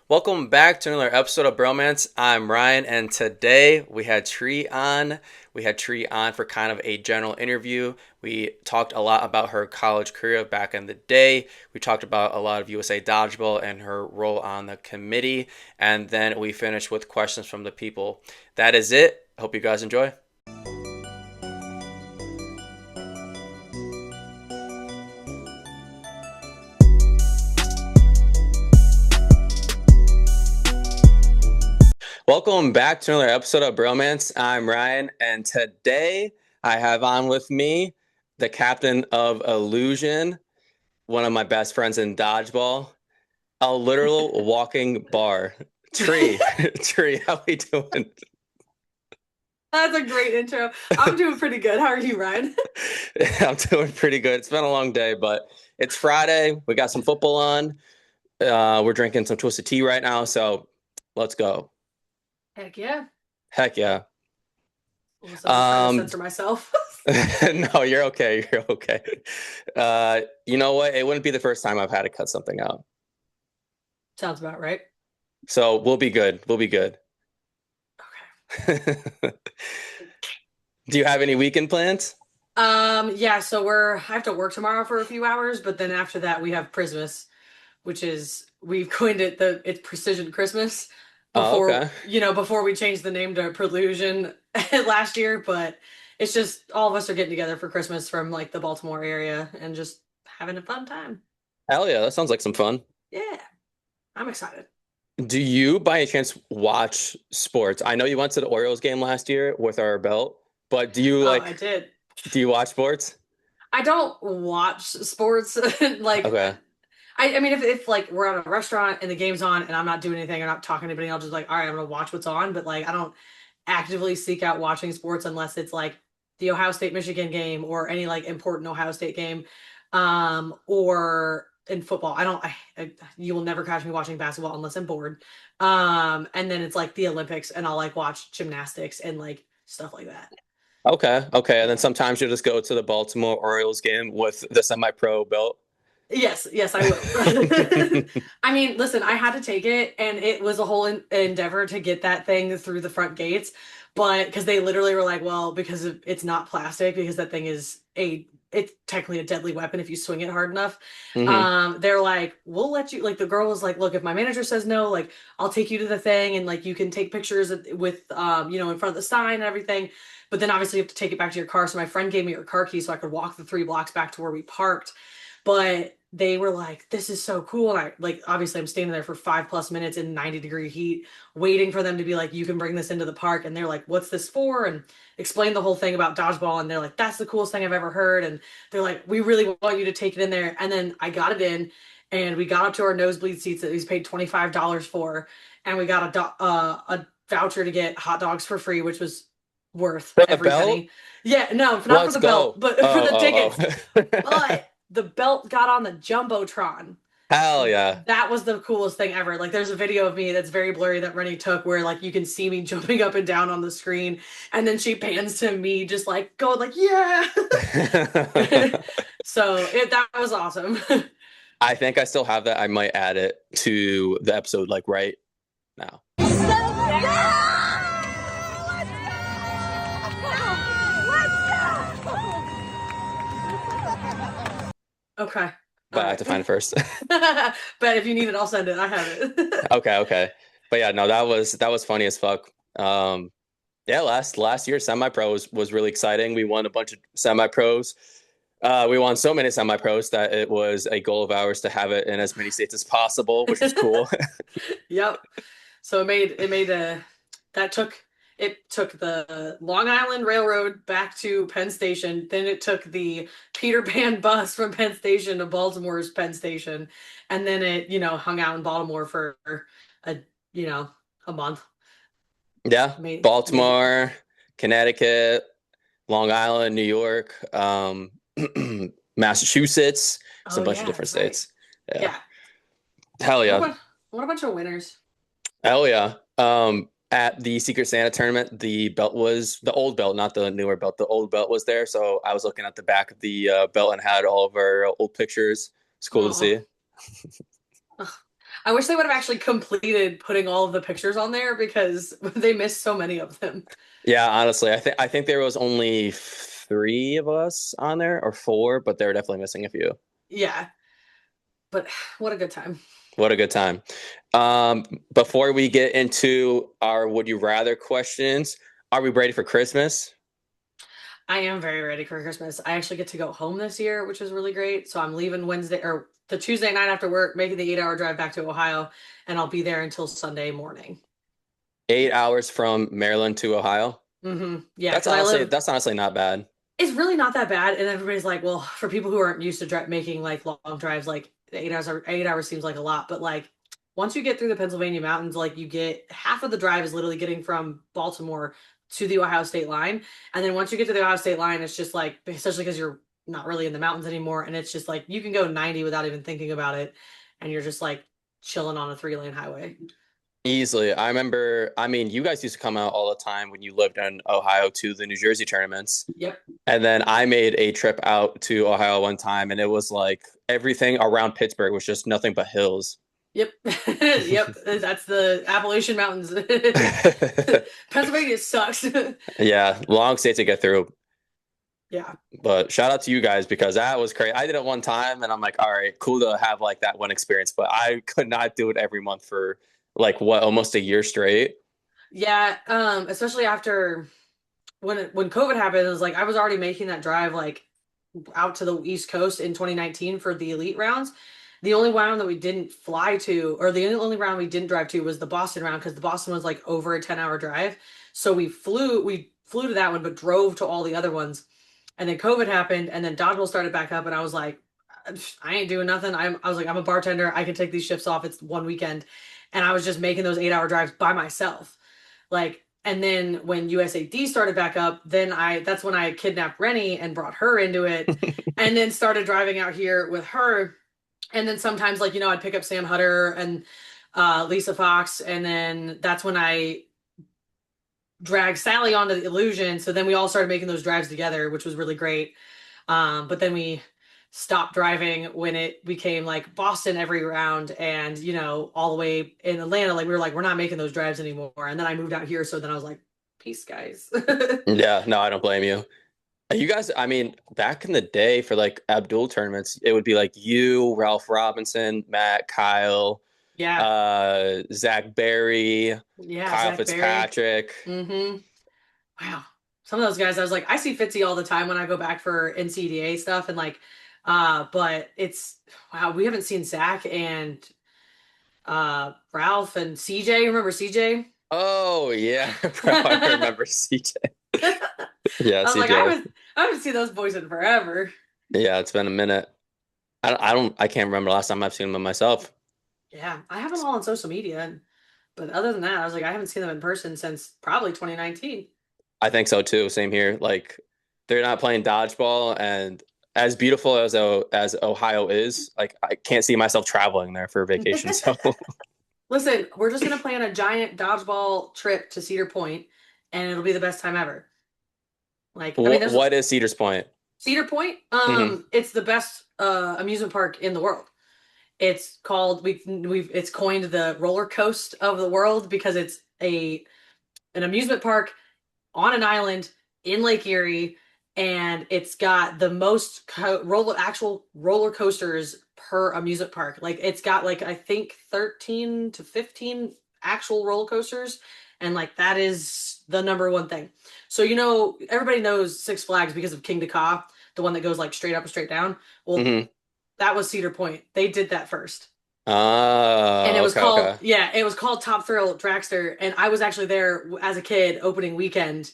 Welcome back to another episode of Bromance. I'm Ryan, and today we had Tree on. We had Tree on for kind of a general interview. We talked a lot about her college career back in the day. We talked about a lot of USA Dodgeball and her role on the committee. And then we finished with questions from the people. That is it. Hope you guys enjoy. Welcome back to another episode of Bromance. I'm Ryan, and today I have on with me the captain of Illusion, one of my best friends in dodgeball, a literal walking bar. Tree, Tree, how we doing? That's a great intro. I'm doing pretty good. How are you, Ryan? I'm doing pretty good. It's been a long day, but it's Friday. We got some football on. We're drinking some twisted tea right now, so let's go. Heck yeah. Heck yeah. Also, just trying to Um, censor myself. no, you're okay. You're okay. You know what? It wouldn't be the first time I've had to cut something out. Sounds about right. So we'll be good. We'll be good. Do you have any weekend plans? Yeah, so I have to work tomorrow for a few hours, but then after that we have Christmas, which is we've coined it it's Precision Christmas Oh, before, okay. before we changed the name to Prelusion last year, but it's just all of us are getting together for Christmas from like the Baltimore area and just having a fun time. Hell yeah, that sounds like some fun. Yeah, I'm excited. Do you, by any chance, watch sports? I know you went to the Orioles game last year with our belt, but Oh, I did. do you watch sports? I don't watch sports like Okay. I mean if like we're at a restaurant and the game's on and I'm not doing anything, I'm not talking to anybody, I'll just like, all right, I'm gonna watch what's on. But like I don't actively seek out watching sports unless it's like the Ohio State Michigan game or any like important Ohio State game. Or in football. You will never catch me watching basketball unless I'm bored. And then it's like the Olympics and I'll like watch gymnastics and like stuff like that. Okay. Okay. And then Yeah. sometimes you just go to the Baltimore Orioles game with the semi-pro belt. Yes, yes, I will. I mean, listen, I had to take it, and it was a whole endeavor to get that thing through the front gates. But because they literally were like, well, it's not plastic, because that thing is it's technically a deadly weapon if you swing it hard enough. Hmm. They're like, we'll let you. Like the girl was like, look, if my manager says no, like I'll take you to the thing, and like you can take pictures with in front of the sign and everything. But then obviously you have to take it back to your car. So my friend gave me her car key so I could walk the 3 blocks back to where we parked, but they were like, this is so cool. And I like, obviously I'm standing there for 5+ minutes in 90-degree heat, waiting for them to be like, you can bring this into the park. And they're like, what's this for? And explain the whole thing about dodgeball. And they're like, that's the coolest thing I've ever heard. And they're like, we really want you to take it in there. And then I got it in, and we got up to our nosebleed seats that he's paid $25 for. And we got a voucher to get hot dogs for free, which was worth For the every belt? penny. Yeah, no, not for Let's the belt, go. but for Oh, the tickets. oh, oh. But the belt got on the Jumbotron. Hell yeah. That was the coolest thing ever. Like there's a video of me that's very blurry that Rennie took where like you can see me jumping up and down on the screen, and then she pans to me just like going like, yeah. So that was awesome. I think I still have that. I might add it to the episode like right now. Okay. All But I have right. to find it first. But if you need it, I'll send it. I have it. Okay, okay. But yeah, no, that was funny as fuck. Yeah, last year semi-pro was really exciting. We won a bunch of semi-pros. We won so many semi-pros that it was a goal of ours to have it in as many states as possible, which was cool. Yep. So that took the Long Island Railroad back to Penn Station. Then it took the Peter Pan bus from Penn Station to Baltimore's Penn Station. And then it, hung out in Baltimore for a, you know, a month. Yeah, Made it. Baltimore, Connecticut, Long Island, New York, Massachusetts, it's a Oh bunch of yeah, different that's right. states. Yeah, Yeah. hell What a yeah, bunch, what a bunch of winners. hell yeah. At the Secret Santa tournament, the old belt, not the newer belt. The old belt was there, so I was looking at the back of the belt and had all of our old pictures. It's cool to Oh. see. I wish they would have actually completed putting all of the pictures on there because they missed so many of them. Yeah, honestly, I think there was only three of us on there or four, but they were definitely missing a few. Yeah, but what a good time. What a good time. Um, Before we get into our would you rather questions, are we ready for Christmas? I am very ready for Christmas. I actually get to go home this year, which is really great. So I'm leaving Wednesday or the Tuesday night after work, making the 8 hour drive back to Ohio, and I'll be there until Sunday morning. 8 hours from Maryland to Ohio. Yeah, because I live. That's honestly not bad. It's really not that bad, and everybody's like, well, for people who aren't used to making like long drives, like 8 hours seems like a lot, but like once you get through the Pennsylvania mountains, like you get half of the drive is literally getting from Baltimore to the Ohio state line, and then once you get to the Ohio state line, it's just like, especially because you're not really in the mountains anymore, and it's just like you can go 90 without even thinking about it, and you're just like chilling on a 3 lane highway. Easily. I remember, I mean, you guys used to come out all the time when you lived in Ohio to the New Jersey tournaments. Yep. And then I made a trip out to Ohio one time, and it was like everything around Pittsburgh was just nothing but hills. Yep. Yep. That's the Appalachian Mountains. Pennsylvania sucks. Yeah, long state to get through. Yeah. But shout out to you guys because that was crazy. I did it one time and I'm like, all right, cool to have like that one experience, but I could not do it every month for like what, almost a year straight. Yeah. Especially after when COVID happened, it was like I was already making that drive like out to the East Coast in 2019 for the elite rounds. The only round that we didn't fly to, or the only round we didn't drive to, was the Boston round because the Boston was like over a 10-hour drive. So we flew to that one, but drove to all the other ones. And then COVID happened, and then dodgeball started back up, and I was like, I ain't doing nothing. I was like, I'm a bartender. I can take these shifts off. It's one weekend, and I was just making those 8 hour drives by myself. Like, and then when USAD started back up, then that's when I kidnapped Rennie and brought her into it, and then started driving out here with her. And then sometimes, like, I'd pick up Sam Hutter and Lisa Fox, and then that's when I dragged Sally onto the Illusion. So then we all started making those drives together, which was really great. But then we stopped driving when it became like Boston every round, and all the way in Atlanta, like we were like, we're not making those drives anymore. And then I moved out here, so then I was like, peace, guys. Yeah, no, I don't blame you. You guys, I mean, back in the day for like Abdul tournaments, it would be like you, Ralph Robinson, Matt, Kyle, Yeah. Zach Berry, Yeah, Kyle Zach Berry. Fitzpatrick. Mm-hmm. Wow. Some of those guys, I was like, I see Fitzy all the time when I go back for NCDA stuff, and like, but it's wow, we haven't seen Zach and Ralph and CJ. Remember CJ? Oh yeah, bro, I remember CJ. Yeah, I was like, CJ. I haven't seen those boys in forever. Yeah, it's been a minute. I can't remember the last time I've seen them myself. Yeah, I have them all on social media, but other than that, I was like, I haven't seen them in person since probably 2019. I think so too. Same here. Like they're not playing dodgeball, and as beautiful as Ohio is, like I can't see myself traveling there for a vacation. So Listen, we're just gonna plan a giant dodgeball trip to Cedar Point, and it'll be the best time ever. Like, I mean, there's what is Cedars Point? Cedar Point. Hmm. It's the best amusement park in the world. It's called we've it's coined the roller coast of the world because it's an amusement park on an island in Lake Erie, and it's got the most actual roller coasters per amusement park. Like it's got like I think 13 to 15 actual roller coasters, and like that is the number one thing. So everybody knows Six Flags because of King Ka, the one that goes like straight up and straight down. Well, Hmm. that was Cedar Point. They did that first. And Oh, okay, okay. it was called Top Thrill Dragster. And I was actually there as a kid opening weekend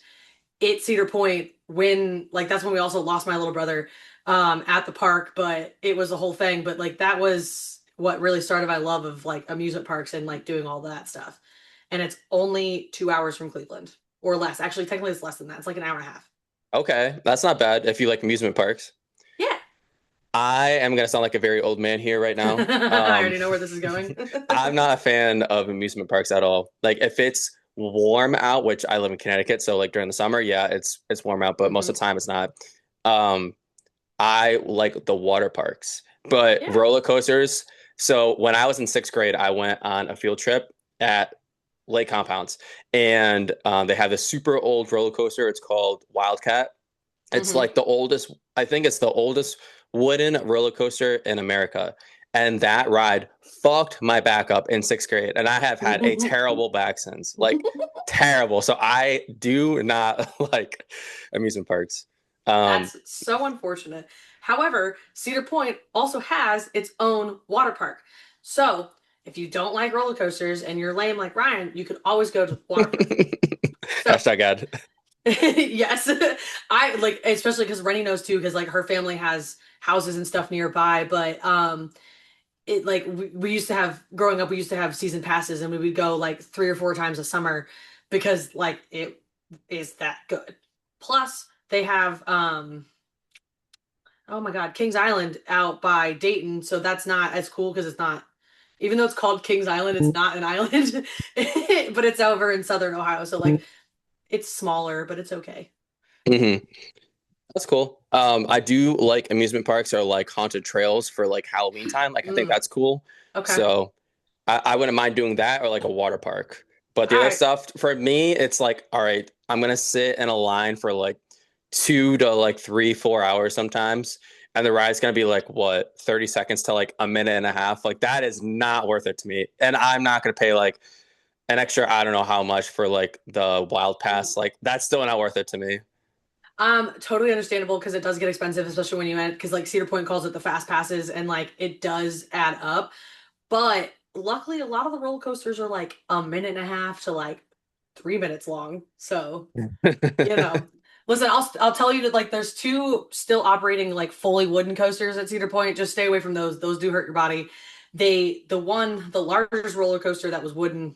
at Cedar Point when, like, that's when we also lost my little brother at the park, but it was a whole thing. But, like, that was what really started my love of, like, amusement parks and, like, doing all that stuff. And it's only 2 hours from Cleveland or less. Actually, technically, it's less than that. It's like an hour and a half. Okay, that's not bad if you like amusement parks. Yeah. I am gonna sound like a very old man here right now. I already know where this is going. I'm not a fan of amusement parks at all. Like if it's warm out, which I live in Connecticut, so like during the summer, yeah, it's warm out, but most of Hmm. the time it's not. Um, I like the water parks, but Yeah. roller coasters. So when I was in sixth grade, I went on a field trip at Lake Compounds, and they have this super old roller coaster. It's called Wildcat. It's Hmm. like the oldest, I think it's the oldest wooden roller coaster in America. And that ride fucked my back up in sixth grade. And I have had a terrible back since, like terrible. So I do not like amusement parks. Um, That's so unfortunate. However, Cedar Point also has its own water park. So if you don't like roller coasters and you're lame like Ryan, you can always go to the water park. So hashtag ad. yes, I like, especially because Rennie knows too, because like her family has houses and stuff nearby. But it like we used to have growing up, we used to have season passes, and we would go like 3 or 4 times a summer because like it is that good. Plus, they have oh my God, Kings Island out by Dayton, so that's not as cool because it's not. Even though it's called Kings Island, it's not an island, but it's over in southern Ohio. So like it's smaller, but it's okay. Hmm. That's cool. I do like amusement parks or like haunted trails for like Halloween time. Like I think Mm, that's cool. okay. So I wouldn't mind doing that or like a water park. But the All other right. stuff for me, it's like, all right, I'm gonna sit in a line for like 2 to like 3, 4 hours sometimes. And the ride's gonna be like what, 30 seconds to like a minute and a half. Like that is not worth it to me. And I'm not gonna pay like an extra, I don't know how much for like the wild pass. Like that's still not worth it to me. Totally understandable because it does get expensive, especially when you end because like Cedar Point calls it the fast passes, and like it does add up. But luckily, a lot of the roller coasters are like a minute and a half to like 3 minutes long. So you know, listen, I'll tell you that like there's two still operating like fully wooden coasters at Cedar Point. Just stay away from those. Those do hurt your body. The largest roller coaster that was wooden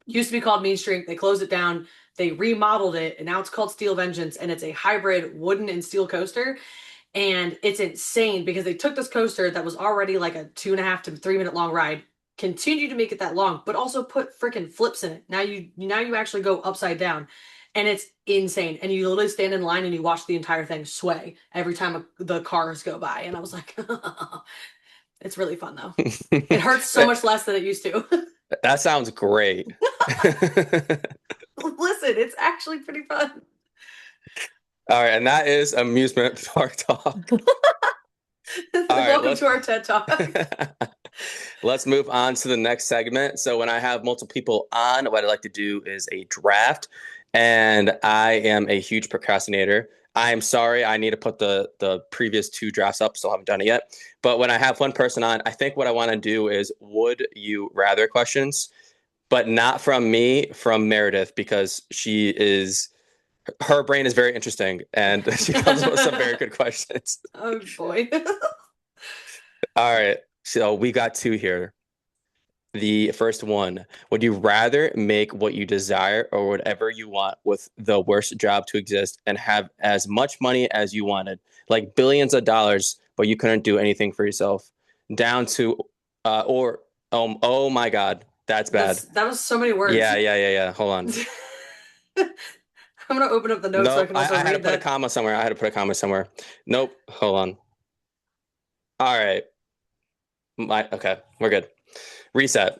used to be called Mean Streak. They closed it down. They remodeled it, and now it's called Steel Vengeance, and it's a hybrid wooden and steel coaster. And it's insane because they took this coaster that was already like a 2.5 to 3 minute long ride, continued to make it that long, but also put freaking flips in it. Now you actually go upside down, and it's insane. And you literally stand in line and you watch the entire thing sway every time the cars go by. And I was like, it's really fun though. It hurts so much less than it used to. That sounds great. Listen, it's actually pretty fun. All right, and that is amusement park talk. All right, Welcome to our TED Talk. let's move on to the next segment. So when I have multiple people on, what I like to do is a draft, and I am a huge procrastinator. I am sorry, I need to put the previous two drafts up, still haven't done it yet. But when I have one person on, I think what I want to do is would you rather questions, but not from me, from Meredith, because she is her brain is very interesting and she comes up with some very good questions. Oh boy. All right. So we got two here. The first one, would you rather make what you desire or whatever you want with the worst job to exist and have as much money as you wanted, like billions of dollars, but you couldn't do anything for yourself? Down to, or, oh my God, that's bad. That was so many words. Yeah. Hold on. I'm gonna open up the notes so I Nope. can I also had to read put a that. comma somewhere. I had to put a comma somewhere. Nope. Hold on. All right. Okay. We're good. Reset.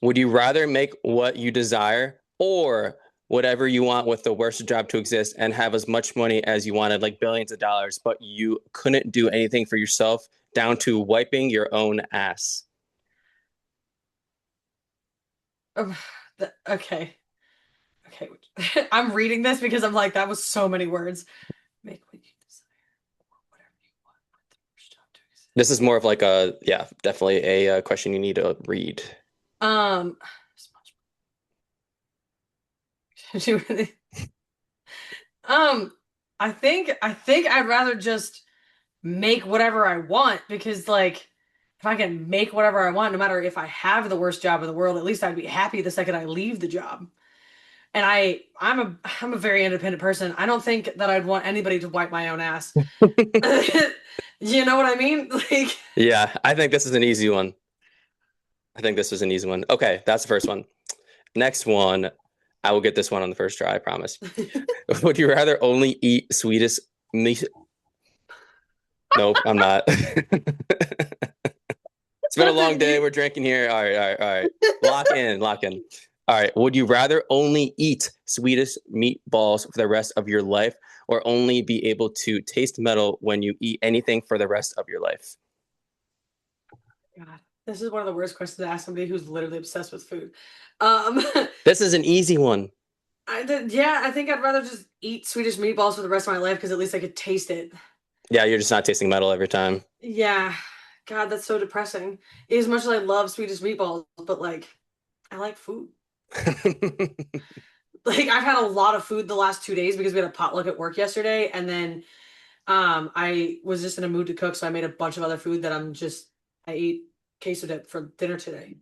Would you rather make what you desire or whatever you want with the worst job to exist and have as much money as you wanted, like billions of dollars, but you couldn't do anything for yourself down to wiping your own ass? Oh, okay. Okay. I'm reading this because I'm like, that was so many words. Make what you desire or whatever you want with the worst job to This exist. is more of like a, yeah, definitely a, question you need to read. Um, um, I think I'd rather just make whatever I want because like if I can make whatever I want, no matter if I have the worst job in the world, at least I'd be happy the second I leave the job. And I'm a very independent person. I don't think that I'd want anybody to wipe my own ass. You know what I mean? Like Yeah, I think this is an easy one. I think this was an easy one. Okay, that's the first one. Next one, I will get this one on the first try, I promise. Would you rather only eat sweetest meat? Nope, I'm not. It's been a long day. We're drinking here. All right, all right, all right. Lock in, lock in. All right. Would you rather only eat Swedish meatballs for the rest of your life or only be able to taste metal when you eat anything for the rest of your life? God, this is one of the worst questions to ask somebody who's literally obsessed with food. Um, This is an easy one. yeah, I think I'd rather just eat Swedish meatballs for the rest of my life because at least I could taste it. Yeah, you're just not tasting metal every time. Yeah, God, that's so depressing. As much as I love Swedish meatballs, but like, I like food. Like, I've had a lot of food the last 2 days because we had a potluck at work yesterday, and then I was just in a mood to cook, so I made a bunch of other food that I ate queso dip for dinner today.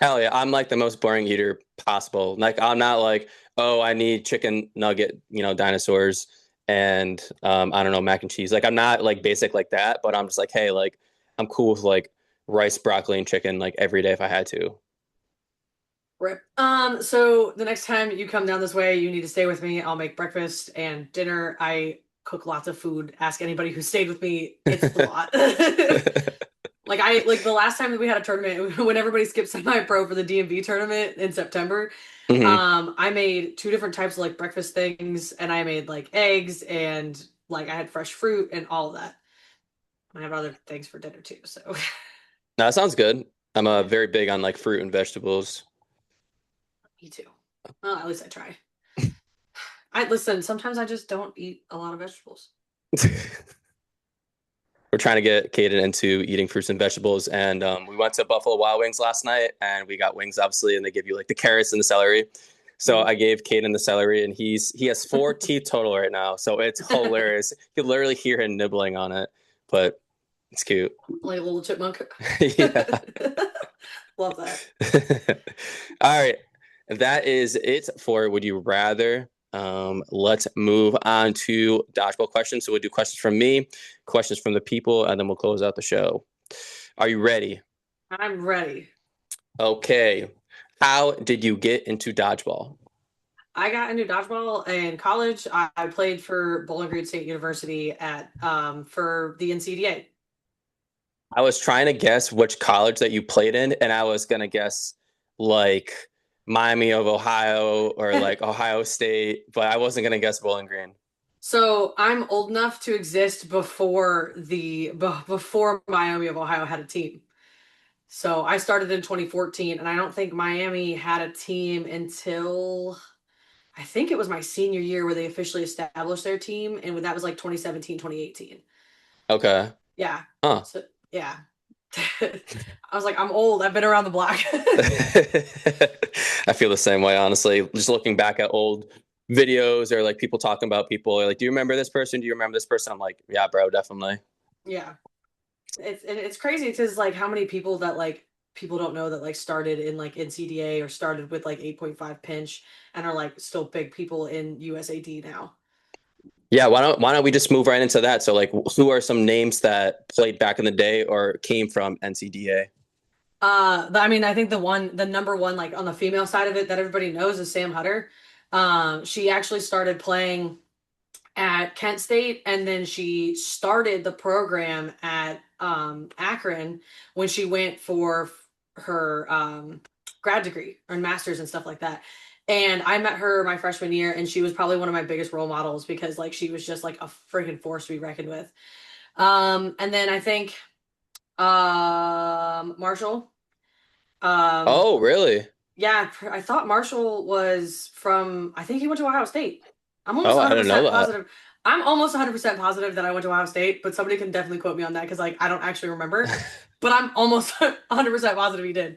Hell yeah, I'm like the most boring eater possible. Like I'm not like, oh, I need chicken nugget, dinosaurs and I don't know, mac and cheese. Like I'm not like basic like that, but I'm just like, hey, like I'm cool with like rice, broccoli, and chicken like every day if I had to. Rip. So the next time you come down this way, you need to stay with me. I'll make breakfast and dinner. I cook lots of food. Ask anybody who stayed with me. It's a lot. Like the last time that we had a tournament when everybody skipped semi-pro for the DMV tournament in September, Hmm. I made two different types of like breakfast things and I made like eggs and like I had fresh fruit and all of that. I have other things for dinner too, so No, that sounds good. I'm yeah, very big on like fruit and vegetables. me too. Well, at least I try. I listen, sometimes I just don't eat a lot of vegetables. We're trying to get Caden into eating fruits and vegetables, and we went to Buffalo Wild Wings last night, and we got wings obviously, and they give you like the carrots and the celery. So Mhm. I gave Caden the celery, and he has four teeth total right now. So it's hilarious. You can literally hear him nibbling on it, but it's cute. Like a little chipmunk. Yeah. Love that. All right. That is it for Would You Rather. Let's move on to dodgeball questions. So we'll do questions from me, questions from the people, and then we'll close out the show. Are you ready? I'm ready. Okay. How did you get into dodgeball? I got into dodgeball in college. I played for Bowling Green State University at for the NCDA. I was trying to guess which college that you played in, and I was gonna guess like Miami of Ohio or like Ohio State, but I wasn't gonna guess Bowling Green. So I'm old enough to exist before Miami of Ohio had a team. So I started in 2014, and I don't think Miami had a team until I think it was my senior year where they officially established their team, and that was like 2017, 2018. Okay. Yeah. Huh. So yeah. I was like, I'm old. I've been around the block. I feel the same way, honestly. Just looking back at old videos or like people talking about people, like, do you remember this person? Do you remember this person? I'm like, yeah, bro, definitely. Yeah. It's crazy because like how many people that like people don't know that like started in like NCDA or started with like 8.5 pinch and are like still big people in USAD now. Yeah, why don't we just move right into that? So like who are some names that played back in the day or came from NCDA? I mean, I think the number one, like on the female side of it that everybody knows is Sam Hutter. She actually started playing at Kent State, and then she started the program at Akron when she went for her grad degree or master's and stuff like that. And I met her my freshman year, and she was probably one of my biggest role models because like she was just like a freaking force to be reckoned with. And then I think Marshall. Um, Oh, really? yeah, I thought Marshall was from, I think he went to Ohio State. I'm almost Oh, I didn't know 100% that. positive. I'm almost 100% positive that I went to Ohio State, but somebody can definitely quote me on that because like I don't actually remember, but I'm almost 100% positive he did.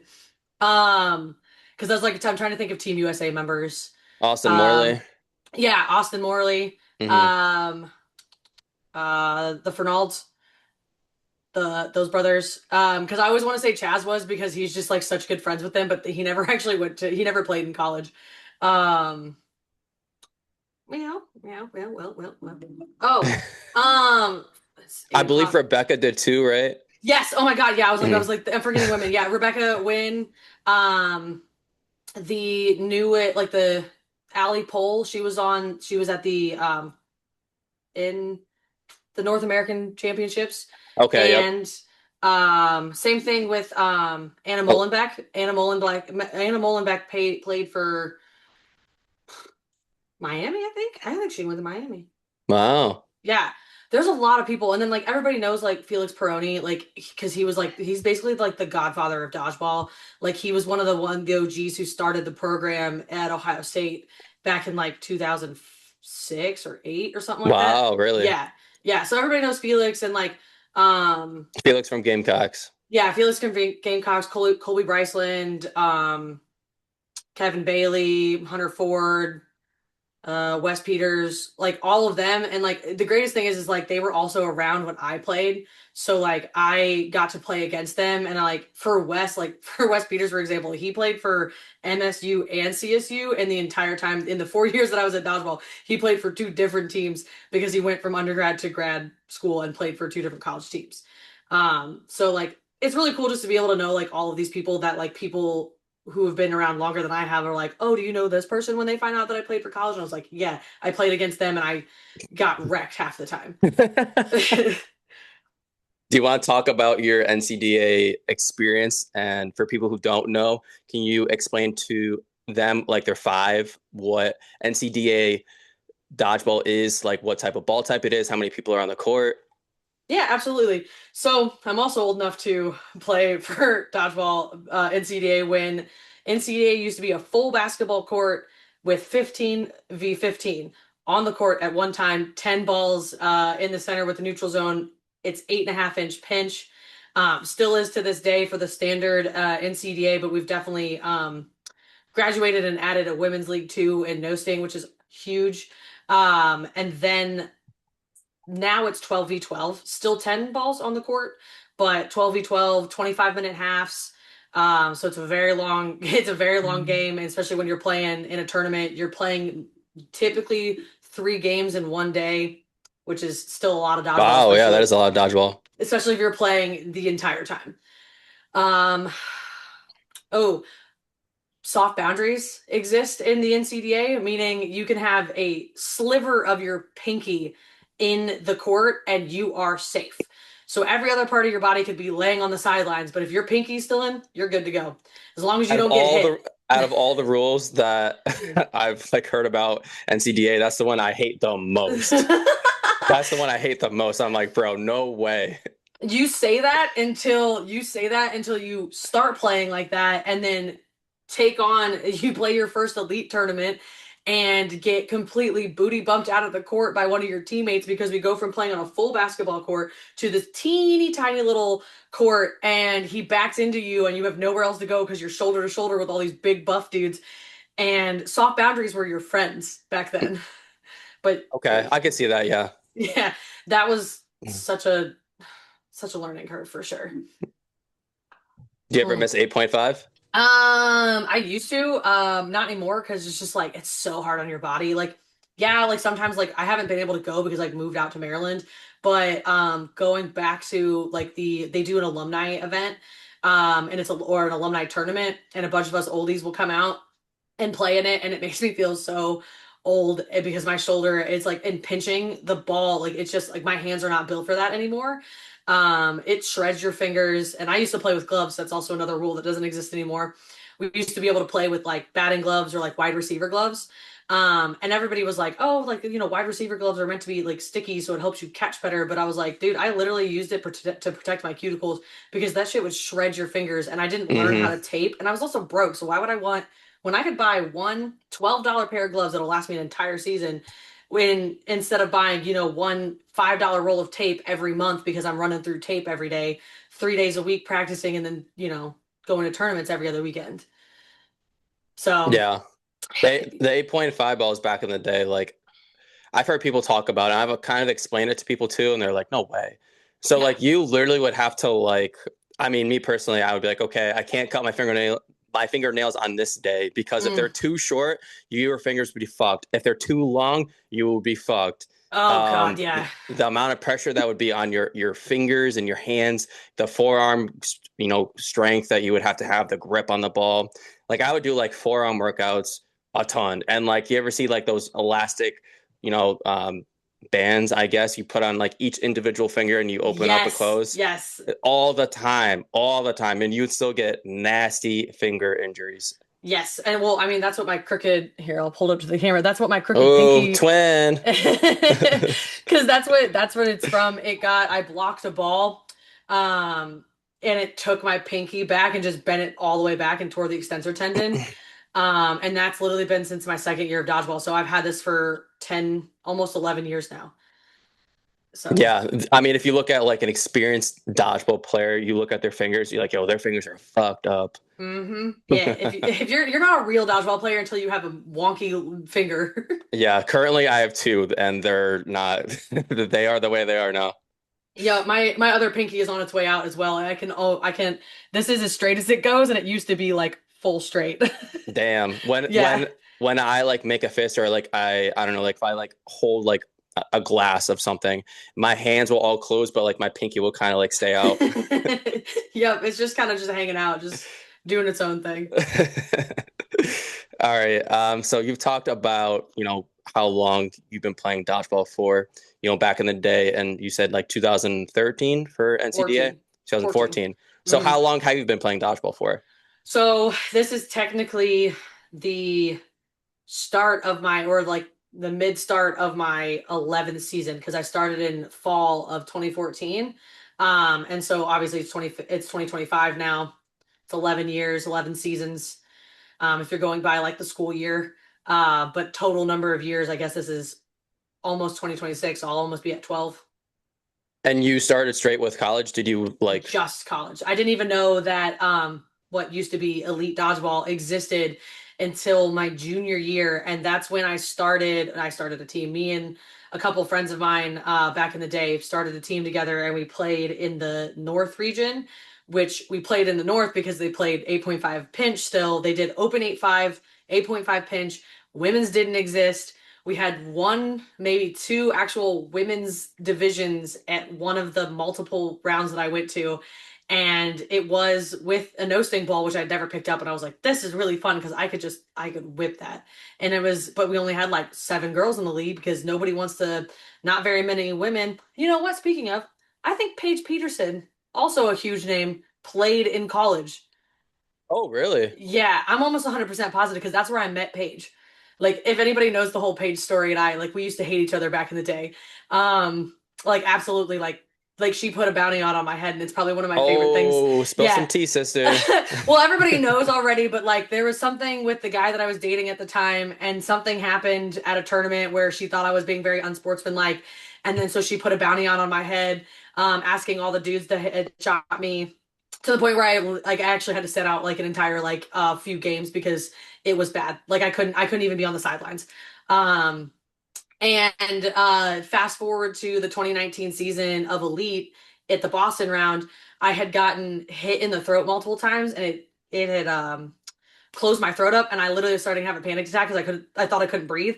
Um, because I was like I'm trying to think of Team USA members. Austin Um, Morley. yeah, Austin Morley, Hmm. um, the Fernalds, those brothers. Because I always want to say Chaz was because he's just like such good friends with them, but he never actually he never played in college. Um, well. Oh, let's I see. believe Rebecca did too, right? Yes. Oh my God. Yeah. I was Hmm. like, I'm forgetting women. Yeah. Rebecca Wynn. Um, the new it like the Allie Pole. She was at the in the North American Championships, Okay, yep. and Same thing with Anna Oh, Molenbeek. Anna Molenbeek played for Miami, I think. I think she went to Miami. wow. Yeah. There's a lot of people, and then like everybody knows like Felix Peroni, like because he was like he's basically like the godfather of dodgeball. Like he was one of the OGs who started the program at Ohio State back in like 2006 or 8 or something like that. Wow, really? Yeah. Yeah. So everybody knows Felix and like um Felix from Gamecocks. yeah, Felix Gamecocks, Colby Bryceland, Kevin Bailey, Hunter Ford, Wes Peters, like all of them. And like the greatest thing is like they were also around when I played. So like I got to play against them. And I like for Wes, like for Wes Peters, for example, he played for MSU and CSU. And the entire time in the 4 years that I was at dodgeball, he played for two different teams because he went from undergrad to grad school and played for two different college teams. So like it's really cool just to be able to know like all of these people that like people who have been around longer than I have are like, oh, do you know this person when they find out that I played for college? And I was like, yeah, I played against them and I got wrecked half the time. Do you want to talk about your NCDA experience? And for people who don't know, can you explain to them, like they're five, what NCDA dodgeball is, like what type of ball type it is, how many people are on the court? Yeah, absolutely. So I'm also old enough to play for dodgeball NCDA when NCDA used to be a full basketball court with 15v15 on the court at one time, 10 balls in the center with the neutral zone. It's 8.5 inch pinch. Still is to this day for the standard NCDA, but we've definitely graduated and added a women's league too in no sting, which is huge. And then now it's 12v12, still 10 balls on the court, but 12v12, 25-minute halves. So it's a very long it's a very long game, and especially when you're playing in a tournament, you're playing typically 3 games in one day, which is still a lot of dodgeball, Wow, yeah, that is a lot of dodgeball. especially if you're playing the entire time. Um, oh, soft boundaries exist in the NCDA, meaning you can have a sliver of your pinky in the court and you are safe. So every other part of your body could be laying on the sidelines, but if your pinky's still in, you're good to go. As long as you Out of don't get all hit. the out of all the rules that I've like heard about NCDA, that's the one I hate the most. That's the one I hate the most. I'm like, bro, no way. You say that until you start playing like that and then you play your first elite tournament and get completely booty bumped out of the court by one of your teammates because we go from playing on a full basketball court to this teeny tiny little court and he backs into you and you have nowhere else to go because you're shoulder to shoulder with all these big buff dudes, and soft boundaries were your friends back then. But Okay, I can see that, yeah. yeah, that was such a learning curve for sure. Do you ever miss 8.5? I used to, not anymore because it's just like it's so hard on your body. Like, yeah, like sometimes like I haven't been able to go because like moved out to Maryland, but going back to like they do an alumni event, and or an alumni tournament, and a bunch of us oldies will come out and play in it, and it makes me feel so old because my shoulder is like in pinching the ball, like it's just like my hands are not built for that anymore. It shreds your fingers, and I used to play with gloves. That's also another rule that doesn't exist anymore. We used to be able to play with like batting gloves or like wide receiver gloves. And everybody was like, oh, like, wide receiver gloves are meant to be like sticky, so it helps you catch better. But I was like, dude, I literally used it to protect my cuticles because that shit would shred your fingers. And I didn't learn how Mm-hmm. to tape. And I was also broke. So why would I want, when I could buy one $12 pair of gloves that'll last me an entire season, when instead of buying, one $5 roll of tape every month because I'm running through tape every day, 3 days a week practicing, and then, going to tournaments every other weekend. So Yeah. The 8.5 balls back in the day, like I've heard people talk about it. I've kind of explained it to people too, and they're like, no way. So yeah. like you literally would have to like, I mean, me personally, I would be like, okay, I can't cut my fingernails on this day because if they're Mm. too short, your fingers would be fucked. If they're too long, you will be fucked. Oh God, yeah. The amount of pressure that would be on your fingers and your hands, the forearm, strength that you would have the grip on the ball. Like I would do like forearm workouts a ton, and like you ever see like those elastic, you know, um, bands, I guess, you put on like each individual finger and you open up and Yes, close yes, all the time, and you'd still get nasty finger injuries. yes. And well, I mean, that's what my crooked here, I'll pull it up to the camera. That's what my crooked Oh, pinky twin. because that's what it's from. I blocked a ball, um, and it took my pinky back and just bent it all the way back and tore the extensor tendon. And that's literally been since my second year of dodgeball. So I've had this for 10, almost 11 years now. So, Yeah, I mean, if you look at like an experienced dodgeball player, you look at their fingers, you're like, yo, their fingers are fucked up. yeah, if you're not a real dodgeball player until you have a wonky finger. Yeah, currently I have two, and they're not. They are the way they are now. Yeah, my other pinky is on its way out as well. I can this is as straight as it goes and it used to be like full straight. Damn. When Yeah. when when I like make a fist, or like I don't know, like if I like hold like a glass of something, my hands will all close, but like my pinky will kind of like stay out. Yep, it's just kind of just hanging out, just doing its own thing. All right. So you've talked about, how long you've been playing dodgeball for, back in the day, and you said like 2013 for NCDA, 14. 14. 2014. So Mhm. how long have you been playing dodgeball for? So this is technically the start of my, or like the mid start of my 11th season because I started in fall of 2014. And so obviously it's 2025 now. It's 11 years, 11 seasons. If you're going by like the school year. But total number of years, I guess this is almost 2026. So I'll almost be at 12. And you started straight with college? Did you like? Just college. I didn't even know that what used to be elite dodgeball existed until my junior year, and that's when I started. I started a team. Me and a couple friends of mine back in the day started a team together, and we played in the North region, which we played in the North because they played 8.5 pinch. Still, they did open 8.5, 8.5 pinch. Women's didn't exist. We had one, maybe two actual women's divisions at one of the multiple rounds that I went to. And it was with a no sting ball, which I'd never picked up. And I was like, this is really fun because I could whip that. And it was, but we only had like 7 girls in the league because nobody wants to, not very many women. You know what? Speaking of, I think Paige Peterson, also a huge name, played in college. Oh, really? Yeah, I'm almost 100% positive because that's where I met Paige. Like, if anybody knows the whole Paige story, and I like we used to hate each other back in the day. Like absolutely, like she put a bounty on my head, and it's probably one of my favorite things. Oh, spill some Yeah. tea, sister. Well, everybody knows already, but like there was something with the guy that I was dating at the time, and something happened at a tournament where she thought I was being very unsportsmanlike, and then so she put a bounty on my head, asking all the dudes to shot me to the point where I actually had to sit out like an entire like few games because it was bad. Like I couldn't even be on the sidelines. Um and fast forward to the 2019 season of Elite at the Boston round, I had gotten hit in the throat multiple times and it had closed my throat up and I literally started having a panic attack because I thought I couldn't breathe.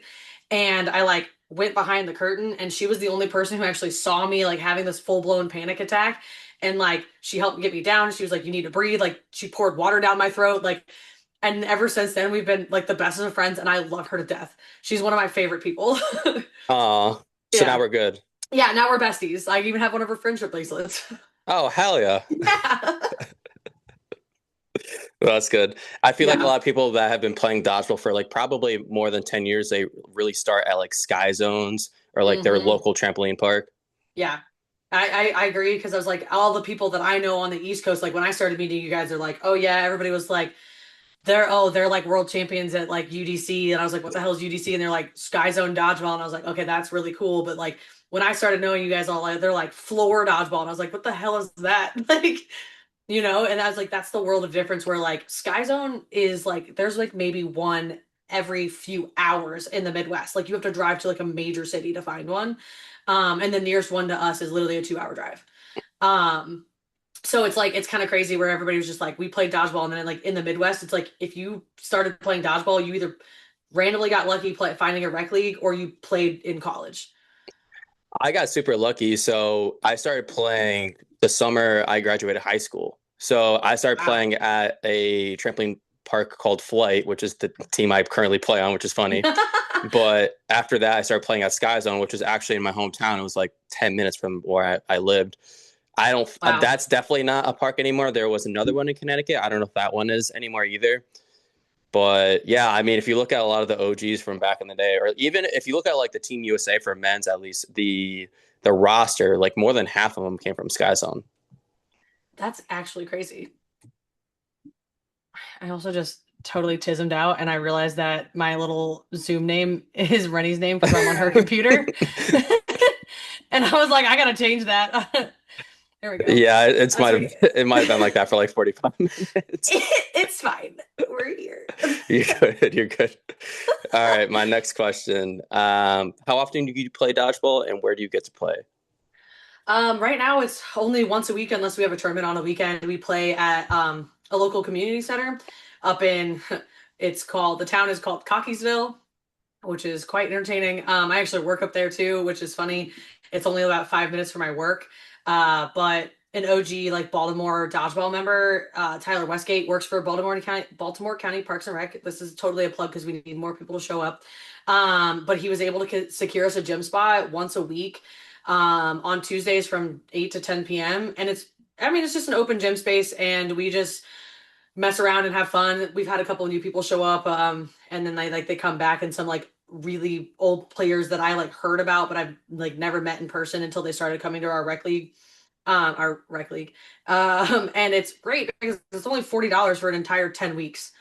And I like went behind the curtain and she was the only person who actually saw me like having this full-blown panic attack. And like she helped get me down. She was like, you need to breathe. Like she poured water down my throat. Like, and ever since then we've been like the best of friends and I love her to death. She's one of my favorite people. Aw. So now Yeah. we're good. Yeah, now we're besties. I even have one of her friendship bracelets. Oh, hell yeah. Yeah. Well, that's good. I feel like a Yeah. lot of people that have been playing dodgeball for like probably more than 10 years, they really start at like Sky Zones or like their Hmm. local trampoline park. Yeah. I agree because I was like all the people that I know on the East Coast, like when I started meeting you guys, they're like, oh yeah, everybody was like, they're like world champions at like UDC, and I was like, what the hell is UDC? And they're like Sky Zone Dodgeball, and I was like, okay, that's really cool. But like when I started knowing you guys all, like they're like floor dodgeball, and I was like, what the hell is that? Like, and I was like, that's the world of difference where like Sky Zone is like there's like maybe one every few hours in the Midwest. Like you have to drive to like a major city to find one. And the nearest one to us is literally a 2 hour drive. Um, so it's like it's kind of crazy where everybody was just like we played dodgeball and then like in the Midwest it's like if you started playing dodgeball you either randomly got lucky finding a rec league or you played in college. I got super lucky. So I started playing the summer I graduated high school. So I started Wow. playing at a trampoline park called Flight, which is the team I currently play on, which is funny. But after that, I started playing at Sky Zone, which was actually in my hometown. It was like 10 minutes from where I lived. I don't, Wow. that's definitely not a park anymore. There was another one in Connecticut. I don't know if that one is anymore either. But yeah, I mean, if you look at a lot of the OGs from back in the day, or even if you look at like the Team USA for men's, at least the roster, like more than half of them came from Sky Zone. That's actually crazy. I also just totally tismed out and I realized that my little Zoom name is Rennie's name because I'm on her computer. And I was like, I gotta change that. There we go. Yeah, That's we it might have been like that for like 45 minutes. it's fine. We're here. You're good. You're good. All right, my next question. How often do you play dodgeball and where do you get to play? Right now it's only once a week unless we have a tournament on a weekend. We play at a local community center up in the town is called Cockeysville, which is quite entertaining. I actually work up there too, which is funny. It's only about 5 minutes from my work. But an OG like Baltimore dodgeball member, Tyler Westgate, works for Baltimore County Parks and Rec. This is totally a plug because we need more people to show up. But he was able to secure us a gym spot once a week on Tuesdays from 8 to 10 p.m. And it's just an open gym space and we just mess around and have fun. We've had a couple of new people show up, and then they come back and some like really old players that I like heard about, but I've like never met in person until they started coming to our rec league, and it's great because it's only $40 for an entire 10 weeks. Oh,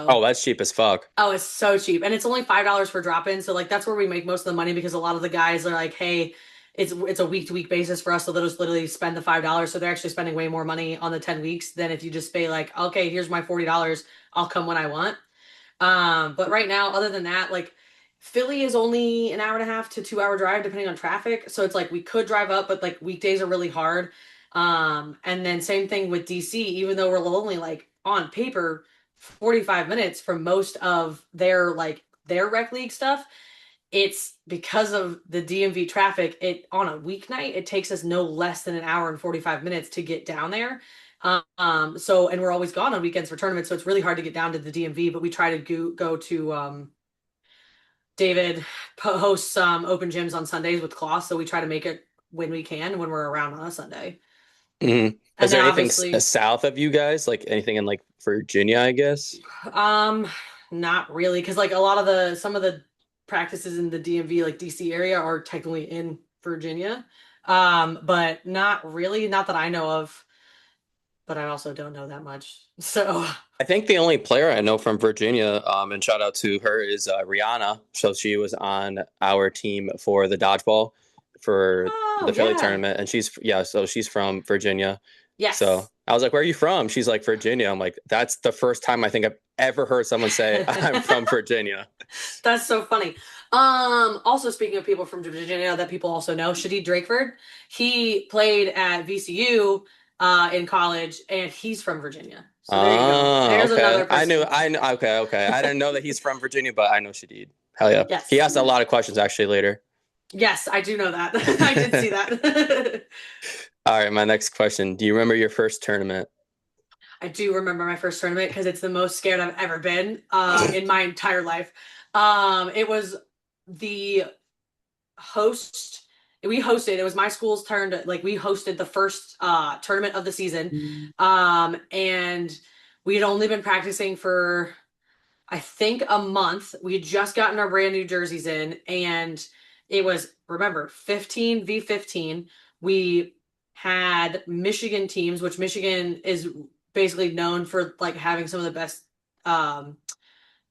So that's cheap as fuck. oh, it's so cheap, and it's only $5 for drop in. So like that's where we make most of the money because a lot of the guys are like, hey. It's a week to week basis for us, so they'll just literally spend the $5. So they're actually spending way more money on the 10 weeks than if you just pay like, okay, here's my $40, I'll come when I want. But right now, other than that, like Philly is only an hour and a half to 2 hour drive depending on traffic. So it's like we could drive up, but like weekdays are really hard. And then same thing with DC, even though we're only like on paper 45 minutes from most of their rec league stuff, it's because of the DMV traffic. It on a weeknight, it takes us no less than an hour and 45 minutes to get down there. So and we're always gone on weekends for tournaments, so it's really hard to get down to the DMV. But we try to go to David hosts open gyms on Sundays with Kloss, so we try to make it when we can when we're around on a Sunday. Mm-hmm. Is And there then anything obviously, south of you guys? Like anything in like Virginia, I guess? um, not really, because like a lot of some of the practices in the DMV, like DC area, are technically in Virginia. But not really, not that I know of. But I also don't know that much. So, I think the only player I know from Virginia, and shout out to her, is Rihanna. So she was on our team for the dodgeball for oh the Philly yeah, tournament, and so she's from Virginia. So yes. I was like, "Where are you from?" She's like, "Virginia." I'm like, "That's the first time I think I've ever heard someone say I'm from Virginia." That's so funny. Also speaking of people from Virginia that people also know, Shadid Drakeford, he played at VCU in college, and he's from Virginia. So there you go. Oh, There's okay. another person. I knew. Okay, okay. I didn't know that he's from Virginia, but I know she did. Hell yeah. He Yes, asked a lot of questions actually later. yes, I do know that. I did see that. All right, my next question. Do you remember your first tournament? I do remember my first tournament because it's the most scared I've ever been in my entire life. It was the host. We hosted. It was my school's turn to like we hosted the first tournament of the season, and we had only been practicing for I think a month. We had just gotten our brand new jerseys in, and it was remember 15v15. We had Michigan teams, which Michigan is basically known for like having some of the best um,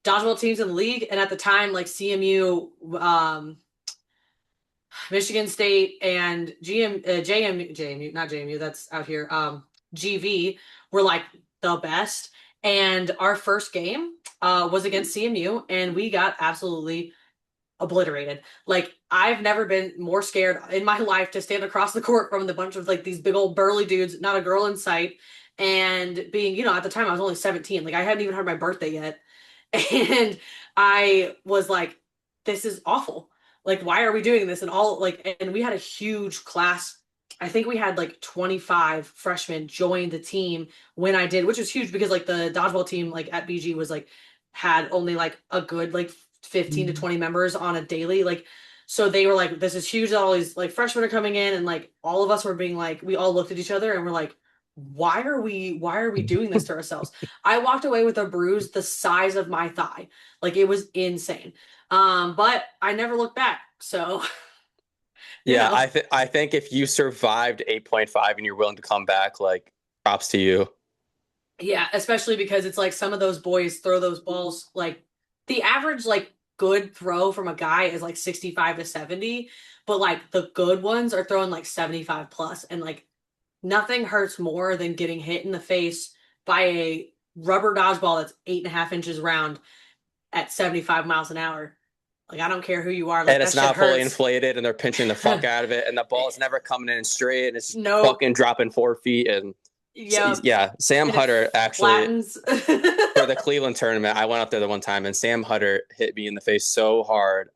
dodgeball teams in the league. And at the time, like CMU, Michigan State, and JMU, not JMU, that's out here. GV were like the best. And our first game was against CMU, and we got absolutely obliterated. Like I've never been more scared in my life to stand across the court from the bunch of like these big old burly dudes, not a girl in sight, and being, at the time I was only 17. Like I hadn't even had my birthday yet. And I was like, this is awful. Like, why are we doing this? And and we had a huge class. I think we had like 25 freshmen join the team when I did, which was huge because like the dodgeball team like at BG was like had only like a good like 15 to 20 members on a daily. Like, so they were like, this is huge that all these like freshmen are coming in, and like all of us were being like, we all looked at each other and we're like, why are we doing this to ourselves? I walked away with a bruise the size of my thigh. Like it was insane. But I never looked back. So, you Yeah, know. I think if you survived 8.5 and you're willing to come back, like props to you. Yeah, especially because it's like some of those boys throw those balls like the average like good throw from a guy is like 65 to 70, but like the good ones are throwing like 75 plus, and like nothing hurts more than getting hit in the face by a rubber dodgeball that's 8.5 inches round at 75 miles an hour. Like I don't care who you are, like And that it's shit not fully hurts. inflated and they're pinching the fuck out of it and the ball is never coming in straight and it's Nope. fucking dropping 4 feet. And Yep. yeah, Sam And it Hutter actually flattens. for the Cleveland tournament, I went up there the one time and Sam Hutter hit me in the face so hard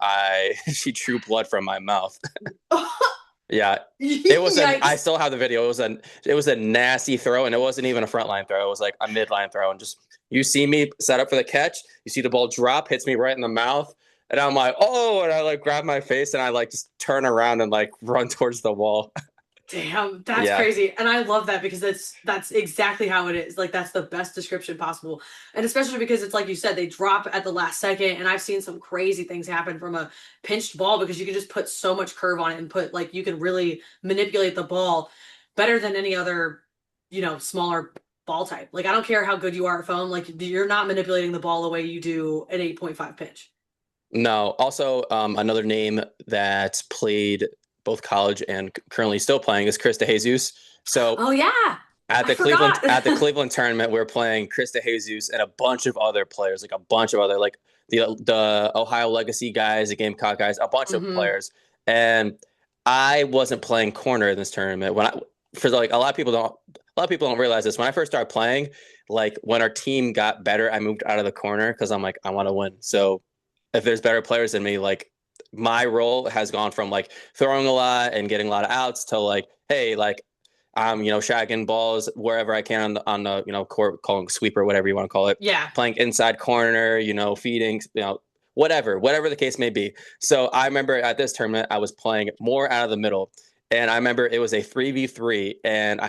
she drew blood from my mouth. Yeah. I Yikes. still have the video. It was a nasty throw, and it wasn't even a front line throw. It was like a midline throw. And just, you see me set up for the catch, you see the ball drop, hits me right in the mouth. And I'm like, oh, and I like grab my face and I like just turn around and like run towards the wall. Damn, that's Yeah. crazy. And I love that because that's exactly how it is. Like that's the best description possible. And especially because it's like you said, they drop at the last second. And I've seen some crazy things happen from a pinched ball because you can just put so much curve on it and put like you can really manipulate the ball better than any other, smaller ball type. Like I don't care how good you are at foam, like you're not manipulating the ball the way you do an 8.5 pitch. No. Also, another name that's played both college and currently still playing is Chris DeJesus. So Oh yeah. at I the forgot. Cleveland tournament, we are playing Chris DeJesus and a bunch of other players, like a bunch of other like the Ohio Legacy guys, the Gamecock guys, a bunch of Hmm. players. And I wasn't playing corner in this tournament. For like a lot of people don't realize this. When I first started playing, like when our team got better, I moved out of the corner because I'm like, I want to win. So if there's better players than me, like my role has gone from like throwing a lot and getting a lot of outs to like, hey, like shagging balls wherever I can on the court, calling sweeper, whatever you want to call it, Yeah. playing inside corner, feeding, whatever the case may be. So I remember at this tournament, I was playing more out of the middle. And I remember it was a 3v3, and I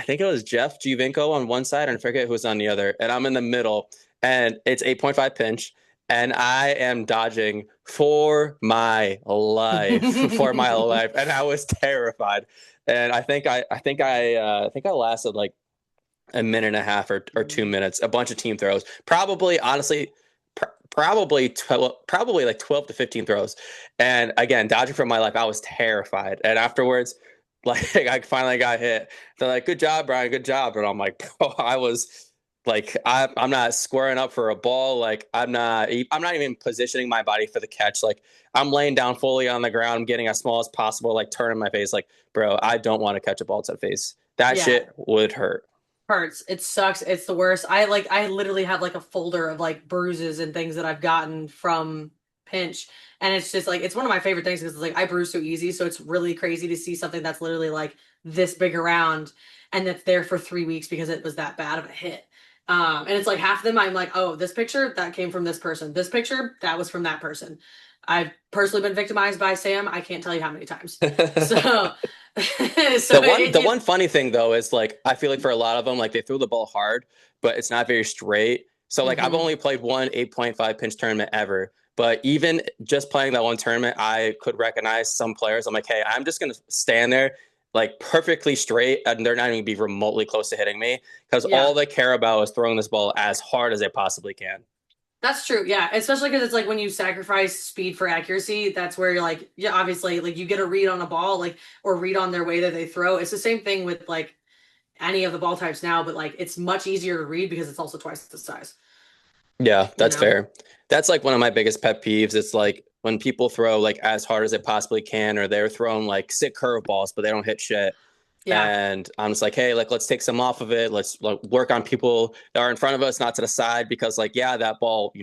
think it was Jeff Giovinco on one side, and I forget who was on the other. And I'm in the middle, and it's 8.5 pinch, and I am dodging for my life, for my life, and I was terrified. And I think I lasted like a minute and a half or 2 minutes, a bunch of team throws, probably honestly, probably like 12 to 15 throws. And again, dodging for my life, I was terrified. And afterwards, like I finally got hit. They're like, good job, Brian, good job. And I'm like, bro, I was like, I'm not squaring up for a ball. Like I'm not even positioning my body for the catch. Like I'm laying down fully on the ground, I'm getting as small as possible, like turning my face. Like, bro, I don't want to catch a ball to the face. That Yeah. shit would hurt. Hurts. It sucks. It's the worst. I literally have like a folder of like bruises and things that I've gotten from pinch. And it's just like it's one of my favorite things because it's like I bruise so easy. So it's really crazy to see something that's literally like this big around and that's there for 3 weeks because it was that bad of a hit. And it's like half of them I'm like, oh, this picture that came from this person. This picture that was from that person. I've personally been victimized by Sam. I can't tell you how many times. So The one funny thing though is like I feel like for a lot of them, like they throw the ball hard, but it's not very straight. So like I've mhm. only played one 8.5 pinch tournament ever. But even just playing that one tournament, I could recognize some players. I'm like, hey, I'm just gonna stand there like perfectly straight, and they're not even gonna be remotely close to hitting me because Yeah. all they care about is throwing this ball as hard as they possibly can. That's true. Yeah. Especially because it's like when you sacrifice speed for accuracy, that's where you're like, yeah, obviously, like you get a read on a ball, like, or read on their way that they throw. It's the same thing with like any of the ball types now, but like it's much easier to read because it's also twice the size, Yeah, you that's know? fair. That's like one of my biggest pet peeves. It's like when people throw like as hard as they possibly can, or they're throwing like sick curveballs, but they don't hit shit. Yeah. And I'm just like, hey, like let's take some off of it. Let's like, work on people that are in front of us, not to the side, because like yeah, that ball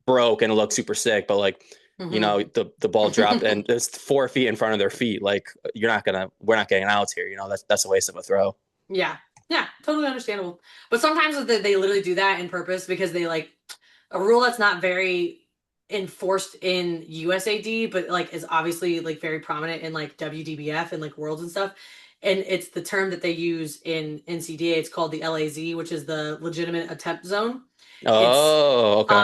broke and it looked super sick, but like Hmm. the ball dropped and it's 4 feet in front of their feet. Like we're not getting outs here. That's a waste of a throw. Yeah. Yeah. Totally understandable. But sometimes they literally do that in purpose because they like a rule that's not very enforced in USAD, but like is obviously like very prominent in like WDBF and like Worlds and stuff. And it's the term that they use in NCDA. It's called the LAZ, which is the legitimate attempt zone. It's Oh, okay.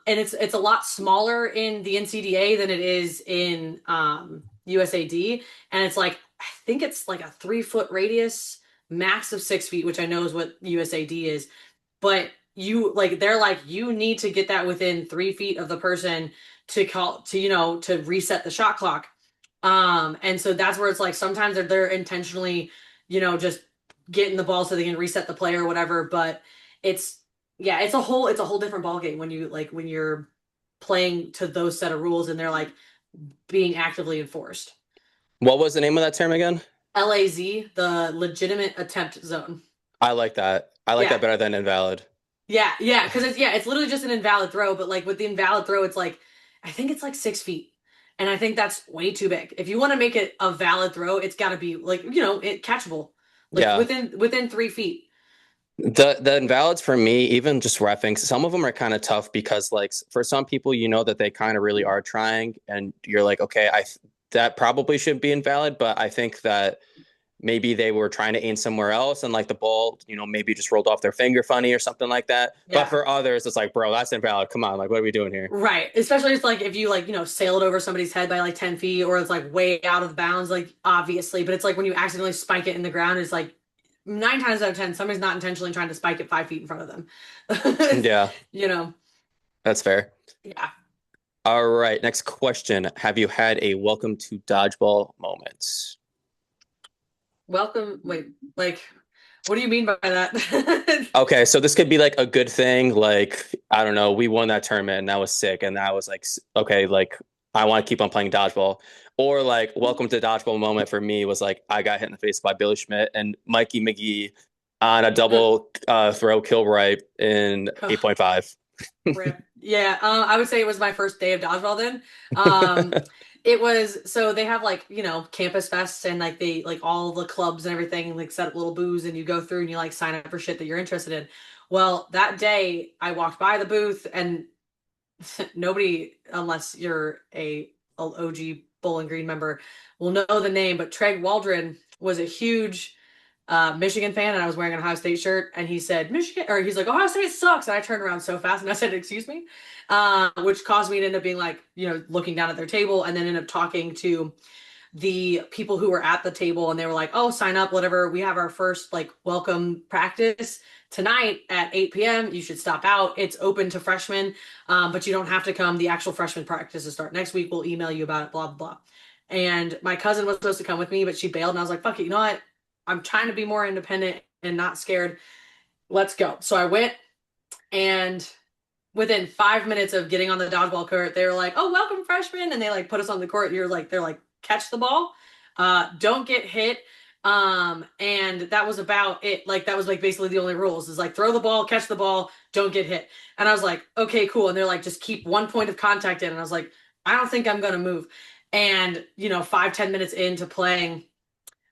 and it's a lot smaller in the NCDA than it is in USAD. And it's like I think it's like a 3 foot radius, max of 6 feet, which I know is what USAD is. But you like they're like you need to get that within 3 feet of the person to call to to reset the shot clock. And so that's where it's like sometimes they're intentionally, just getting the ball so they can reset the play or whatever. But it's yeah, it's a whole different ball game when you're playing to those set of rules and they're like being actively enforced. What was the name of that term again? LAZ, the legitimate attempt zone. I like that. I like Yeah. that better than invalid. Yeah, because it's literally just an invalid throw, but like with the invalid throw, it's like I think it's like 6 feet. And I think that's way too big. If you want to make it a valid throw, it's gotta be like, it catchable. Like Yeah. within 3 feet. The invalids for me, even just refing, some of them are kind of tough because like for some people, you know that they kind of really are trying, and you're like, okay, that probably should be invalid, but I think that maybe they were trying to aim somewhere else and like the ball, maybe just rolled off their finger funny or something like that. But Yeah. for others, it's like, bro, that's invalid. Come on, like what are we doing here? Right. Especially it's like if you like, sailed over somebody's head by like 10 feet or it's like way out of bounds, like obviously. But it's like when you accidentally spike it in the ground, it's like 9 times out of 10, somebody's not intentionally trying to spike it 5 feet in front of them. Yeah, You know, that's fair. yeah. All right, next question. Have you had a welcome to dodgeball moment? Welcome. Wait, like, what do you mean by that? Okay, so this could be like a good thing. Like, I don't know, we won that tournament and that was sick. And that was like, okay, like, I want to keep on playing dodgeball. Or like, welcome to dodgeball moment for me was like, I got hit in the face by Billy Schmidt and Mikey McGee on a double throw kill right in 8.5. Rip. Yeah, I would say it was my first day of dodgeball then. It was so they have like, campus fests and like they like all the clubs and everything like set up little booths and you go through and you like sign up for shit that you're interested in. Well, that day I walked by the booth and nobody, unless you're a OG Bowling Green member, will know the name, but Treg Waldron was a huge Michigan fan, and I was wearing an Ohio State shirt, and he said Michigan, or he's like Ohio State sucks, and I turned around so fast, and I said excuse me, which caused me to end up being like, looking down at their table, and then end up talking to the people who were at the table, and they were like, oh, sign up, whatever. We have our first like welcome practice tonight at 8 p.m. You should stop out. It's open to freshmen, but you don't have to come. The actual freshman practices start next week. We'll email you about it, blah, blah, blah. And my cousin was supposed to come with me, but she bailed. And I was like, fuck it. You know what? I'm trying to be more independent and not scared. Let's go. So I went, and within 5 minutes of getting on the dodgeball court, they were like, oh, welcome freshmen. And they like put us on the court. They're like, catch the ball. Don't get hit. And that was about it. Like that was like basically the only rules is like throw the ball, catch the ball, don't get hit. And I was like, okay, cool. And they're like, just keep one point of contact in. And I was like, I don't think I'm gonna move. And 5-10 minutes into playing,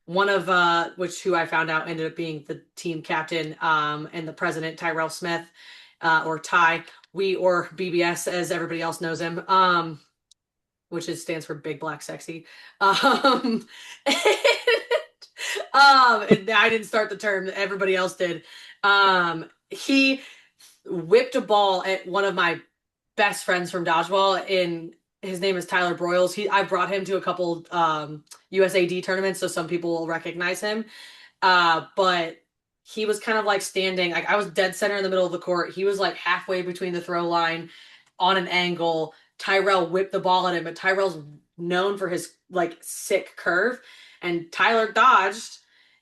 one of which who I found out ended up being the team captain, and the president, Tyrell Smith, or Ty, or BBS as everybody else knows him. Which stands for Big Black Sexy. And, and I didn't start the term; everybody else did. He whipped a ball at one of my best friends from dodgeball. His name is Tyler Broyles. I brought him to a couple USAD tournaments, so some people will recognize him. But he was kind of like standing, like I was dead center in the middle of the court. He was like halfway between the throw line on an angle. Tyrell whipped the ball at him, but Tyrell's known for his like sick curve, and Tyler dodged.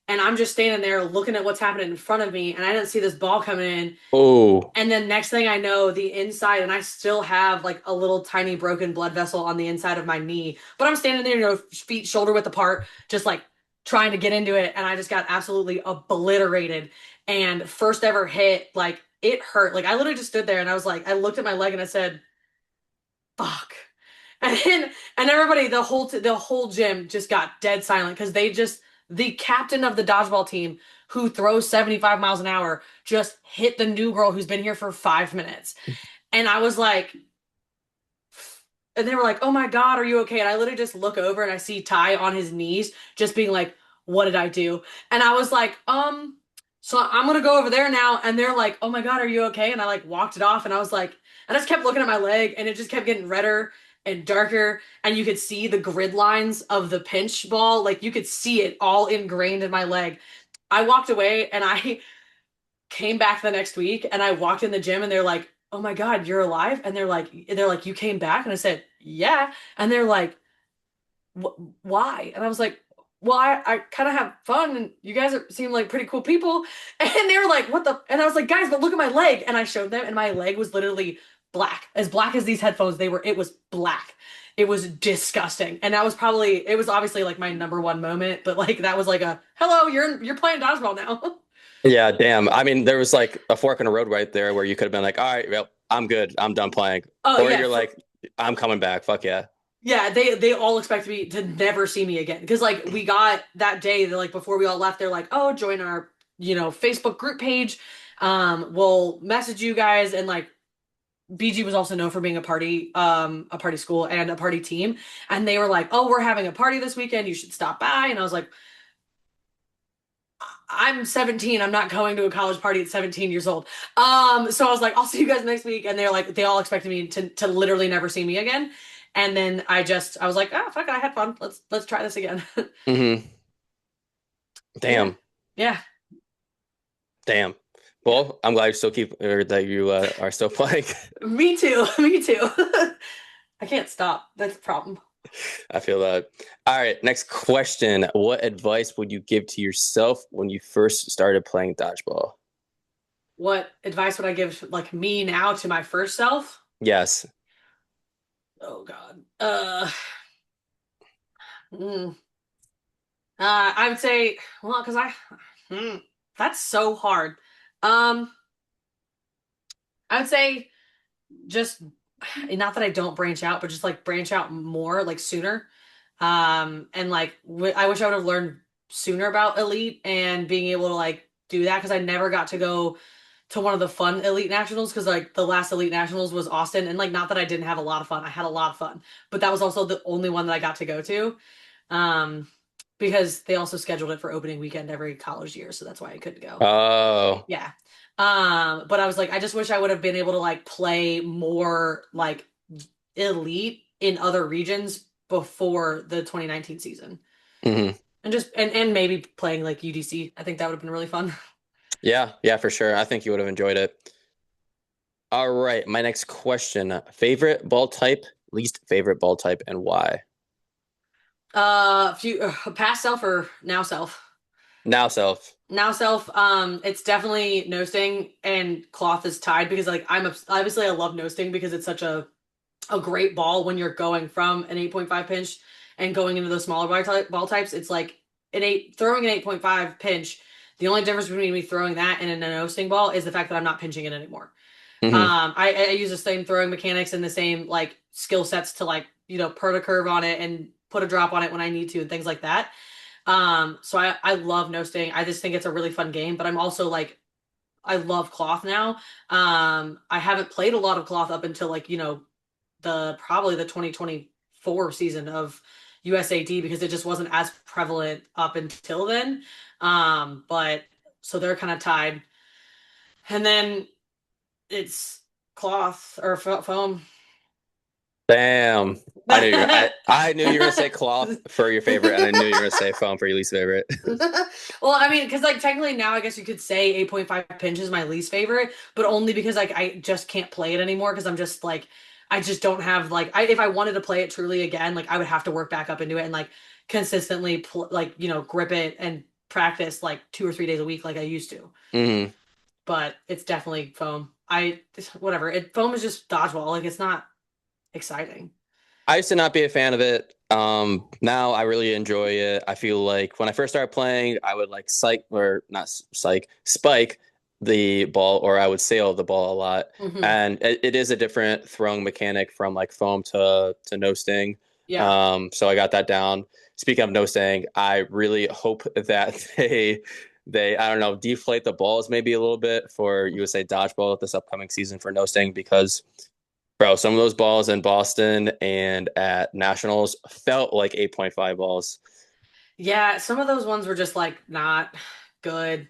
And I'm just standing there looking at what's happening in front of me, and I didn't see this ball coming in. Oh, And then next thing I know, the inside, and I still have like a little tiny broken blood vessel on the inside of my knee. But I'm standing there, feet shoulder width apart, just like trying to get into it, and I just got absolutely obliterated. And first ever hit, like it hurt. Like I literally just stood there, and I was like, I looked at my leg, and I said, fuck. And everybody, the whole gym just got dead silent because the captain of the dodgeball team who throws 75 miles an hour just hit the new girl who's been here for 5 minutes. And I was like, and they were like, "Oh my God, are you okay?" And I literally just look over and I see Ty on his knees, just being like, "What did I do?" And I was like, so I'm gonna go over there now. And they're like, "Oh my God, are you okay?" And I like walked it off, and I was like, I just kept looking at my leg, and it just kept getting redder and darker, and you could see the grid lines of the pinch ball, like you could see it all ingrained in my leg. I walked away, and I came back the next week, and I walked in the gym, and they're like, "Oh my God, you're alive?" And they're like, "You came back?" And I said, "Yeah." And they're like, "Why?" And I was like, "Well, I kind of have fun, and you guys seem like pretty cool people." And they were like, "What the?" And I was like, "Guys, but look at my leg." And I showed them, and my leg was literally black as these headphones. It was black. It was disgusting. And it was obviously like my number one moment, but like that was like a, hello, you're playing dodgeball now. Yeah, damn. I mean, there was like a fork in the road right there where you could have been like, all right, well, I'm good. I'm done playing. Oh Or yeah, you're like, I'm coming back. Fuck yeah. yeah, they all expect me to never see me again because like we got that day, like before we all left, they're like, "Oh, join our Facebook group page. We'll message you guys." And like BG was also known for being a party school and a party team, and they were like, "Oh, we're having a party this weekend. You should stop by." And I was like, "I'm 17. I'm not going to a college party at 17 years old." So I was like, "I'll see you guys next week." And they're like, they all expected me to literally never see me again. And then I was like, "Oh, fuck, I had fun. Let's try this again." Mm-hmm. But yeah, Damn. yeah, Damn. yeah. Well, I'm glad you still keep or that you are still playing. Me too. Me too. I can't stop. That's the problem. I feel that. All right, next question. What advice would you give to yourself when you first started playing dodgeball? What advice would I give like me now to my first self? Yes. Oh God. Mm, I would say, well, because hmm, that's so hard. Um, I would say just not that I don't branch out, but just like branch out more, like sooner. And like I wish I would have learned sooner about Elite and being able to like do that because I never got to go to one of the fun Elite Nationals because like the last Elite Nationals was Austin, and like not that I didn't have a lot of fun, I had a lot of fun, but that was also the only one that I got to go to. Um, because they also scheduled it for opening weekend every college year, so that's why I couldn't go. Oh. Yeah. But I was like, I just wish I would have been able to like play more like elite in other regions before the 2019 season. Hmm. And just and maybe playing like UDC. I think that would have been really fun. Yeah, yeah, for sure. I think you would have enjoyed it. All right, my next question. Favorite ball type, least favorite ball type, and why? Few past self or now self? Now self. Now self, it's definitely no sting and cloth is tied because like obviously I love no sting because it's such a great ball when you're going from an 8.5 pinch and going into the smaller ball types. It's like throwing an 8.5 pinch. The only difference between me throwing that and a no sting ball is the fact that I'm not pinching it anymore. Hmm. I use the same throwing mechanics and the same like skill sets to like put a curve on it and put a drop on it when I need to and things like that. So I love no sting. I just think it's a really fun game, but I'm also like I love cloth now. I haven't played a lot of cloth up until like the probably the 2024 season of USAD because it just wasn't as prevalent up until then. But so they're kind of tied. And then it's cloth or foam. Damn. Well, I knew you were gonna say cloth for your favorite, and I knew you were gonna say foam for your least favorite. I mean, because like technically now I guess you could say 8.5 pinch is my least favorite, but only because like I just can't play it anymore because I'm just like I just don't have like if I wanted to play it truly again, like I would have to work back up into it and like consistently like grip it and practice like 2 or 3 days a week like I used to. Hmm. But it's definitely foam. Whatever. Foam is just dodgeball. Like it's not exciting. I used to not be a fan of it. Now I really enjoy it. I feel like when I first started playing, I would like spike the ball, or I would sail the ball a lot. Hmm. And it is a different throwing mechanic from like foam to no sting. Yeah. So I got that down. Speaking of no sting, I really hope that they I don't know, deflate the balls maybe a little bit for USA Dodgeball this upcoming season for no sting, because Bro, some of those balls in Boston and at Nationals felt like 8.5 balls. Yeah, some of those ones were just like not good.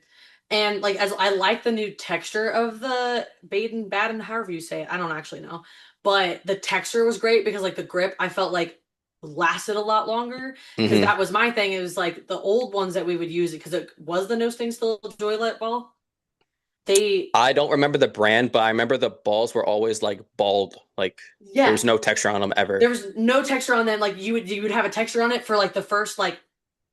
And like as I like the new texture of the Baden, however you say it, I don't actually know. But the texture was great because like the grip I felt like lasted a lot longer because Hmm. that was my thing. It was like the old ones that we would use it because it was the no sting still joylet ball. They I don't remember the brand, but I remember the balls were always like balled. Like there yeah, was no texture on them there ever. was no texture on them. Like you would have a texture on it for like the first like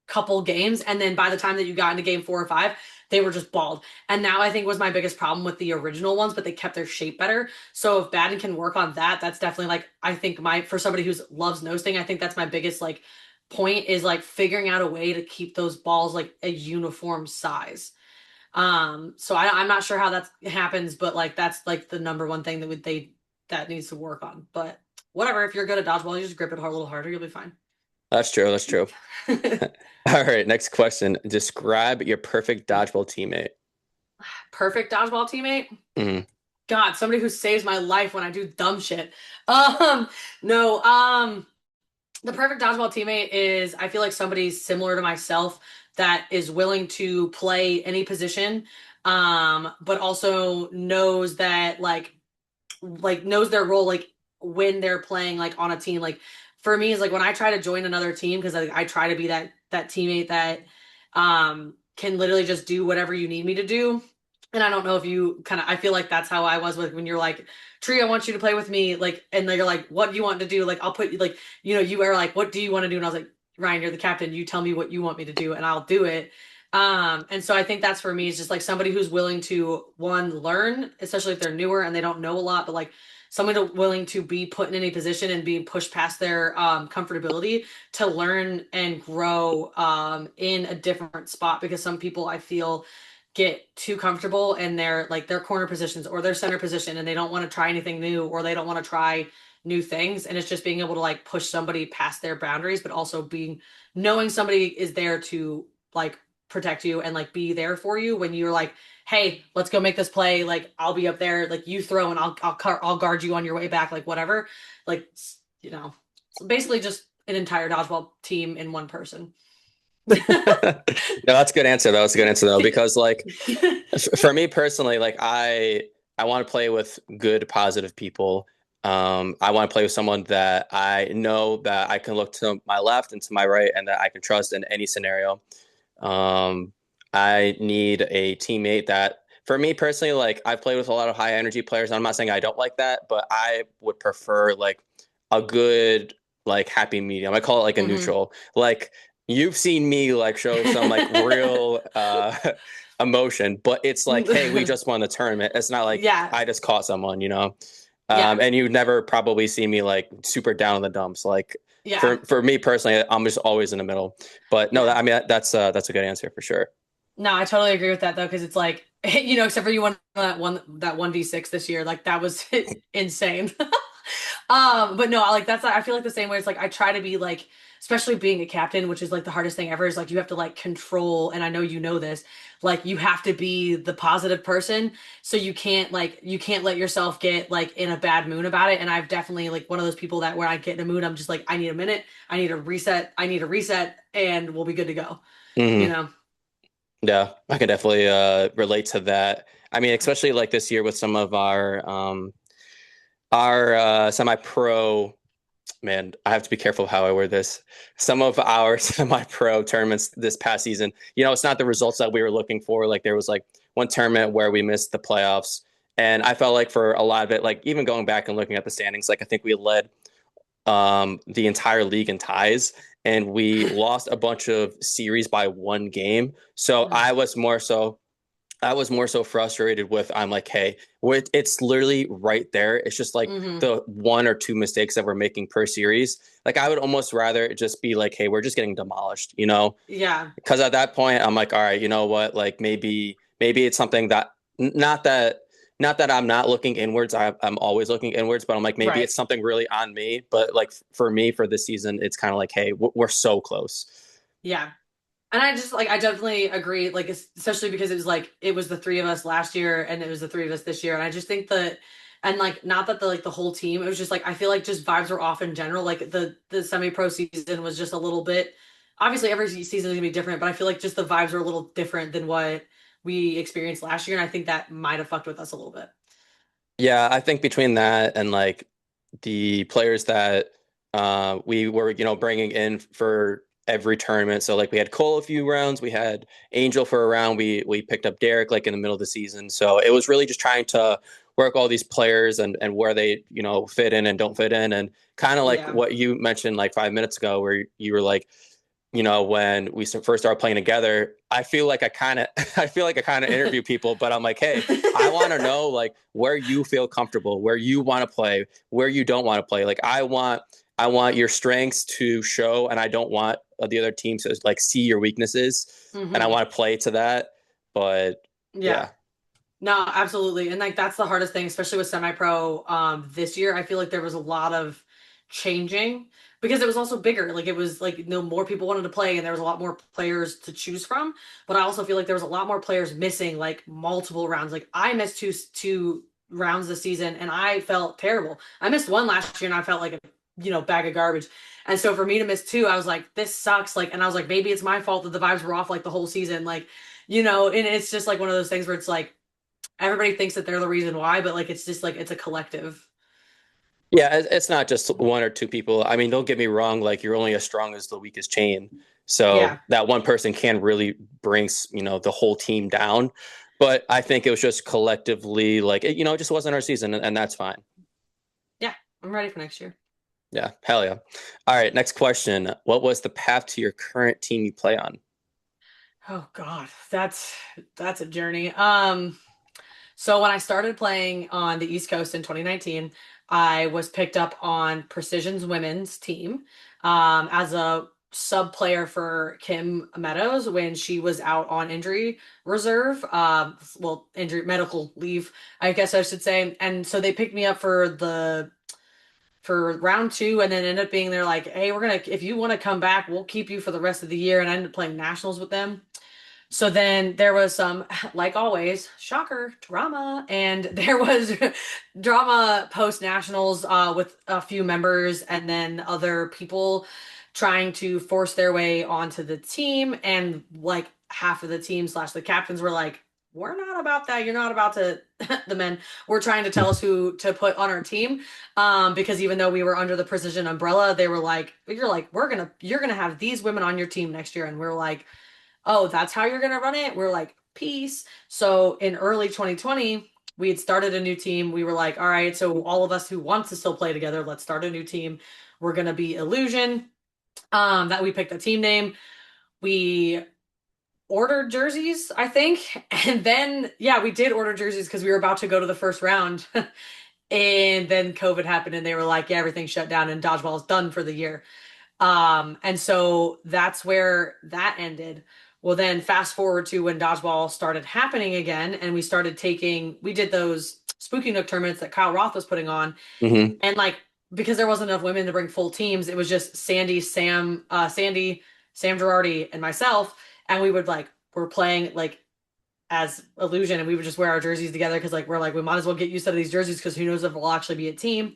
couple games, and then by the time that you got into game 4 or 5, they were just bald. And now I think was my biggest problem with the original ones, but they kept their shape better. So if Baden can work on that, that's definitely like I think my for somebody who loves nosing, I think that's my biggest like point is like figuring out a way to keep those balls like a uniform size. So I'm not sure how that happens, but like that's like the number one thing that would they that needs to work on. But whatever, if you're good at dodgeball, you just grip it a little harder, you'll be fine. That's true. That's true. All right, next question. Describe your perfect dodgeball teammate. Perfect dodgeball teammate. Hmm. God, somebody who saves my life when I do dumb shit. Um, no, the perfect dodgeball teammate is I feel like somebody similar to myself that is willing to play any position, but also knows that like knows their role like when they're playing like on a team. Like for me is like when I try to join another team because I try to be that teammate that can literally just do whatever you need me to do. And I don't know if you kind of I feel like that's how I was with when you're like, Tree, I want you to play with me, like, and they're like, what do you want to do? Like, I'll put you like, you were like, what do you want to do? And I was like, Ryan, you're the captain. You tell me what you want me to do, and I'll do it. And so I think that's for me is just like somebody who's willing to one learn, especially if they're newer and they don't know a lot, but like someone willing to be put in any position and be pushed past their comfortability to learn and grow in a different spot because some people I feel get too comfortable in their corner positions or their center position and they don't want to try anything new or they don't want to try new things, and it's just being able to like push somebody past their boundaries but also being knowing somebody is there to like protect you and like be there for you when you're like, hey, let's go make this play, like I'll be up there, like you throw and I'll guard you on your way back, like whatever, like so basically just an entire dodgeball team in one person. No, that's a good answer. That was a good answer though, because like for me personally, like I want to play with good, positive people. I want to play with someone that I know that I can look to my left and to my right, and that I can trust in any scenario. Um, I need a teammate that, for me personally, like I play with a lot of high energy players. I'm not saying I don't like that, but I would prefer like a good, like happy medium. I call it like a Hmm. neutral. Like you've seen me like show some like real emotion, but it's like, hey, we just won the tournament. It's not like Yeah, I just caught someone, you know. yeah, And you never probably see me like super down in the dumps. Like yeah, for me personally, I'm just always in the middle. But no, yeah. I mean that's a good answer for sure. No, I totally agree with that though, because it's like, except for you won that 1v6 this year, like that was insane. But no, I like that's I feel like the same way. It's like I try to be like, especially being a captain, which is like the hardest thing ever, is like you have to like control, and I know you know this, like you have to be the positive person. So you can't let yourself get like in a bad mood about it. And I've definitely like one of those people that when I get in a mood, I'm just like, I need a minute, I need a reset, and we'll be good to go, you Hmm. know? Yeah, I can definitely relate to that. I mean, especially like this year with some of our semi-pro, man, I have to be careful how I word this. Some of our semi-pro tournaments this past season, it's not the results that we were looking for. Like there was like one tournament where we missed the playoffs, and I felt like for a lot of it, like even going back and looking at the standings, like I think we led the entire league in ties, and we lost a bunch of series by one game. So I was more so frustrated with, I'm like, hey, it's literally right there. It's just like Hmm. the one or two mistakes that we're making per series. Like I would almost rather just be like, hey, we're just getting demolished, Yeah, because at that point I'm like, all right, you know what, like maybe it's something that, not that I'm not looking inwards. I'm always looking inwards, but I'm like, maybe right. it's something really on me. But like for me, for this season, it's kind of like, hey, we're so close. Yeah. And I just like I definitely agree, like especially because it was the three of us last year and it was the three of us this year. And I just think that And like not that the whole team, it was just like I feel like just vibes were off in general. Like the semi-pro season was just a little bit, obviously every season is gonna be different, but I feel like just the vibes are a little different than what we experienced last year. And I think that might have fucked with us a little bit. Yeah, I think between that and like the players that we were, bringing in for every tournament. So like we had Cole a few rounds, we had Angel for a round, we picked up Derek like in the middle of the season. So it was really just trying to work all these players and where they, fit in and don't fit in. And kind of like Yeah. what you mentioned like 5 minutes ago, where you were like, when we first started playing together, I feel like I kind of, I feel like I kind of interview people, but I'm like, hey, I want to know like where you feel comfortable, where you want to play, where you don't want to play. Like I want your strengths to show, and I don't want the other team to like see your weaknesses, and I Hmm. want to play to that. But Yeah. yeah, No, absolutely. And like that's the hardest thing, especially with semi-pro this year. I feel like there was a lot of changing because it was also bigger. Like it was like more people wanted to play and there was a lot more players to choose from. But I also feel like there was a lot more players missing like multiple rounds. Like I missed two rounds this season and I felt terrible. I missed one last year and I felt like a bag of garbage. And so for me to miss two, I was like, this sucks. Like, and I was like, maybe it's my fault that the vibes were off like the whole season. Like, and it's just like one of those things where it's like everybody thinks that they're the reason why, but like it's just like it's a collective. yeah, it's not just one or two people. I mean, don't get me wrong. Like you're only as strong as the weakest chain. So Yeah. that one person can really bring, the whole team down. But I think it was just collectively like, it just wasn't our season, and that's fine. Yeah. I'm ready for next year. Yeah, hell yeah. All right, next question. What was the path to your current team you play on? Oh God, that's a journey. So when I started playing on the East Coast in 2019, I was picked up on Precision's women's team as a sub player for Kim Meadows when she was out on injury reserve, well, injury medical leave, I guess I should say. And so they picked me up for round two, and then ended up being there like, hey, we're gonna if you want to come back, we'll keep you for the rest of the year. And I ended up playing nationals with them. So then there was some, like always, shocker, drama. And there was drama post nationals with a few members and then other people trying to force their way onto the team. And like half of the team slash the captains were like, we're not about that. You're not about to, the men were trying to tell us who to put on our team. Because even though we were under the Precision umbrella, they were like, you're gonna have these women on your team next year. And we're like, oh, that's how you're going to run it? We're like, peace. So in early 2020, we had started a new team. We were like, all right, so all of us who want to still play together, let's start a new team. We're going to be Illusion. That we picked a team name. We ordered jerseys, I think. And then, yeah, we did order jerseys because we were about to go to the first round. And then COVID happened and they were like, yeah, everything's shut down and dodgeball is done for the year. And so that's where that ended. Well, then fast forward to when dodgeball started happening again, and we did those Spooky Nook tournaments that Kyle Roth was putting on, Hmm. and like because there wasn't enough women to bring full teams, it was just Sandy, Sam Girardi, and myself, and we would like we're playing like as Illusion, and we would just wear our jerseys together because like we're like we might as well get used to these jerseys because who knows if we'll actually be a team.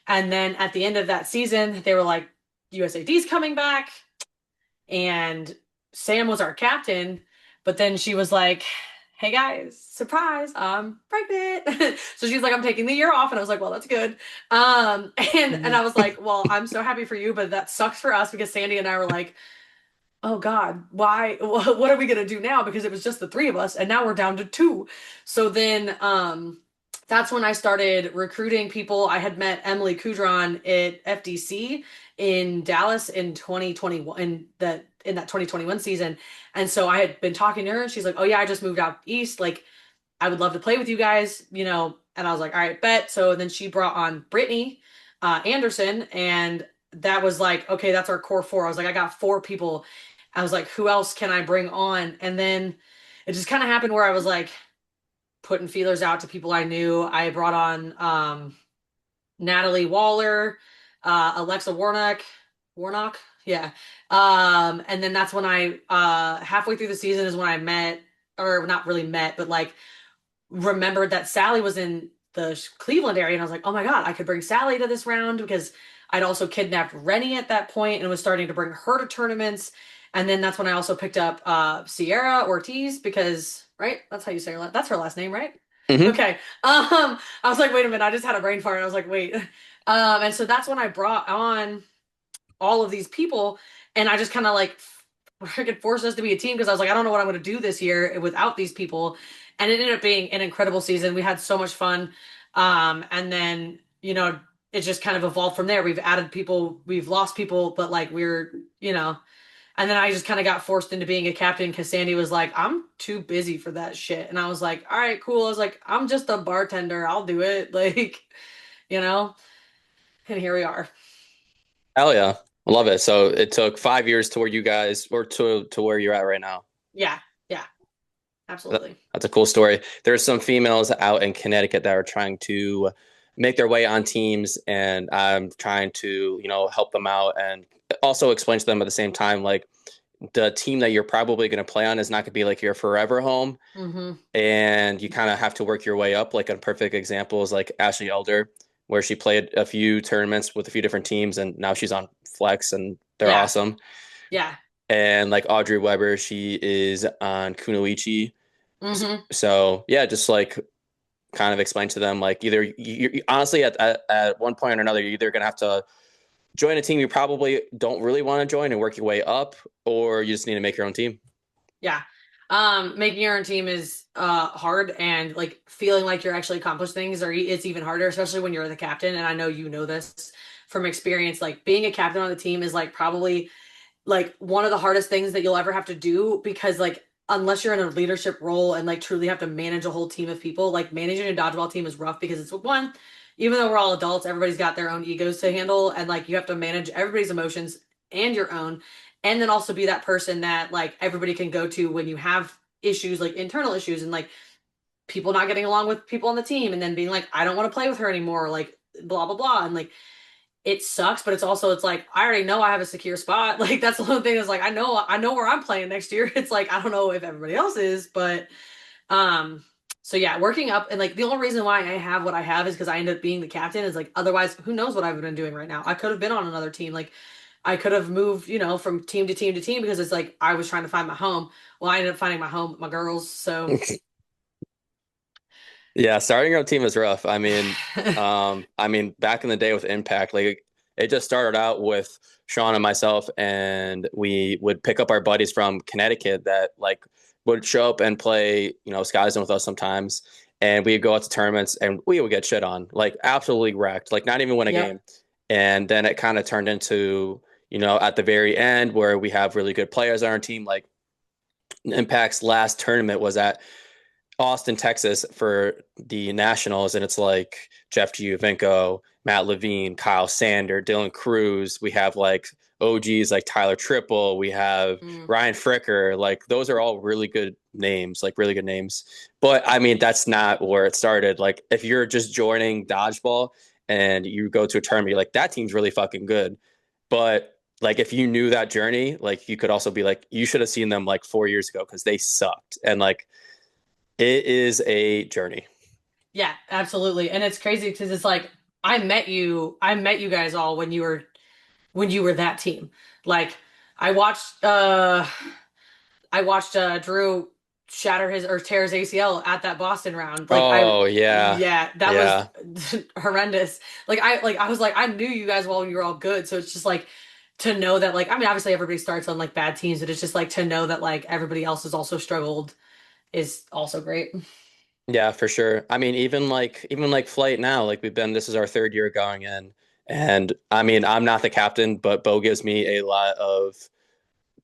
And then at the end of that season, they were like, USAD's coming back. And Sam was our captain. But then she was like, hey guys, surprise, I'm pregnant. So she's like, I'm taking the year off. And I was like, well, that's good. And I was like, well, I'm so happy for you, but that sucks for us because Sandy and I were like, oh God, why? What are we gonna do now? Because it was just the three of us, and now we're down to two. So then, that's when I started recruiting people. I had met Emily Kudron at FDC in Dallas in 2021, in that 2021 season, and so I had been talking to her, and she's like, "Oh yeah, I just moved out east. Like, I would love to play with you guys, you know." And I was like, "All right, bet." So then she brought on Brittany Anderson, and that was like, okay, that's our core four. I was like, I got four people. I was like, who else can I bring on? And then it just kind of happened where I was like putting feelers out to people I knew. I brought on Natalie Waller, Alexa Warnock, yeah. And then that's when I halfway through the season is when I met, or not really met, but like remembered that Sally was in the Cleveland area, and I was like, oh my God, I could bring Sally to this round because I'd also kidnapped Rennie at that point and was starting to bring her to tournaments. And then that's when I also picked up Sierra Ortiz because, right? That's how you say her. That's her last name, right? Hmm. Okay. I was like, wait a minute, I just had a brain fart. I was like, wait. And so that's when I brought on all of these people, and I just kind of like freaking forced us to be a team because I was like, I don't know what I'm going to do this year without these people. And it ended up being an incredible season. We had so much fun. And then, it just kind of evolved from there. We've added people, we've lost people, but like and then I just kind of got forced into being a captain because Sandy was like, I'm too busy for that shit. And I was like, all right, cool. I was like, I'm just a bartender. I'll do it. Like, you know, and here we are. Hell yeah. I love it. So it took 5 years to where you guys or to where you're at right now. Yeah. Yeah. Absolutely. That's a cool story. There's some females out in Connecticut that are trying to make their way on teams, and I'm trying to, help them out and also explain to them at the same time, like the team that you're probably going to play on is not going to be like your forever home, Mm-hmm. and you kind of have to work your way up. Like a perfect example is like Ashley Elder, where she played a few tournaments with a few different teams, and now she's on Flex, and they're Yeah. awesome. Yeah. And like Audrey Weber, she is on Kunoichi. Mm-hmm. So yeah, just like kind of explain to them like either honestly at one point or another, you're either gonna have to join a team you probably don't really want to join and work your way up, or you just need to make your own team. Yeah. Making your own team is hard, and like feeling like you're actually accomplished things, or it's even harder, especially when you're the captain. And I know you know this from experience. Like being a captain on the team is like probably like one of the hardest things that you'll ever have to do because like unless you're in a leadership role and like truly have to manage a whole team of people, like managing a dodgeball team is rough because it's one, even though we're all adults, everybody's got their own egos to handle, and like you have to manage everybody's emotions and your own, and then also be that person that like everybody can go to when you have issues, like internal issues, and like people not getting along with people on the team, and then being like, I don't want to play with her anymore, like blah blah blah, and like it sucks, but it's like I already know I have a secure spot. Like that's the one thing is like I know where I'm playing next year. It's like I don't know if everybody else is, but um so yeah, working up, and like the only reason why I have what I have is because I ended up being the captain. Is like otherwise who knows what I've been doing right now. I could have been on another team. Like I could have moved, from team to team to team because it's like I was trying to find my home. Well, I ended up finding my home with my girls. So Yeah, starting your own team is rough. I mean, back in the day with Impact, like it just started out with Sean and myself, and we would pick up our buddies from Connecticut that like would show up and play, Sky Zone with us sometimes, and we'd go out to tournaments and we would get shit on, like absolutely wrecked, like not even win a yep. game. And then it kind of turned into, at the very end where we have really good players on our team, like Impact's last tournament was at Austin, Texas for the Nationals, and it's like Jeff Giovinco, Matt Levine, Kyle Sander, Dylan Cruz. We have like OGs like Tyler Triple. We have Mm, Ryan Fricker. Like those are all really good names, like really good names. But I mean, that's not where it started. Like if you're just joining dodgeball and you go to a tournament, you're like, that team's really fucking good. But like if you knew that journey, like you could also be like, you should have seen them like 4 years ago because they sucked. And like it is a journey. yeah, absolutely. And it's crazy because it's like I met you guys all when you were that team. Like I watched uh I watched Drew shatter his or tear his ACL at that Boston round. Oh yeah, Yeah, that was yeah, horrendous. I was like I knew you guys well when you were all good. So it's just like to know that like I mean obviously everybody starts on like bad teams, but it's just like to know that like everybody else has also struggled is also great. yeah, for sure. I mean, even like flight now, like we've been. This is our third year going in, and I mean, I'm not the captain, but Bo gives me a lot of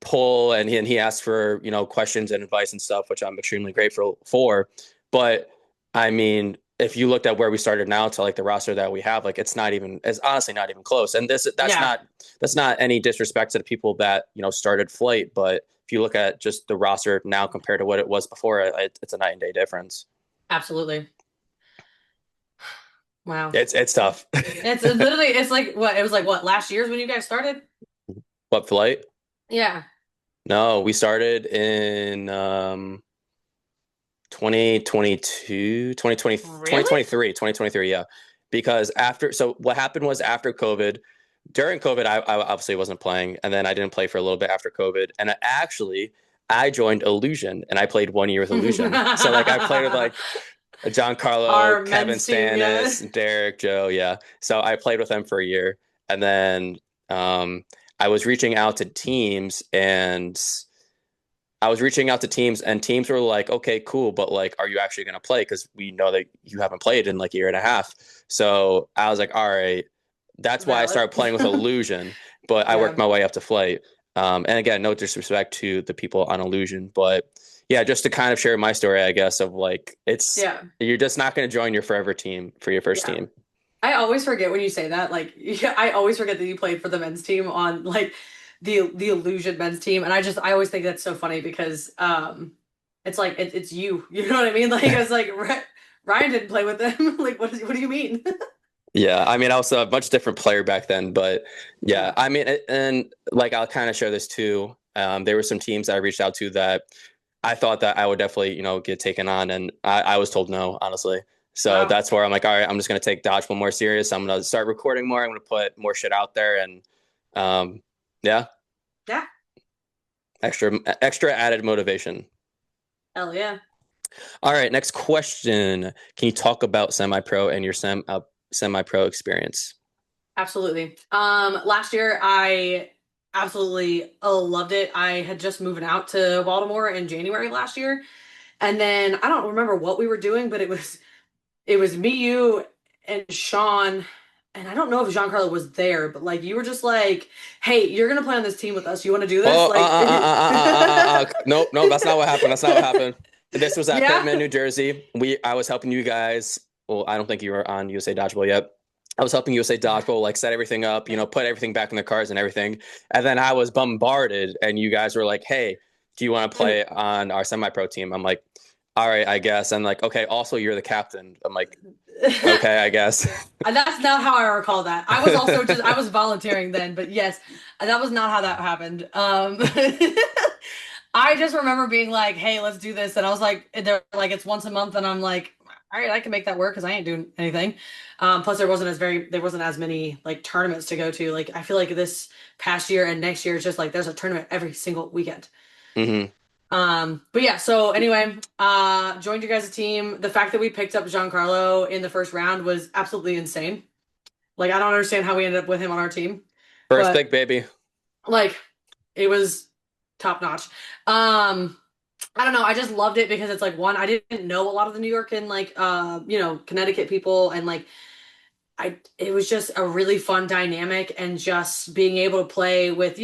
pull, and he asks for questions and advice and stuff, which I'm extremely grateful for. But I mean, if you looked at where we started now to like the roster that we have, like it's honestly not even close. And Yeah, that's not any disrespect to the people that started flight, but if you look at just the roster now compared to what it was before, it's a night and day difference. absolutely. Wow. It's tough. It's literally it's like what it was like what last year's when you guys started? What flight? Yeah. No, we started in 2022, 2020, Really? 2023, yeah. Because so what happened was after COVID, during COVID, I obviously wasn't playing, and then I didn't play for a little bit after COVID. And I joined Illusion, and I played 1 year with Illusion. So like I played with like Giancarlo, Our Kevin men's team, yeah. Stannis, Derek, Joe, yeah. So I played with them for a year, and then um, I was reaching out to teams, and teams were like, okay, cool, but like, are you actually going to play? Because we know that you haven't played in like a year and a half. So I was like, all right, that's why I Valid. started playing with Illusion, but I worked Yeah. my way up to Flight. And again, no disrespect to the people on Illusion, but yeah, just to kind of share my story, I guess, of like, Yeah. you're just not going to join your forever team for your first Yeah. team. I always forget when you say that. Like, yeah, I always forget that you played for the men's team on like the Illusion men's team, and I always think that's so funny because it's like it's you. You know what I mean? Like, I was like Ryan didn't play with them. Like, what do you mean? Yeah, I mean, I was a much different player back then, but yeah, Yeah. I mean, and like I'll kind of share this too. There were some teams that I reached out to that I thought that I would definitely, get taken on, and I was told no, honestly. So Wow. that's where I'm like, all right, I'm just gonna take dodgeball more serious. I'm gonna start recording more. I'm gonna put more shit out there, and um, yeah, Yeah. extra added motivation. Hell yeah. All right, next question. Can you talk about semi-pro and your semi-pro experience? Absolutely. Last year I absolutely loved it. I had just moved out to Baltimore in January last year. And then I don't remember what we were doing, but it was me, you, and Sean. And I don't know if Giancarlo was there, but like you were just like, "Hey, you're gonna play on this team with us. You want to do this?" Oh, Like, nope, nope, that's not what happened. That's not what happened. This was at yeah. Pitman, New Jersey. I was helping you guys. Well, I don't think you were on USA Dodgeball yet. I was helping USA Dodgeball, like set everything up, put everything back in the cars and everything. And then I was bombarded, and you guys were like, "Hey, do you want to play on our semi-pro team?" I'm like, "All right, I guess." And like, "Okay, also you're the captain." I'm like, "Okay, I guess." And that's not how I recall that. I was also just I was volunteering then, but yes, that was not how that happened. I just remember being like, "Hey, let's do this," and I was like, "They're like it's once a month," and I'm like, "All right, I can make that work because I ain't doing anything." Plus, there wasn't as many like tournaments to go to. Like I feel like this past year and next year it's just like there's a tournament every single weekend. Hmm. But yeah, so anyway, joined your guys' team. The fact that we picked up Giancarlo in the first round was absolutely insane. Like, I don't understand how we ended up with him on our team, First but pick, baby. like, it was top notch. I don't know. I just loved it because it's like one, I didn't know a lot of the New York and like, Connecticut people, and like, it was just a really fun dynamic, and just being able to play with,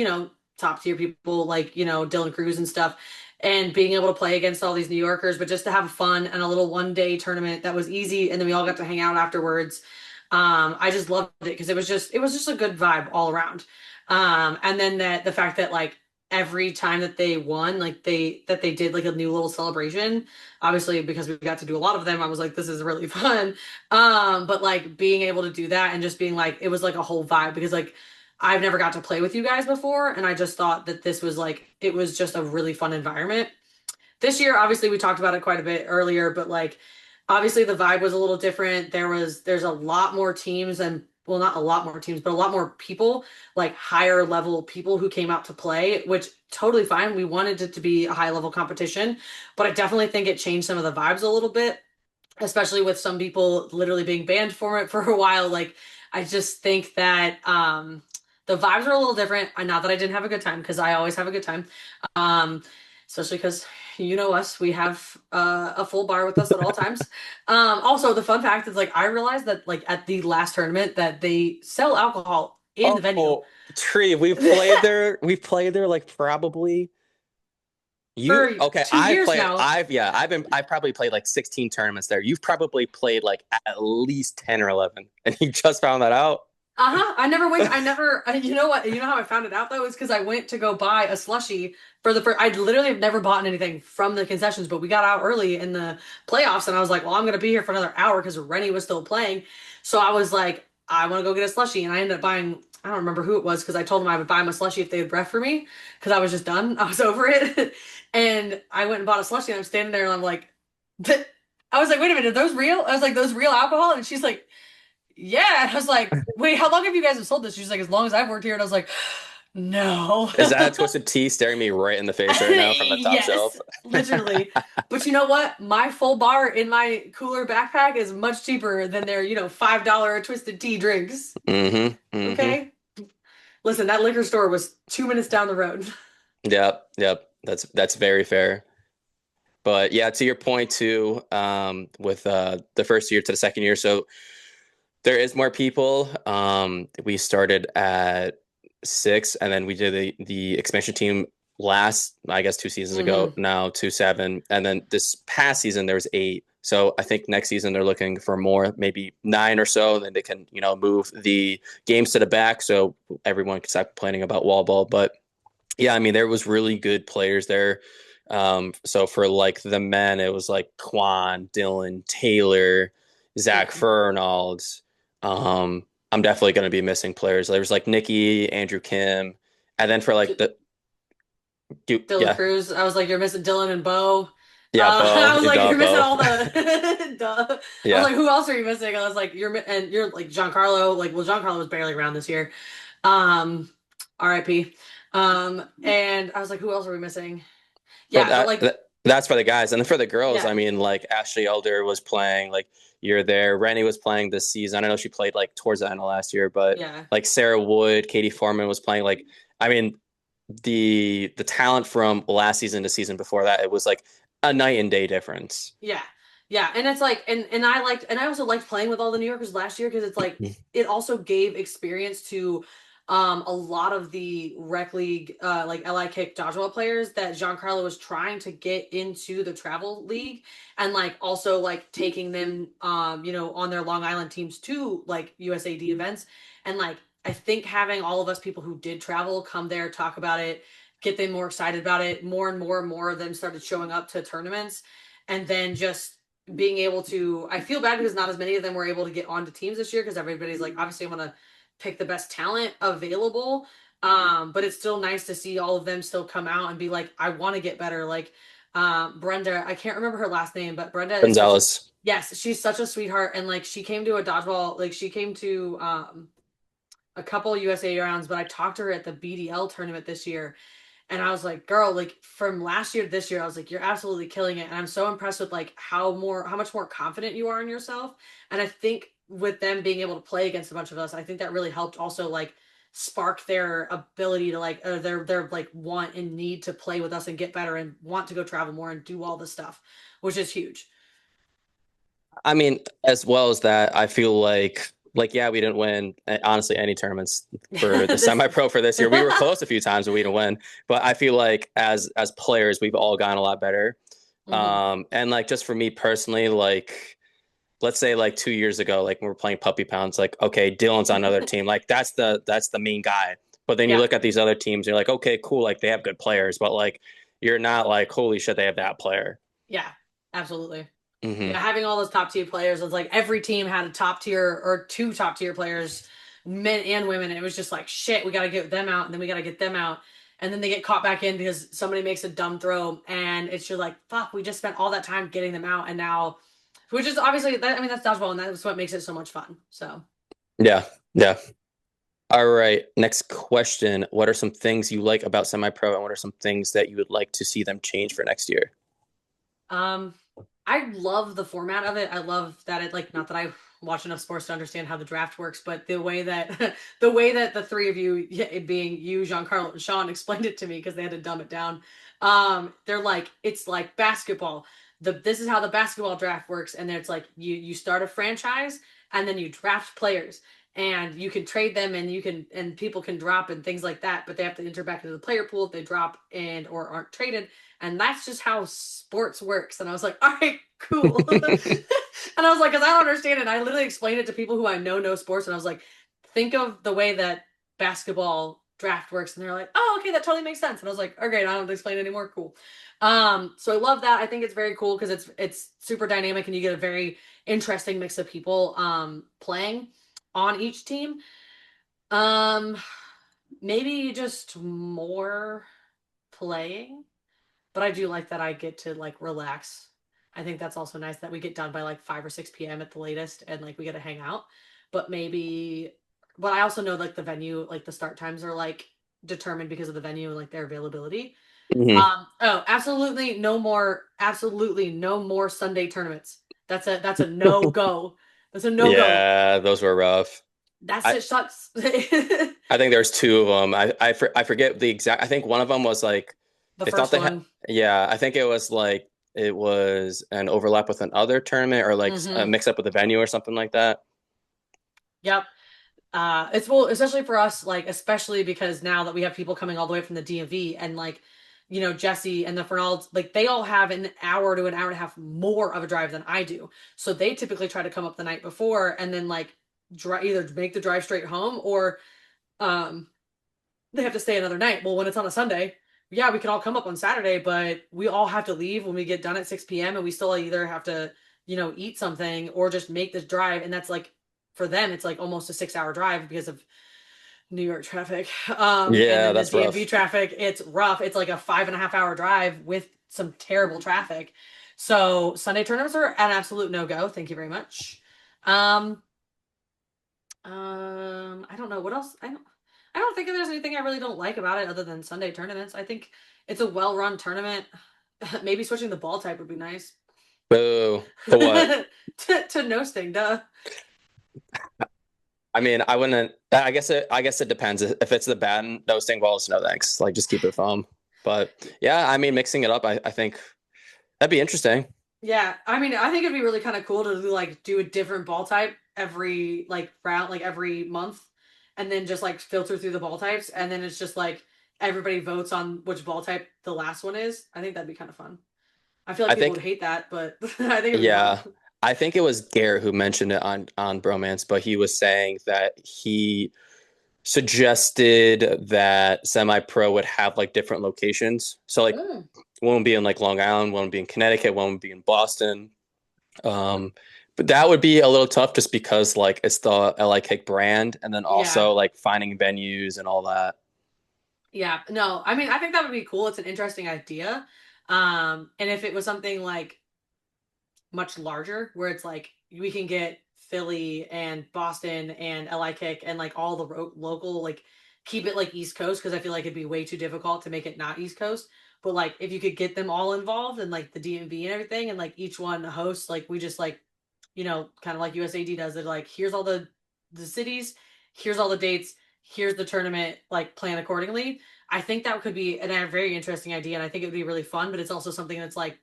top tier people like, Dylan Cruz and stuff, and being able to play against all these New Yorkers, but just to have fun and a little 1 day tournament that was easy. And then we all got to hang out afterwards. I just loved it because it was just a good vibe all around. And then the fact that like every time that they won, like they did like a new little celebration. Obviously, because we got to do a lot of them, I was like, this is really fun. But like being able to do that and just being like, it was like a whole vibe because like I've never got to play with you guys before, and I just thought that this was like it was just a really fun environment. This year, obviously, we talked about it quite a bit earlier, but like obviously the vibe was a little different. There's a lot more teams, and well, not a lot more teams, but a lot more people, like higher level people who came out to play, which totally fine. We wanted it to be a high level competition, but I definitely think it changed some of the vibes a little bit, especially with some people literally being banned for it for a while. Like, I just think that the vibes are a little different. Not that I didn't have a good time, because I always have a good time. Um, Especially because you know us, we have a full bar with us at all times. Also, the fun fact is like I realized that like at the last tournament that they sell alcohol in the venue. Oh, Tree, we've played there. We've played there like probably For you okay. 2 years now. I've probably played like 16 tournaments there. You've probably played like at least 10 or 11, and you just found that out. Uh-huh. I never went. I never. You know what? You know how I found it out though is because I went to go buy a slushie for the first. I literally have never bought anything from the concessions, but we got out early in the playoffs, and I was like, "Well, I'm gonna be here for another hour because Rennie was still playing." So I was like, "I want to go get a slushie," and I ended up buying. I don't remember who it was because I told them I would buy them a slushie if they would ref for me because I was just done. I was over it, and I went and bought a slushie. And I'm standing there and I'm like, I was like, wait a minute, are those real? I was like, those real alcohol? And she's like, yeah. And I was like, wait, how long have you guys have sold this? She's like, as long as I've worked here. And I was like, no. Is that Twisted Tea staring me right in the face right now from the top Yes, shelf? literally. But you know what? My full bar in my cooler backpack is much cheaper than their, $5 Twisted Tea drinks. Mm-hmm. Mm-hmm. Okay? Listen, that liquor store was 2 minutes down the road. Yep. Yep. That's very fair. But yeah, to your point too, with the first year to the second year, so there is more people. We started at six, and then we did the expansion team last, I guess, 2 seasons ago. Hmm. Now 2-7, and then this past season there was eight. So I think next season they're looking for more, maybe nine or so. And then they can, move the games to the back so everyone can start complaining about wall ball. But yeah, I mean, there was really good players there. So for like the men, it was like Quan, Dylan, Taylor, Zach Yeah. Fernald. I'm definitely going to be missing players. There was like Nikki, Andrew Kim, and then for like D- the dude, Dylan yeah, Cruz. I was like, you're missing Dylan and Bo. yeah, Bo, I was like, you're missing Bo, all the. Duh. I was yeah, like, who else are you missing? I was like, and you're like Giancarlo. Like, well, Giancarlo was barely around this year. Um, RIP. And I was like, who else are we missing? but Yeah, but like, that's for the guys, and then for the girls, I yeah, mean, like Ashley Elder was playing, like you're there. Rennie was playing this season. I know she played like towards the end of last year, but yeah, like Sarah Wood, Katie Foreman was playing. Like, I mean, the talent from last season to season before that, it was like a night and day difference. yeah, yeah. And it's like, and I also liked playing with all the New Yorkers last year because it's like it also gave experience to a lot of the rec league like LI Kick dodgeball players that Giancarlo was trying to get into the travel league and like also like taking them on their Long Island teams to like USAD events and like I think having all of us people who did travel come there talk about it, get them more excited about it, more and more of them started showing up to tournaments and then just being able to I feel bad because not as many of them were able to get onto teams this year because everybody's like obviously want to pick the best talent available. But it's still nice to see all of them still come out and be like, I want to get better. Like Brenda, I can't remember her last name, but Brenda is such a Gonzalez. yes, she's such a sweetheart. And like she came to a dodgeball, like she came to a couple USA rounds, but I talked to her at the BDL tournament this year and I was like, girl, like from last year to this year, I was like, you're absolutely killing it. And I'm so impressed with like how much more confident you are in yourself. And I think with them being able to play against a bunch of us, I think that really helped also like spark their ability to like their like want and need to play with us and get better and want to go travel more and do all this stuff, which is huge. I mean, as well as that, I feel like yeah, we didn't win honestly any tournaments for the This semi-pro for this year. We were close a few times, but we didn't win. But I feel like as players, we've all gotten a lot better. Mhm. And like just for me personally, like let's say like 2 years ago, like when we were playing puppy pounds, like okay, Dylan's on another team, like that's the main guy. But then you Yeah, look at these other teams, you're like, okay, cool, like they have good players, but like you're not like, holy shit, they have that player. yeah, absolutely. Hmm. Yeah, having all those top tier players, it's like every team had a top tier or two top tier players, men and women. And it was just like, shit, we got to get them out and then we got to get them out. And then they get caught back in because somebody makes a dumb throw. And it's just like, fuck, we just spent all that time getting them out. And now, which is obviously, that, I mean, that's dodgeball and that's what makes it so much fun. So, Yeah, yeah. All right. Next question. What are some things you like about semi-pro, and what are some things that you would like to see them change for next year? um, I love the format of it. I love that it like not that I watch enough sports to understand how the draft works, but the way that the way that the three of you, yeah, it being you, Giancarlo, and Sean, explained it to me because they had to dumb it down. They're like it's like basketball. This is how the basketball draft works, and then it's like you start a franchise and then you draft players. And you can trade them, and you can, and people can drop and things like that. But they have to enter back into the player pool if they drop and or aren't traded and that's just how sports works. And I was like, all right, cool. And I was like, because I don't understand it. I literally explained it to people who I know sports, and I was like, think of the way that basketball draft works, and they're like, oh, okay, that totally makes sense. And I was like, okay, I don't have to explain it anymore. Cool. So I love that. I think it's very cool because it's super dynamic, and you get a very interesting mix of people playing on each team. Um, maybe just more playing but I do like that I get to like relax I think that's also nice that we get done by like 5 or 6 p.m. at the latest, and like we get to hang out. But maybe, but I also know like the venue, like the start times are like determined because of the venue and like their availability. Hmm. Oh, absolutely no more Sunday tournaments. That's a no go. That's a no go. Yeah, those were rough. That I shit sucks. I think there's two of them. I forget the exact. I think one of them was like The they thought first they had. one. Yeah, I think it was like it was an overlap with another tournament or like a Mm-hmm. mix up with the venue or something like that. Yep. It's well, especially for us, like especially because now that we have people coming all the way from the DMV and like, Jesse and the Fernalds, like they all have an hour to an hour and a half more of a drive than I do. So they typically try to come up the night before and then like either make the drive straight home or um they have to stay another night. Well, when it's on a Sunday, yeah, we can all come up on Saturday, but we all have to leave when we get done at 6 p.m. and we still either have to, eat something or just make this drive. And that's like, for them, it's like almost a 6 hour drive because of New York traffic. And Yeah, then the that's DMV rough. traffic, it's rough. It's like a 5.5 hour drive with some terrible traffic. So Sunday tournaments are an absolute no go. Thank you very much. Um, I don't know what else. I don't think there's anything I really don't like about it other than Sunday tournaments. I think it's a well-run tournament. Maybe switching the ball type would be nice. Boo. To what? to no sting, duh. I mean, I wouldn't. I guess it depends. If it's the bad no sting balls, no thanks. Like just keep it foam. But yeah, I mean, mixing it up, I think that'd be interesting. Yeah, I mean, I think it'd be really kind of cool to do a different ball type every like round, like every month, and then just like filter through the ball types, and then it's just like everybody votes on which ball type the last one is. I think that'd be kind of fun. I feel like I people would think hate that, but I think it'd be fun. Yeah, I think it was Garrett who mentioned it on Bromance, but he was saying that he suggested that semi-pro would have like different locations. So like Mm, one would be in like Long Island, one would be in Connecticut, one would be in Boston. Um, but that would be a little tough just because like it's the LI Kick brand, and then yeah. also like finding venues and all that. Yeah, no, I mean, I think that would be cool. It's an interesting idea. And if it was something like much larger, where it's like we can get Philly and Boston and LI Kick and like all the local, like keep it like East Coast, because I feel like it'd be way too difficult to make it not East Coast. But like if you could get them all involved and like the DMV and everything, and like each one hosts, like we just like, kind of like USAD does it, like here's all the cities, here's all the dates, here's the tournament, like plan accordingly. I think that could be a very interesting idea, and I think it would be really fun. But it's also something that's like,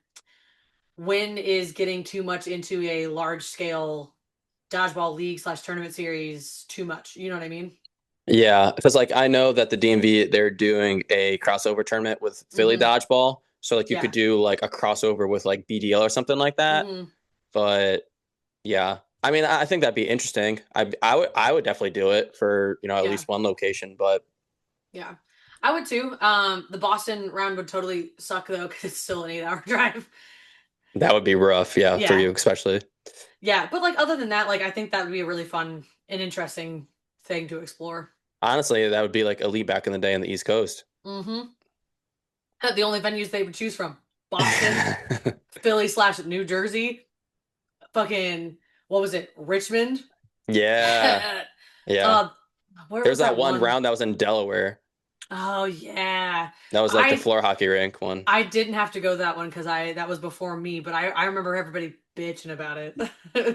when is getting too much into a large scale dodgeball league slash tournament series too much? You know what I mean? Yeah, because like I know that the DMV they're doing a crossover tournament with Philly Mm-hmm. dodgeball, so like you could Yeah. do like a crossover with like BDL or something like that. Mm-hmm. But yeah, I mean, I think that'd be interesting. I would definitely do it for at Yeah. least one location. But Yeah. I would too. The Boston round would totally suck though, because it's still an 8 hour drive. that would be rough, yeah, for Yeah. you especially. Yeah. But like other than that, like I think that would be a really fun and interesting thing to explore. Honestly, that would be like elite back in the day on the East Coast. Mm-hmm. The only venues they would choose from: Boston, Philly slash New Jersey, fucking what was it? Richmond. Yeah, yeah. uh, where There's was that that one one? round that was in Delaware. Oh yeah. That was like the I floor hockey rink one. I didn't have to go to that one because I that was before me, but I remember everybody bitching about it.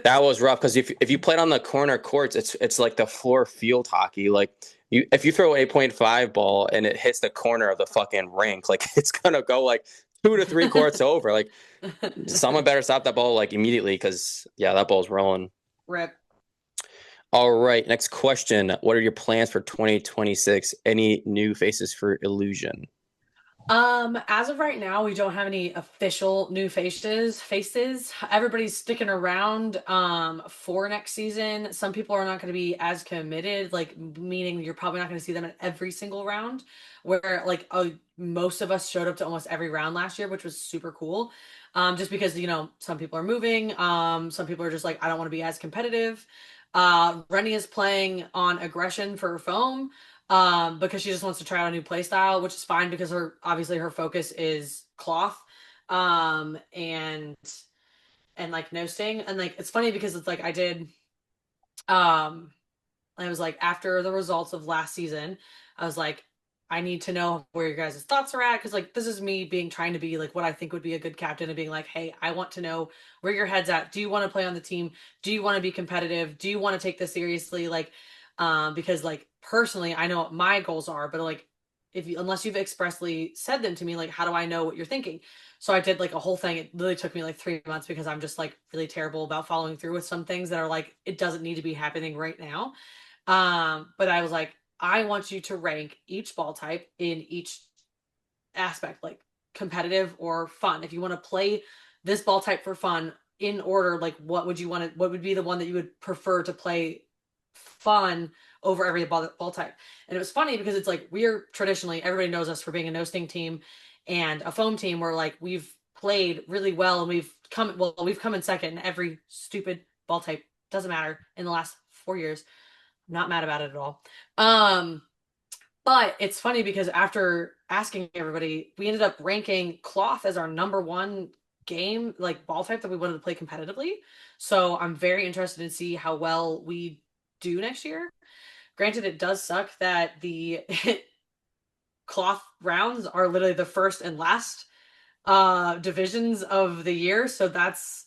That was rough because if you played on the corner courts, it's like the floor field hockey. Like you if you throw an 8.5 ball and it hits the corner of the fucking rink, like it's gonna go like 2 to 3 courts over. Like someone better stop that ball like immediately because yeah, that ball's rolling. Rip. All right, next question. What are your plans for 2026? Any new faces for Illusion? As of right now, we don't have any official new faces. Everybody's sticking around for next season. Some people are not going to be as committed, like meaning you're probably not going to see them at every single round. Where like most of us showed up to almost every round last year, which was super cool. Just because some people are moving. Some people are just like, I don't want to be as competitive. Rennie is playing on aggression for foam, because she just wants to try out a new play style, which is fine because her obviously her focus is cloth. And and like no sting. And like it's funny because it's like I did um and it was like after the results of last season, I was like, I need to know where your guys' thoughts are at. Cause like this is me being trying to be like what I think would be a good captain and being like, hey, I want to know where your head's at. Do you want to play on the team? Do you want to be competitive? Do you want to take this seriously? Like, because like personally, I know what my goals are, but like if you unless you've expressly said them to me, like how do I know what you're thinking? So I did like a whole thing. It literally took me like 3 months because I'm just like really terrible about following through with some things that are like it doesn't need to be happening right now. But I was like, I want you to rank each ball type in each aspect, like competitive or fun. If you want to play this ball type for fun in order, like what would be the one that you would prefer to play fun over every ball type? And it was funny because it's like we're traditionally, everybody knows us for being a no sting team and a foam team where like we've played really well and we've come in second in every stupid ball type. Doesn't matter in the last 4 years. Not mad about it at all. Um, but it's funny because after asking everybody, we ended up ranking cloth as our number one game, like ball type that we wanted to play competitively. So I'm very interested to see how well we do next year. Granted, it does suck that the cloth rounds are literally the first and last divisions of the year, so that's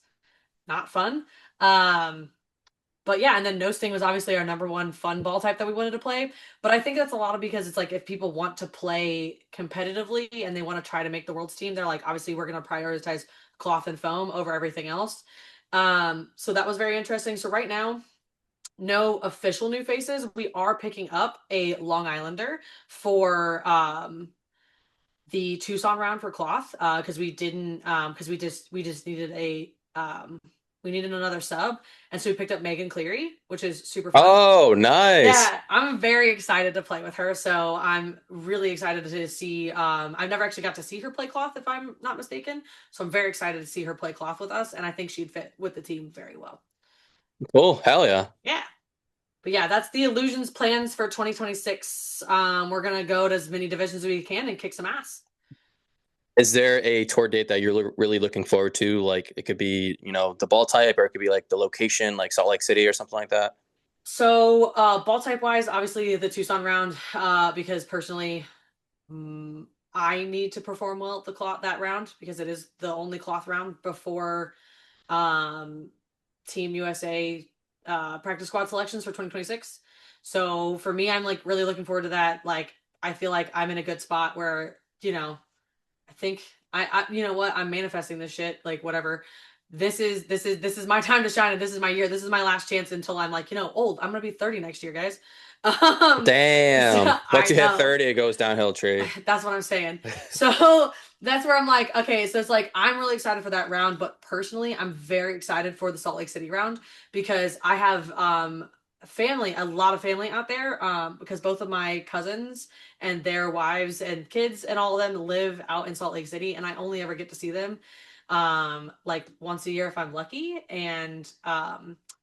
not fun. Um, but yeah, and then no sting was obviously our number one fun ball type that we wanted to play. But I think that's a lot of because it's like if people want to play competitively and they want to try to make the world's team, they're like, obviously we're going to prioritize cloth and foam over everything else. So that was very interesting. So right now, no official new faces. We are picking up a Long Islander for the Tucson round for cloth because we didn't because we just needed a we needed another sub, and so we picked up Megan Cleary, which is super fun. Oh, nice. Yeah, I'm very excited to play with her. So I'm really excited to see. I've never actually got to see her play cloth, if I'm not mistaken. So I'm very excited to see her play cloth with us, and I think she'd fit with the team very well. Cool. Hell yeah. Yeah. But yeah, that's the Illusions plans for 2026. We're gonna go to as many divisions as we can and kick some ass. Is there a tour date that you're really looking forward to? Like it could be, the ball type, or it could be like the location, like Salt Lake City or something like that. So, ball type wise, obviously the Tucson round, because personally, I need to perform well at the cloth that round because it is the only cloth round before um, Team USA practice squad selections for 2026. So for me, I'm like really looking forward to that. Like, I feel like I'm in a good spot where I think you know what, I'm manifesting this shit. Like whatever. This is my time to shine, and this is my year. This is my last chance until I'm like old. I'm gonna be 30 next year, guys. So Damn. Once I you hit know 30, it goes downhill tree. that's what I'm saying. So that's where I'm like, okay, so it's like I'm really excited for that round, but personally, I'm very excited for the Salt Lake City round because I have family, a lot of family out there because both of my cousins and their wives and kids and all of them live out in Salt Lake City, and I only ever get to see them like once a year if I'm lucky. And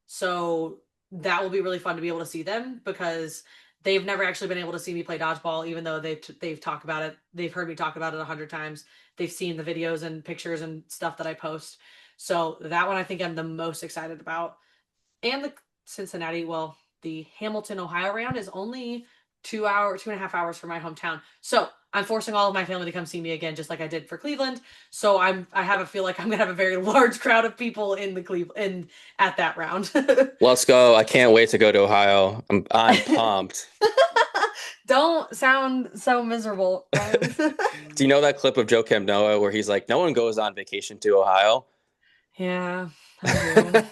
so that will be really fun to be able to see them because they've never actually been able to see me play dodgeball, even though they've talked about it. They've heard me talk about it 100 times. They've seen the videos and pictures and stuff that I post. So that one I think I'm the most excited about. And the Cincinnati, well, the Hamilton, Ohio round is only 2.5 hours from my hometown. So I'm forcing all of my family to come see me again, just like I did for Cleveland. So I have a feel like I'm gonna have a very large crowd of people in the Cleveland at that round. Let's go. I can't wait to go to Ohio. I'm pumped. Don't sound so miserable. Do you know that clip of Joe Camp Noah where he's like, no one goes on vacation to Ohio? Yeah, I do.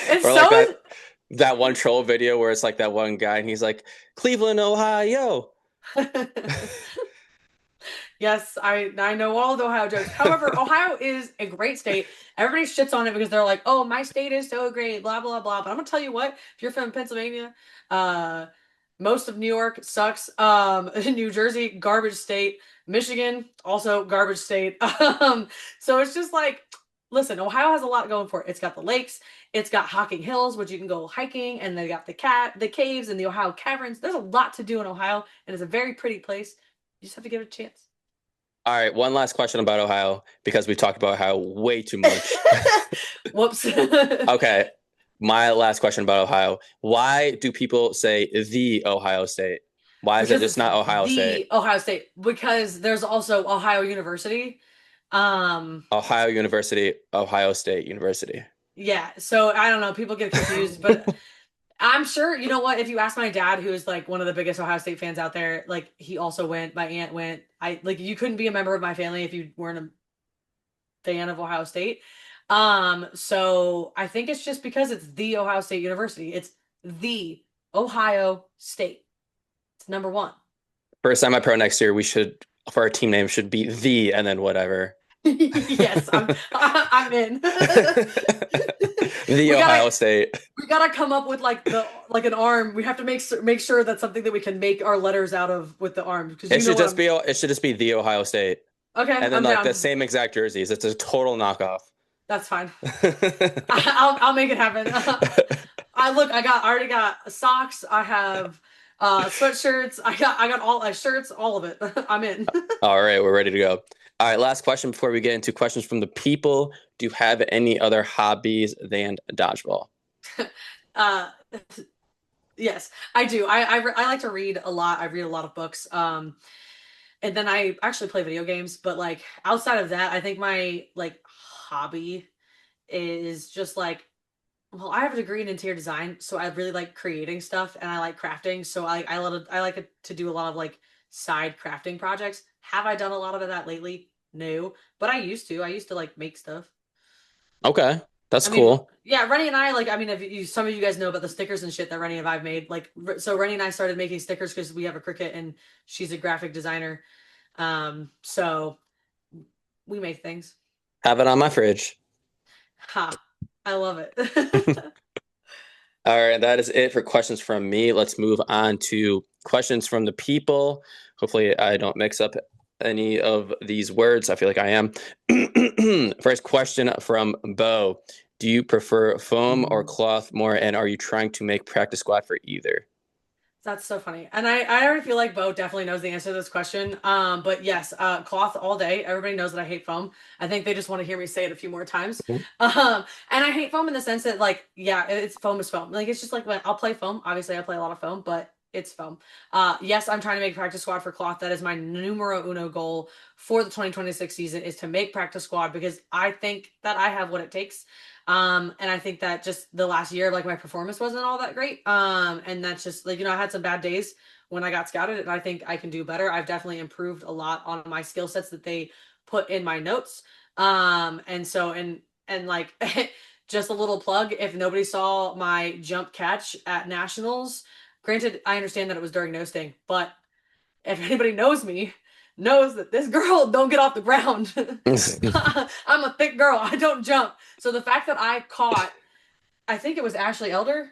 It's Or like so. that one troll video where it's like that one guy and he's like, Cleveland, Ohio. Yes, I know all the Ohio jokes. However, Ohio is a great state. Everybody shits on it because they're like, "Oh, my state is so great," blah blah blah. But I'm gonna tell you what: if you're from Pennsylvania, uh, most of New York sucks. New Jersey, garbage state. Michigan, also garbage state. So it's just like, listen, Ohio has a lot going for it. It's got the lakes, it's got Hocking Hills, which you can go hiking, and they got the caves and the Ohio Caverns. There's a lot to do in Ohio, and it's a very pretty place. You just have to give it a chance. All right, one last question about Ohio because we talked about Ohio way too much. Whoops. Okay, my last question about Ohio. Why do people say the Ohio State? Why is it Because just it's not Ohio State? the Ohio State. Because there's also Ohio University. Um, Ohio University, Ohio State University. yeah. So I don't know. People get confused, but I'm sure, you know what, if you ask my dad, who is like one of the biggest Ohio State fans out there, like he also went, my aunt went. I like you couldn't be a member of my family if you weren't a fan of Ohio State. So I think it's just because it's the Ohio State University. It's the Ohio State. It's number one. First time I pro next year, we should for our team name should be the and then whatever. Yes, I'm in. The we gotta Ohio State. we gotta come up with like the like an arm. We have to make sure that's something that we can make our letters out of with the arm because you know what I'm. It should just be the Ohio State. Okay, And then I'm like the down. same exact jerseys. It's a total knockoff. That's fine. I'll make it happen. I already got socks. I have sweatshirts. I got all shirts, all of it. I'm in. All right, we're ready to go. All right, last question before we get into questions from the people. Do you have any other hobbies than dodgeball? uh yes, I do. I like to read a lot. I read a lot of books. And then I actually play video games, but like outside of that, I think my like hobby is just like well, I have a degree in interior design, so I really like creating stuff and I like crafting. So I like it to do a lot of like side crafting projects. Have I done a lot of that lately? No, but I used to. I used to like make stuff. Okay, that's I mean, cool. yeah, Rennie and I like. I mean, if you some of you guys know about the stickers and shit that Rennie and I've made. Like, so Rennie and I started making stickers because we have a Cricut and she's a graphic designer. So we make things. Have it on my fridge. Ha! I love it. All right, that is it for questions from me. Let's move on to questions from the people. Hopefully, I don't mix up any of these words. I feel like I am. First question from Bo. Do you prefer foam or cloth more, and are you trying to make practice squat for either? That's so funny. And I already feel like Bo definitely knows the answer to this question. But yes, cloth all day. Everybody knows that I hate foam. I think they just want to hear me say it a few more times. And I hate foam in the sense that like, yeah, it's foam is foam. Like it's just like when I'll play foam. Obviously I play a lot of foam, but it's foam. Yes, I'm trying to make practice squad for cloth. That is my numero uno goal for the 2026 season is to make practice squad because I think that I have what it takes. And I think that just the last year, like my performance wasn't all that great. And that's just like, you know, I had some bad days when I got scouted and I think I can do better. I've definitely improved a lot on my skill sets that they put in my notes. And like just a little plug, if nobody saw my jump catch at nationals, granted, I understand that it was during no sting, but if anybody knows me, knows that this girl don't get off the ground. I'm a thick girl. I don't jump. So the fact that I caught, I think it was Ashley Elder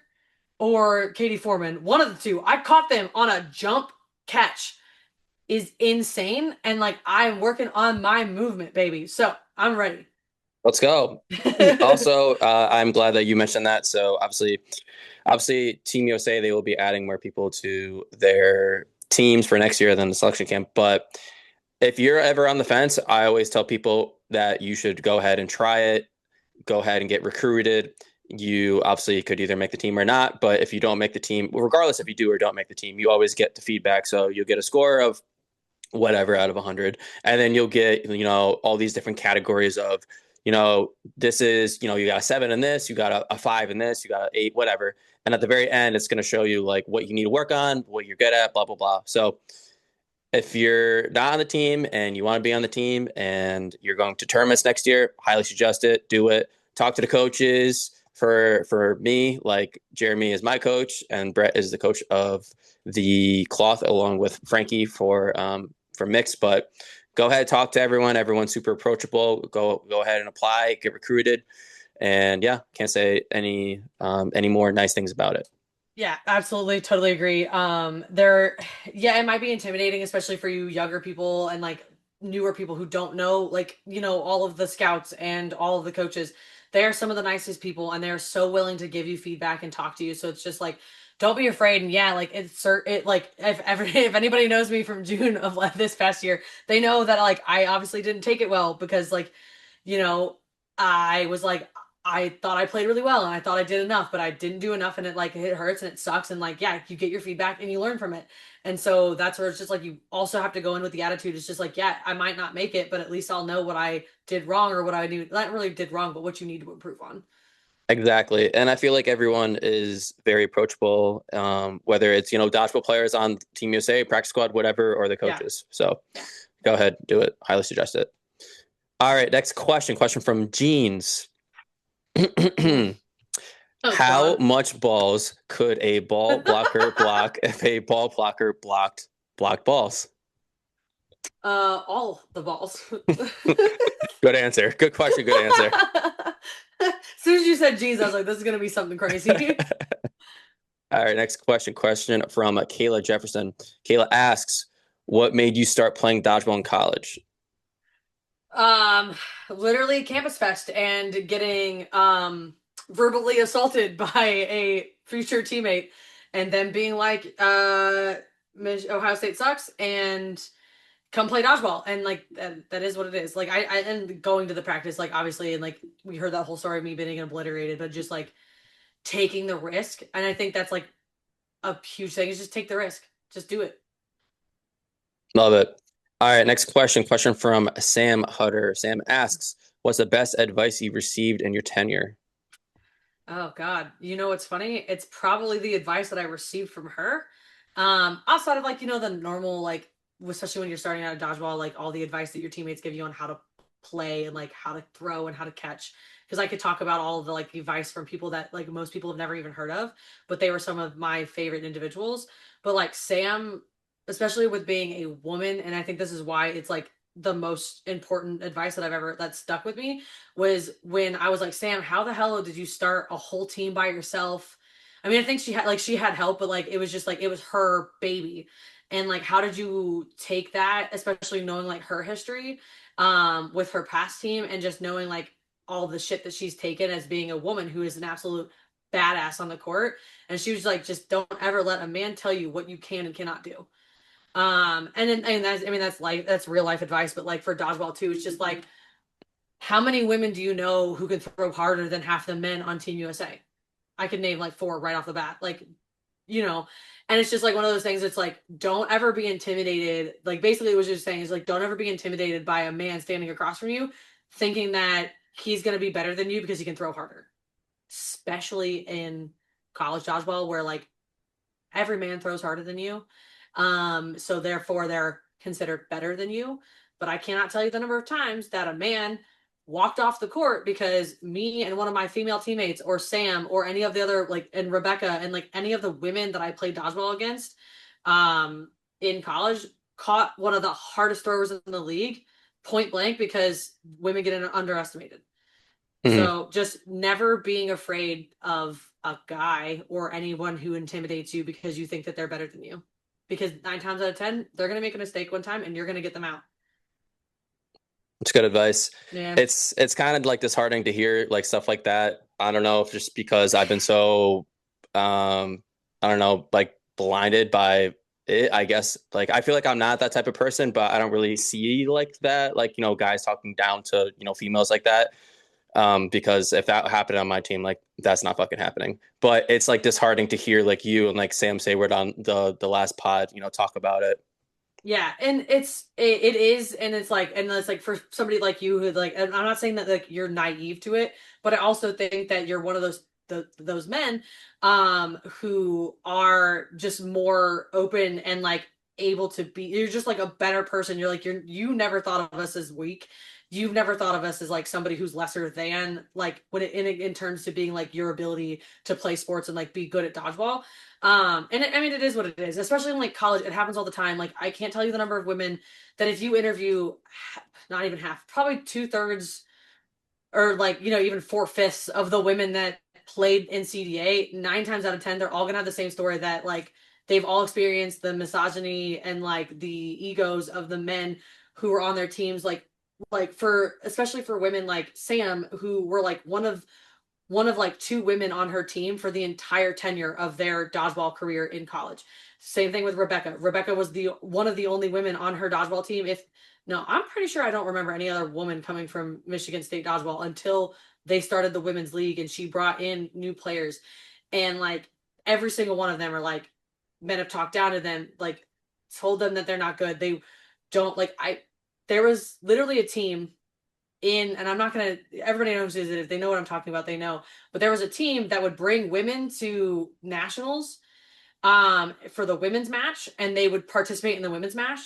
or Katie Foreman, one of the two, I caught them on a jump catch is insane. And like I'm working on my movement, baby. So I'm ready. Let's go. Also, I'm glad that you mentioned that. So obviously, Team USA they will be adding more people to their teams for next year than the selection camp. But if you're ever on the fence, I always tell people that you should go ahead and try it. Go ahead and get recruited. You obviously could either make the team or not. But if you don't make the team, regardless if you do or don't make the team, you always get the feedback. So you'll get a score of whatever out of 100, and then you'll get all these different categories of this is you got a 7 in this, you got a 5 in this, you got an 8, whatever, and at the very end it's going to show you like what you need to work on, what you're good at, blah blah blah. So if you're not on the team and you want to be on the team and you're going to tournaments next year, highly suggest it. Do it. Talk to the coaches. For me, like Jeremy is my coach and Brett is the coach of the cloth along with Frankie for mixed. But go ahead, talk to everyone. Everyone's super approachable. Go ahead and apply, get recruited, and yeah, can't say any more nice things about it. Yeah, absolutely. Totally agree. Yeah, it might be intimidating, especially for you younger people and like newer people who don't know, like, all of the scouts and all of the coaches. They are some of the nicest people and they're so willing to give you feedback and talk to you. So it's just like don't be afraid. And yeah, like it like if ever if anybody knows me from June of this past year, they know that like I obviously didn't take it well because like, you know, I was like I thought I played really well and I thought I did enough, but I didn't do enough and it hurts and it sucks and like yeah, you get your feedback and you learn from it. And so that's where it's just like you also have to go in with the attitude. It's just like, yeah, I might not make it, but at least I'll know what I did wrong or what I knew not really did wrong, but what you need to improve on. Exactly. And I feel like everyone is very approachable, whether it's, dodgeball players on Team USA, practice squad, whatever, or the Yeah. coaches. So Yeah. go ahead, do it. Highly suggest it. All right, next question. Question from Jeans. Oh How God. much balls could a ball blocker block if a ball blocker blocked balls? All the balls. Good answer. Good question. Good answer. As soon as you said jeans, I was like, this is gonna be something crazy. All right, next question. Question from Kayla Jefferson. Kayla asks, "What made you start playing dodgeball in college?" Um, Literally Campus Fest and getting verbally assaulted by a future teammate, and then being like, Ohio State sucks, and come play dodgeball. And like that is what it is. Like I and going to the practice, like obviously, and like we heard that whole story of me being obliterated, but just like taking the risk. And I think that's like a huge thing is just take the risk. Just do it. Love it. All right, next question. Question from Sam Hutter. Sam asks, "What's the best advice you received in your tenure?" Oh God. You know what's funny? It's probably the advice that I received from her. Outside of like, the normal like especially when you're starting out at dodgeball, like all the advice that your teammates give you on how to play and like how to throw and how to catch. Because I could talk about all of the like advice from people that like most people have never even heard of, but they were some of my favorite individuals. But like Sam, especially with being a woman, and I think this is why it's like the most important advice that I've ever that stuck with me was when I was like, Sam, how the hell did you start a whole team by yourself? I mean, I think she had help, but like it was just like it was her baby. And like how did you take that, especially knowing like her history with her past team and just knowing like all the shit that she's taken as being a woman who is an absolute badass on the court. And she was like, just don't ever let a man tell you what you can and cannot do. And then and that's I mean that's real life advice, but like for dodgeball too, it's just like how many women do you know who can throw harder than half the men on Team USA? I could name like four right off the bat. Like, you know, and it's just like one of those things. It's like, don't ever be intimidated. Like, basically, what you're saying is like, don't ever be intimidated by a man standing across from you, thinking that he's going to be better than you because he can throw harder, especially in college dodgeball where like every man throws harder than you. So therefore they're considered better than you. But I cannot tell you the number of times that a man walked off the court because me and one of my female teammates or Sam or any of the other like and Rebecca and like any of the women that I played dodgeball against in college caught one of the hardest throwers in the league point blank because women get underestimated. Mhm. So just never being afraid of a guy or anyone who intimidates you because you think that they're better than you. Because 9 times out of 10, they're going to make a mistake one time and you're going to get them out. It's good advice. Yeah. It's kind of like disheartening to hear like stuff like that. I don't know if just because I've been so I don't know, like blinded by it, I guess. Like I feel like I'm not that type of person, but I don't really see like that, like, guys talking down to, females like that. Because if that happened on my team, like that's not fucking happening. But it's like disheartening to hear like you and like Sam Sayward on the last pod, talk about it. Yeah, and it is, and it's like for somebody like you who like, and I'm not saying that like you're naive to it, but I also think that you're one of those men, who are just more open and like able to be. You're just like a better person. You're like you never thought of us as weak. You've never thought of us as like somebody who's lesser than like when in terms to being like your ability to play sports and like be good at dodgeball. I mean, it is what it is, especially in like college. It happens all the time. Like, I can't tell you the number of women that if you interview, not even half, probably 2/3 or like, even 4/5 of the women that played in CDA, 9 times out of 10, they're all gonna have the same story that like they've all experienced the misogyny and like the egos of the men who were on their teams. Like for especially for women like Sam, who were like one of one of like two women on her team for the entire tenure of their dodgeball career in college. Same thing with Rebecca. Rebecca was the one of the only women on her dodgeball team. If no, I'm pretty sure I don't remember any other woman coming from Michigan State dodgeball until they started the women's league and she brought in new players. And like every single one of them are like men have talked down to them, like told them that they're not good. They don't like I there was literally a team in, and I'm not gonna, everybody knows it, if they know what I'm talking about, they know. But there was a team that would bring women to nationals for the women's match, and they would participate in the women's match,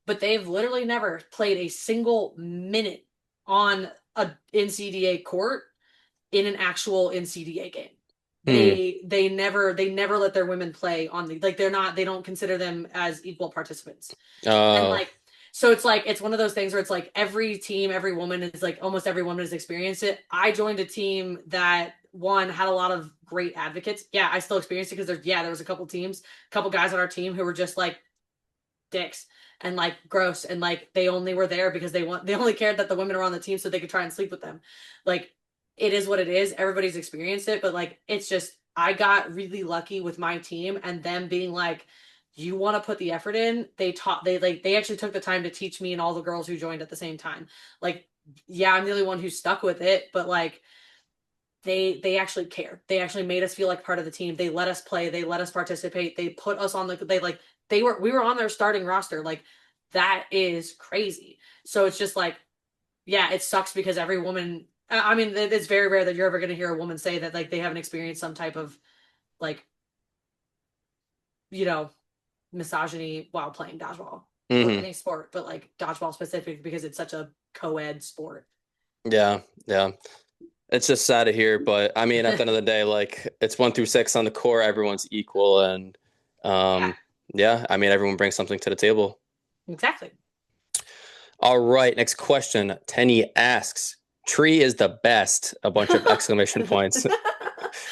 but they've literally never played a single minute on a NCDA court in an actual NCDA game. Hmm. They never let their women play on the, like, they don't consider them as equal participants. And Oh. like, so it's like, it's one of those things where it's like every team, every woman is like, almost every woman has experienced it. I joined a team that one had a lot of great advocates. Yeah, I still experienced it because there was a couple teams, a couple guys on our team who were just like dicks and like gross. And like, they only were there because they only cared that the women were on the team so they could try and sleep with them. Like, it is what it is. Everybody's experienced it, but like, it's just, I got really lucky with my team and them being like, you want to put the effort in. They actually took the time to teach me and all the girls who joined at the same time. Like, yeah, I'm the only one who stuck with it, but like, they actually care. They actually made us feel like part of the team. They let us play. They let us participate. They put us on the, we were on their starting roster. Like, that is crazy. So it's just like, yeah, it sucks because every woman, I mean, it's very rare that you're ever going to hear a woman say that like they haven't experienced some type of like, you know, misogyny while playing dodgeball or Hmm. any sport, but like dodgeball specific because it's such a co-ed sport. Yeah. Yeah. It's just sad to hear, but I mean, at the end of the day, like it's 1 through 6 on the core, everyone's equal, and Yeah, um, yeah, I mean, everyone brings something to the table. exactly. All right, next question. Tenny asks, "Tree is the best!" A bunch of exclamation points.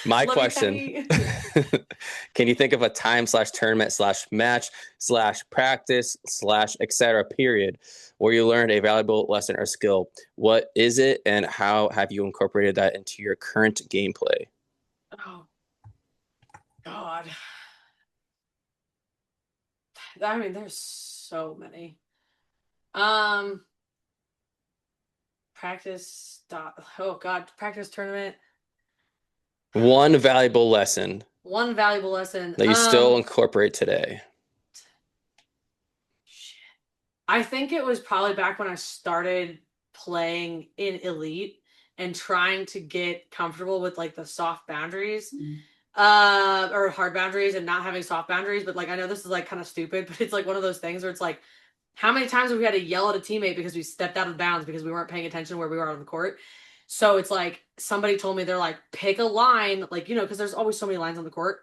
My Love you, question: Penny. Can you think of a time slash tournament slash match slash practice slash etc. period where you learned a valuable lesson or skill? What is it, and how have you incorporated that into your current gameplay? Oh God. I mean, there's so many. Um, oh God, practice tournament. One valuable lesson One valuable lesson. that you still incorporate today. Shit. I think it was probably back when I started playing in Elite and trying to get comfortable with like the soft boundaries. Or hard boundaries and not having soft boundaries. But like, I know this is like kind of stupid, but it's like one of those things where it's like, how many times have we had to yell at a teammate because we stepped out of bounds because we weren't paying attention where we were on the court? So it's like somebody told me, they're like, pick a line, like, because there's always so many lines on the court,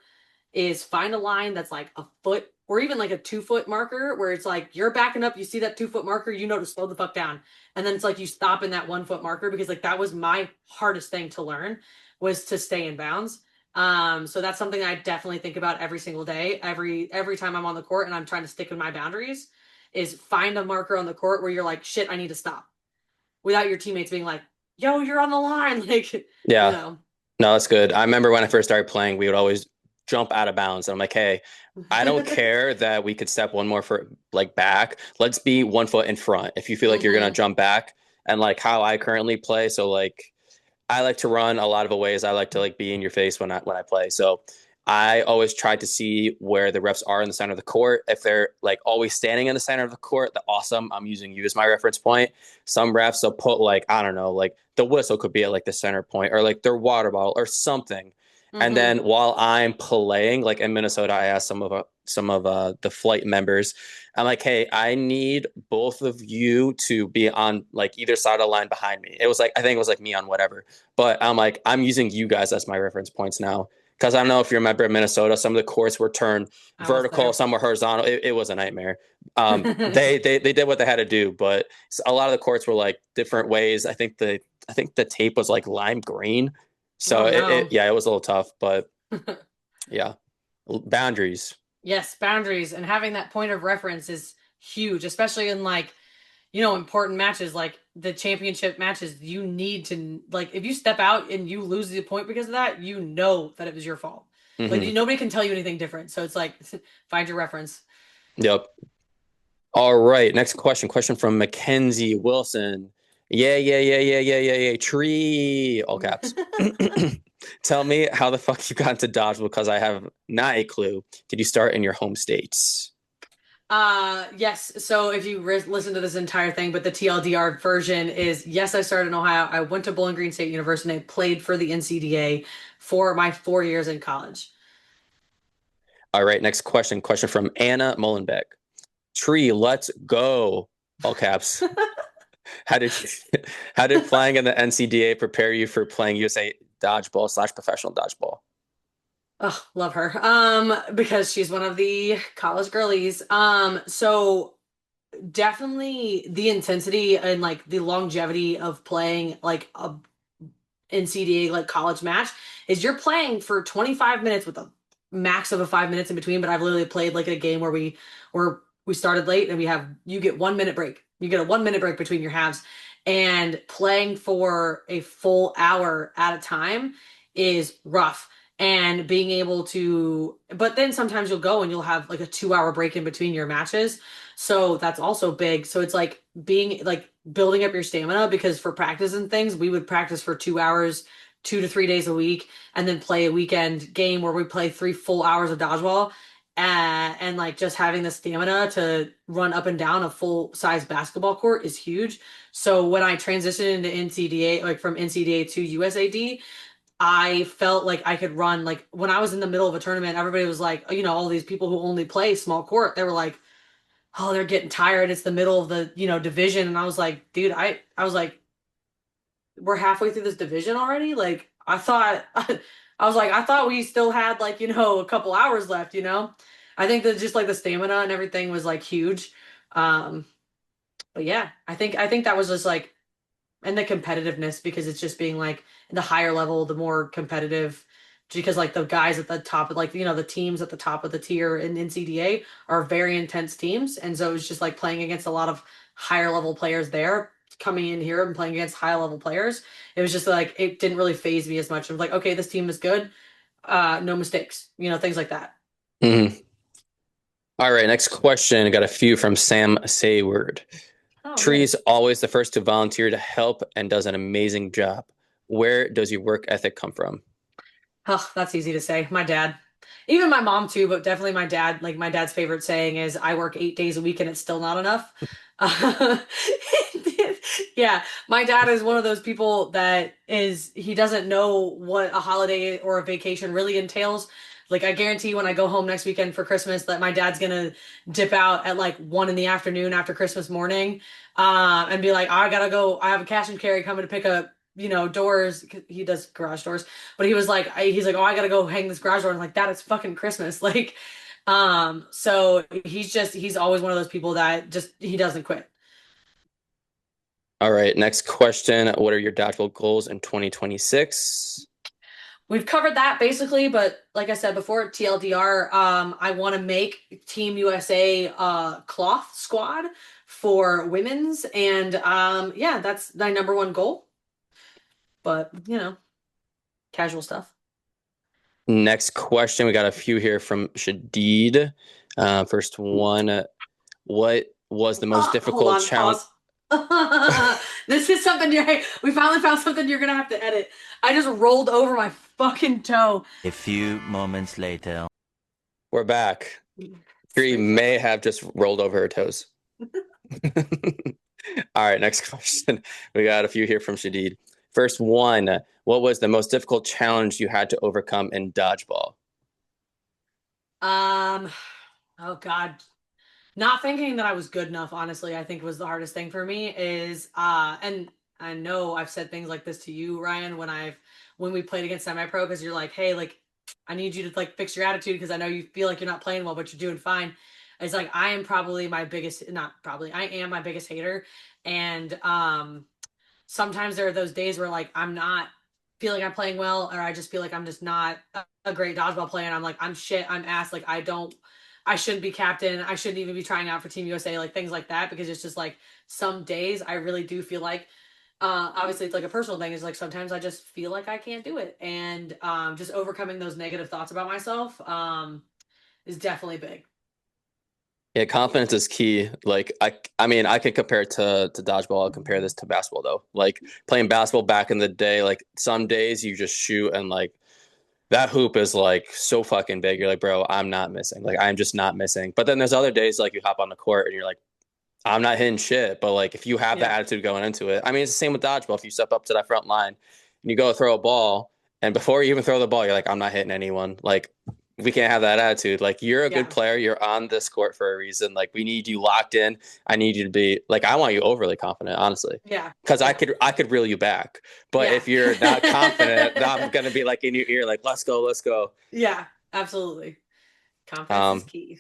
is find a line that's like a foot or even like a 2 foot marker where it's like you're backing up, you see that 2 foot marker, to slow the fuck down. And then it's like you stop in that 1 foot marker because like that was my hardest thing to learn, was to stay in bounds. So that's something I definitely think about every single day, every time I'm on the court and I'm trying to stick with my boundaries, is find a marker on the court where you're like, shit, I need to stop, without your teammates being like, yo, you're on the line. Like, you Yeah, know. no, that's good. I remember when I first started playing, we would always jump out of bounds. And I'm like, hey, I don't care that we could step one more for like back. Let's be 1 foot in front. If you feel like you're gonna Hmm. jump back, and like how I currently play, so like I like to run a lot of ways. I like to like be in your face when I play. So I always try to see where the refs are in the center of the court. If they're like always standing in the center of the court, the awesome. I'm using you as my reference point. Some refs will put like, I don't know, like the whistle could be at like the center point or like their water bottle or something. And Hmm. then while I'm playing, like in Minnesota, I asked some of the flight members. I'm like, hey, I need both of you to be on like either side of the line behind me. It was like I think it was like me on whatever, but I'm like I'm using you guys as my reference points now because I don't know if you remember in Minnesota, some of the courts were turned I was vertical, there. some were horizontal. It was a nightmare. They did what they had to do, but a lot of the courts were like different ways. I think the tape was like lime green, so Oh no. yeah, it was a little tough, but yeah, boundaries. Yes, boundaries and having that point of reference is huge, especially in like, important matches like the championship matches, you need to like if you step out and you lose the point because of that, you know that it was your fault. Like Hmm. nobody can tell you anything different. So it's like find your reference. Yep. All right. Next question. Question from Mackenzie Wilson. Yeah, yeah, yeah, yeah, yeah, yeah, yeah. Tree. All caps. Tell me how the fuck you got into dodgeball because I have not a clue. Did you start in your home states? Yes. So if you listen to this entire thing, but the TLDR version is yes, I started in Ohio. I went to Bowling Green State University and I played for the NCDA for my 4 years in college. All right. Next question. Question from Anna Mullenbeck. Tree, let's go. All caps. How did how did playing in the NCDA prepare you for playing USA dodgeball slash professional dodgeball? Oh, love her. Because she's one of the college girlies. So definitely the intensity and like the longevity of playing like a NCDA like college match is you're playing for 25 minutes with a max of a 5 minutes in between. But I've literally played like a game where we started late and you get 1 minute break. You get a 1 minute break between your halves, and playing for a full hour at a time is rough. And being able to, but then sometimes you'll go and you'll have like a 2 hour break in between your matches. So that's also big. So it's like being like building up your stamina because for practice and things, we would practice for 2 hours, 2 to 3 days a week, and then play a weekend game where we play 3 full hours of dodgeball. And like just having the stamina to run up and down a full size basketball court is huge. So when I transitioned into NCDA, like from NCDA to USAD, I felt like I could run. Like when I was in the middle of a tournament, everybody was like, all these people who only play small court, they were like, oh, they're getting tired. It's the middle of the, division. And I was like, dude, I was like, we're halfway through this division already. Like I thought, I was like, I thought we still had like, a couple hours left. I think that just like the stamina and everything was like huge. Um, but yeah, I think that was just like, and the competitiveness because it's just being like the higher level, the more competitive. Because like the guys at the top of like the teams at the top of the tier in NCDA are very intense teams, and so it's just like playing against a lot of higher level players there. Coming in here and playing against high level players, it was just like it didn't really phase me as much. I was like, okay, this team is good, no mistakes, things like that. Mm-hmm. All right, next question. I got a few from Sam Sayward. Oh, Tree's nice. always the first to volunteer to help and does an amazing job. Where does your work ethic come from? Oh, that's easy to say. My dad. Even my mom too, but definitely my dad. Like my dad's favorite saying is, "I work 8 days a week and it's still not enough." Uh, yeah, my dad is one of those people that he doesn't know what a holiday or a vacation really entails. Like I guarantee when I go home next weekend for Christmas that my dad's gonna dip out at like 1 in the afternoon after Christmas morning, and be like, "I gotta go. I have a cash and carry coming to pick up, doors." He does garage doors, but he's like, "Oh, I gotta go hang this garage door." And I'm like, "That is fucking Christmas." Like, so he's always one of those people that just he doesn't quit. All right, next question. What are your dodgeball goals in 2026? We've covered that basically, but like I said before, TLDR, I want to make Team USA cloth squad for women's, and yeah, that's my number one goal. But casual stuff. Next question. We got a few here from Shadid. First one. What was the most Hold difficult on, challenge? pause. This is something we finally found something you're gonna have to edit. I just rolled over my fucking toe. A few moments later. We're back. Tree Straight may face. have just rolled over her toes. All right, next question. We got a few here from Shadid. First one. What was the most difficult challenge you had to overcome in dodgeball? Um, oh God. Not thinking that I was good enough, honestly, I think was the hardest thing for me is and I know I've said things like this to you, Ryan, when we played against semi-pro, because you're like, hey, like I need you to like fix your attitude because I know you feel like you're not playing well, but you're doing fine. It's like I am probably my biggest, not probably, I am my biggest hater. And sometimes there are those days where like I'm not feeling I'm playing well, or I just feel like I'm just not a great dodgeball player. And I'm like, I'm shit, I'm ass, like I shouldn't be captain. I shouldn't even be trying out for Team USA, like things like that, because it's just like some days I really do feel like, obviously it's like a personal thing. Is like sometimes I just feel like I can't do it, and just overcoming those negative thoughts about myself is definitely big. Yeah, confidence is key. Like I mean, I could compare it to dodgeball. I'll compare this to basketball though. Like playing basketball back in the day, like some days you just shoot and like that hoop is like so fucking big. You're like, bro, I'm not missing. Like I'm just not missing. But then there's other days like you hop on the court and you're like, I'm not hitting shit. But like if you have that Yeah, attitude going into it, I mean, it's the same with dodgeball. If you step up to that front line and you go throw a ball, and before you even throw the ball, you're like, I'm not hitting anyone. Like we can't have that attitude. Like you're a good yeah, player. You're on this court for a reason. Like we need you locked in. I need you to be like I want you overly confident, honestly. yeah, Because I yeah, could reel you back. But yeah. if you're not confident, I'm gonna be like in your ear, like, let's go, let's go. Yeah, absolutely. Confidence is Um, key.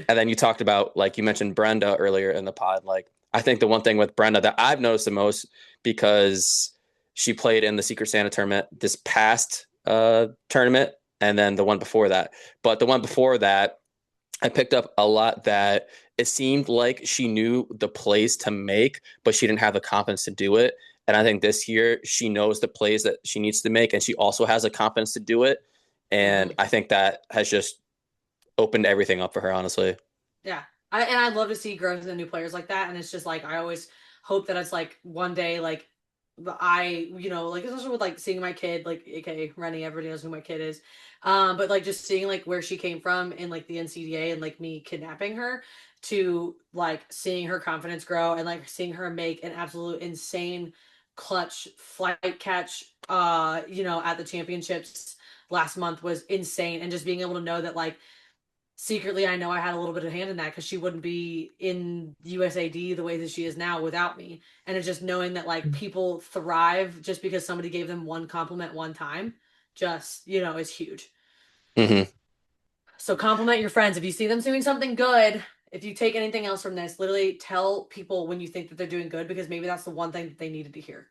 And then you talked about, like you mentioned Brenda earlier in the pod. Like, I think the one thing with Brenda that I've noticed the most because she played in the Secret Santa tournament this past tournament and then the one before that. But the one before that, I picked up a lot that it seemed like she knew the plays to make, but she didn't have the confidence to do it. And I think this year she knows the plays that she needs to make, and she also has the confidence to do it. And Mhm. I think that has just opened everything up for her, honestly. Yeah. I'd love to see growth in new players like that. And it's just like I always hope that it's like one day like like especially with like seeing my kid, like aka Rennie, everybody knows who my kid is. But like just seeing like where she came from in like the NCDA and like me kidnapping her to like seeing her confidence grow and like seeing her make an absolute insane clutch flight catch at the championships last month was insane, and just being able to know that like secretly I know I had a little bit of hand in that because she wouldn't be in USAD the way that she is now without me. And it's just knowing that like people thrive just because somebody gave them one compliment one time, just, is huge. Mm-hmm. So compliment your friends. If you see them doing something good, if you take anything else from this, literally tell people when you think that they're doing good, because maybe that's the one thing that they needed to hear.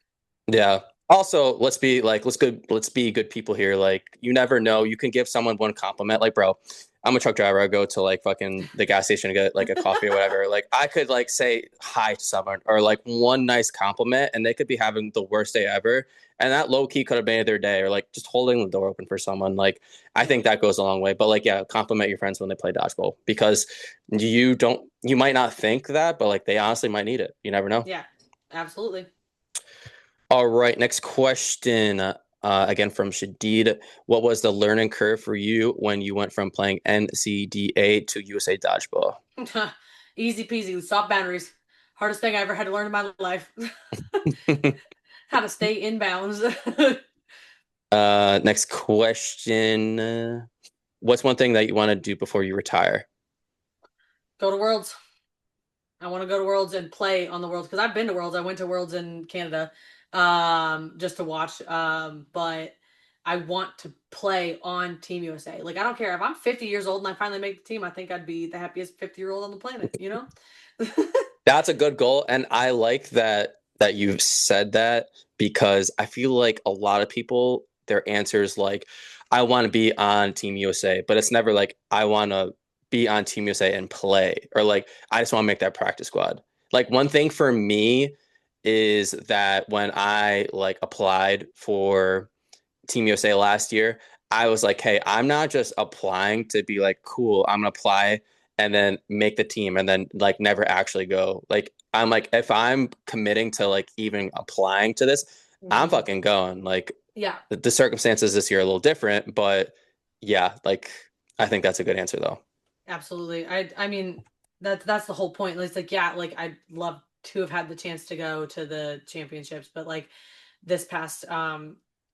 Yeah. Also, let's be good people here. Like, you never know. You can give someone one compliment. Like, bro, I'm a truck driver. I go to like fucking the gas station to get like a coffee or whatever. Like, I could like say hi to someone or like one nice compliment, and they could be having the worst day ever. And that low key could have made their day, or like just holding the door open for someone. Like, I Yeah. think that goes a long way. But like, yeah, compliment your friends when they play dodgeball because you might not think that, but like they honestly might need it. You never know. Yeah. Absolutely. All right, next question. Again from Shadid. What was the learning curve for you when you went from playing NCDA to USA Dodgeball? Easy peasy. Stop boundaries. Hardest thing I ever had to learn in my life. How to stay in bounds. Next question. What's one thing that you want to do before you retire? Go to Worlds. I want to go to Worlds and play on the Worlds because I've been to Worlds. I went to Worlds in Canada, just to watch. But I want to play on Team USA. Like I don't care if I'm 50 years old and I finally make the team. I think I'd be the happiest 50-year-old on the planet. You know? That's a good goal, and I like that you've said that because I feel like a lot of people their answer is like, I want to be on Team USA, but it's never like I want to be on Team USA and play or like I just want to make that practice squad. Like one thing for me is that when I like applied for Team USA last year, I was like, hey, I'm not just applying to be like, cool, I'm gonna apply and then make the team and then like never actually go. Like, I'm like, if I'm committing to like even applying to this, I'm Mhm. fucking going. Like, Yeah, the circumstances this year are a little different, but yeah, like, I think that's a good answer though. absolutely. I mean that's the whole point. It's like yeah, like I'd love to have had the chance to go to the championships, but like this past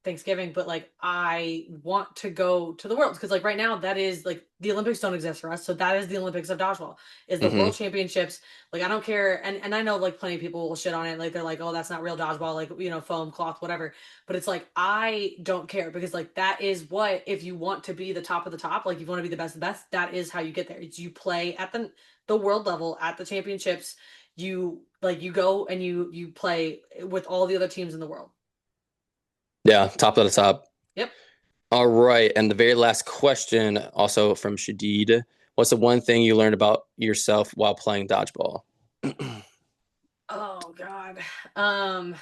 Thanksgiving, but like I want to go to the worlds because like right now that is like the Olympics don't exist for us. So that is the Olympics of dodgeball, is the Hmm. world championships. Like I don't care, and I know like plenty of people will shit on it, like they're like, oh, that's not real dodgeball, like foam, cloth, whatever. But it's like I don't care because like that is what, if you want to be the top of the top, like if you want to be the best of the best, that is how you get there. It's you play at the world level at the championships. You go and you play with all the other teams in the world. Yeah, top of the top. Yep. All right. And the very last question, also from Shadid. What's the one thing you learned about yourself while playing dodgeball? Oh God. Um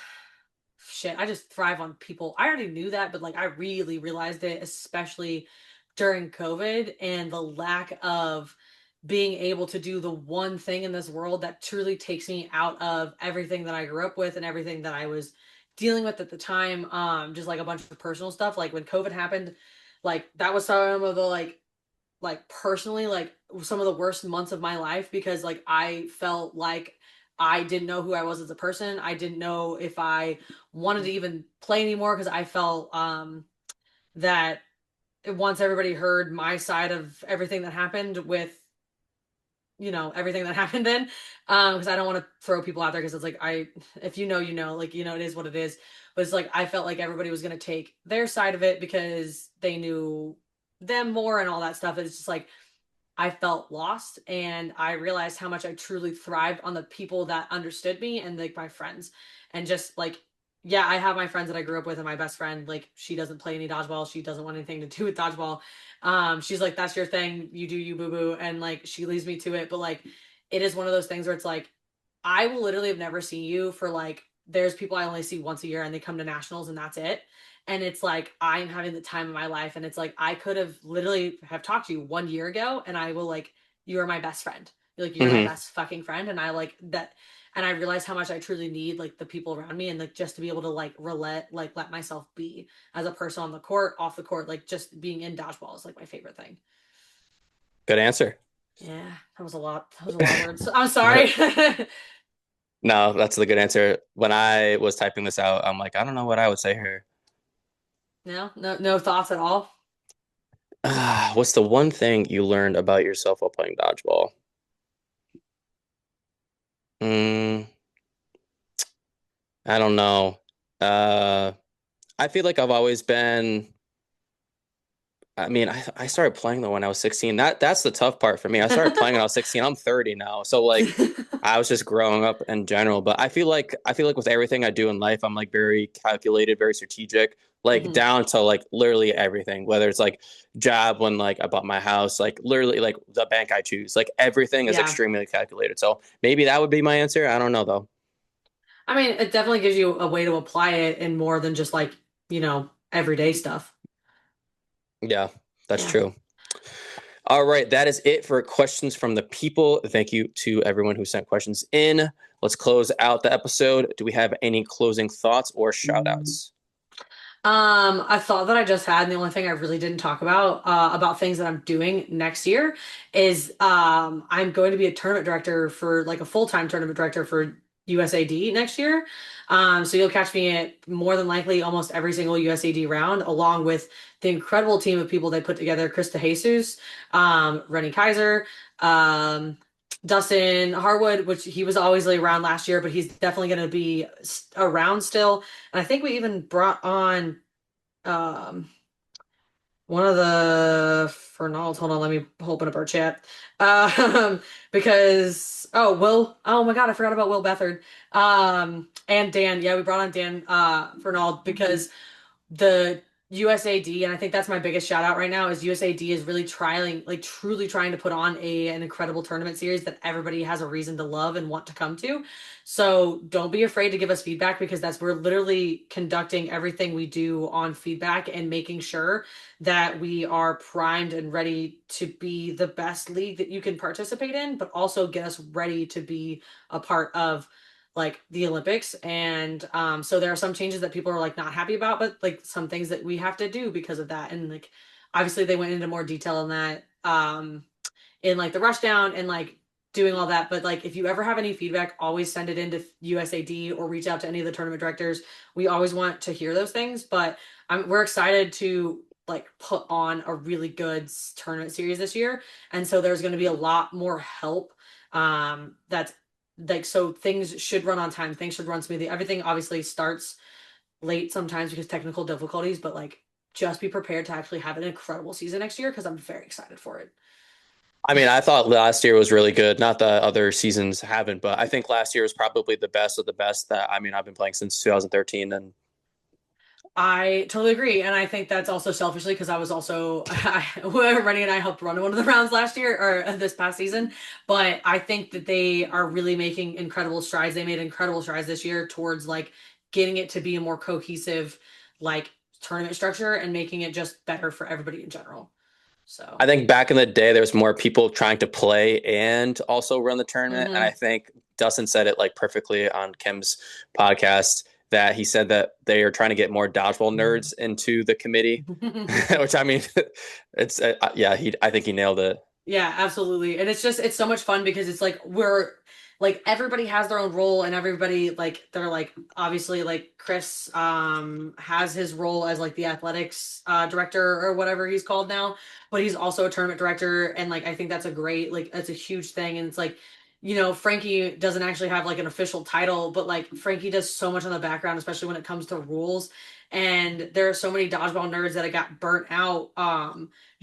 Shit, I just thrive on people. I already knew that, but like I really realized it, especially during COVID and the lack of being able to do the one thing in this world that truly takes me out of everything that I grew up with and everything that I was dealing with at the time. Just like a bunch of personal stuff. Like when COVID happened, like that was some of the like personally like some of the worst months of my life because like I felt like I didn't know who I was as a person. I didn't know if I wanted to even play anymore because I felt that once everybody heard my side of everything that happened with everything that happened then because I don't want to throw people out there because it's like I if you know like it is what it is, but it's like I felt like everybody was going to take their side of it because they knew them more and all that stuff. It's just like I felt lost and I realized how much I truly thrived on the people that understood me and like my friends. And just like, yeah, I have my friends that I grew up with and my best friend, like she doesn't play any dodgeball. She doesn't want anything to do with dodgeball. She's like, that's your thing. You do you boo boo. And like, she leads me to it. But like, it is one of those things where it's like, I will literally have never seen you for like, there's people I only see once a year and they come to nationals and that's it, and it's like I'm having the time of my life, and it's like I could have literally have talked to you 1 year ago and I will like you are my best friend, you're my Hmm. best fucking friend, and I like that, and I realize how much I truly need like the people around me and like just to be able to let myself be as a person on the court, off the court, like just being in dodgeball is like my favorite thing. Good answer. Yeah, that was a lot of words, I'm sorry. No, that's the good answer. When I was typing this out, I'm like, I don't know what I would say here. No thoughts at all. What's the one thing you learned about yourself while playing dodgeball? Mm, I don't know. Uh, I feel like I've always been. I mean, I started playing though when I was 16. That's the tough part for me. I started playing when I was 16. I'm 30 now. So like I was just growing up in general, but I feel like with everything I do in life, I'm like very calculated, very strategic, like Mhm. down to like literally everything, whether it's like job when like I bought my house, like literally like the bank I choose, like everything is Yeah, extremely calculated. So maybe that would be my answer. I don't know though. I mean it definitely gives you a way to apply it in more than just like everyday stuff. Yeah, that's Yeah. true. All right, that is it for questions from the people. Thank you to everyone who sent questions in. Let's close out the episode. Do we have any closing thoughts or shout outs? A thought that I just had, and the only thing I really didn't talk about things that I'm doing next year is I'm going to be a tournament director for like a full-time tournament director for USAD next year. So you'll catch me at more than likely almost every single USAD round, along with the incredible team of people they put together: Krista Jesus, Rennie Kaiser, um, Dustin Harwood, which he was always like around last year, but he's definitely going to be around still. And I think we even brought on um one of the Fernalds. Hold on, let me open up our chat. Because oh my God, I forgot about Will Bethard. And Dan. Yeah, we brought on Dan Fernald because the USAD, and I think that's my biggest shout out right now, is USAD is really trying, like truly trying to put on an incredible tournament series that everybody has a reason to love and want to come to. So don't be afraid to give us feedback because we're literally conducting everything we do on feedback and making sure that we are primed and ready to be the best league that you can participate in, but also get us ready to be a part of like the Olympics. And so there are some changes that people are like not happy about, but like some things that we have to do because of that. And like obviously they went into more detail on that in like the rush down and like doing all that. But like if you ever have any feedback, always send it into USAD or reach out to any of the tournament directors. We always want to hear those things. But we're excited to like put on a really good tournament series this year. And so there's going to be a lot more help that's like, so things should run on time, things should run smoothly. Everything obviously starts late sometimes because technical difficulties, but like just be prepared to actually have an incredible season next year because I'm very excited for it. I mean, I thought last year was really good. Not that other seasons haven't, but I think last year was probably the best of the best that I mean, I've been playing since 2013 and I totally agree. And I think that's also selfishly because I was also, Rennie and I helped run one of the rounds last year or this past season. But I think that they are really making incredible strides. They made incredible strides this year towards like getting it to be a more cohesive, like tournament structure and making it just better for everybody in general. I So, think back in the day, there was more people trying to play and also run the tournament. And I hmm think Dustin said it like perfectly on Kim's podcast that he said that they are trying to get more dodgeball nerds into the committee, which I mean, it's yeah, I think he nailed it. Yeah, absolutely. And it's just it's so much fun because it's like we're like everybody has their own role and everybody like they're like obviously like Chris has his role as like the athletics director or whatever he's called now, but he's also a tournament director and like I think that's a great like that's a huge thing and it's like Frankie doesn't actually have like an official title, but like Frankie does so much on the background, especially when it comes to rules. And there are so many dodgeball nerds that have got burnt out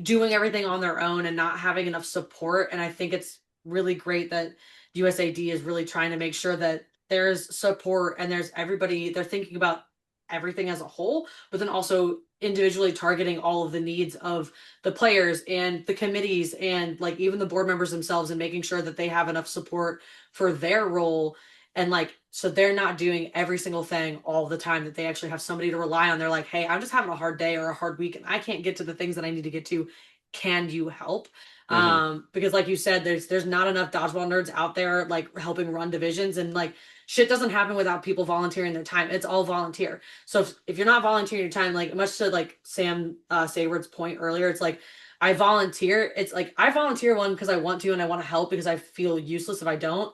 doing everything on their own and not having enough support. And I think it's really great that USAD is really trying to make sure that there's support and there's everybody, they're thinking about everything as a whole, but then also individually targeting all of the needs of the players and the committees and like even the board members themselves and making sure that they have enough support for their role and like so they're not doing every single thing all the time that they actually have somebody to rely on. They're like, hey, I'm just having a hard day or a hard week and I can't get to the things that I need to get to. Can you help? Hmm. Because like you said, there's not enough dodgeball nerds out there like helping run divisions and like shit doesn't happen without people volunteering their time. It's all volunteer. So if you're not volunteering your time, like much to like Sam Sayward's point earlier, it's like I volunteer. It's like I volunteer one because I want to and I want to help because I feel useless if I don't.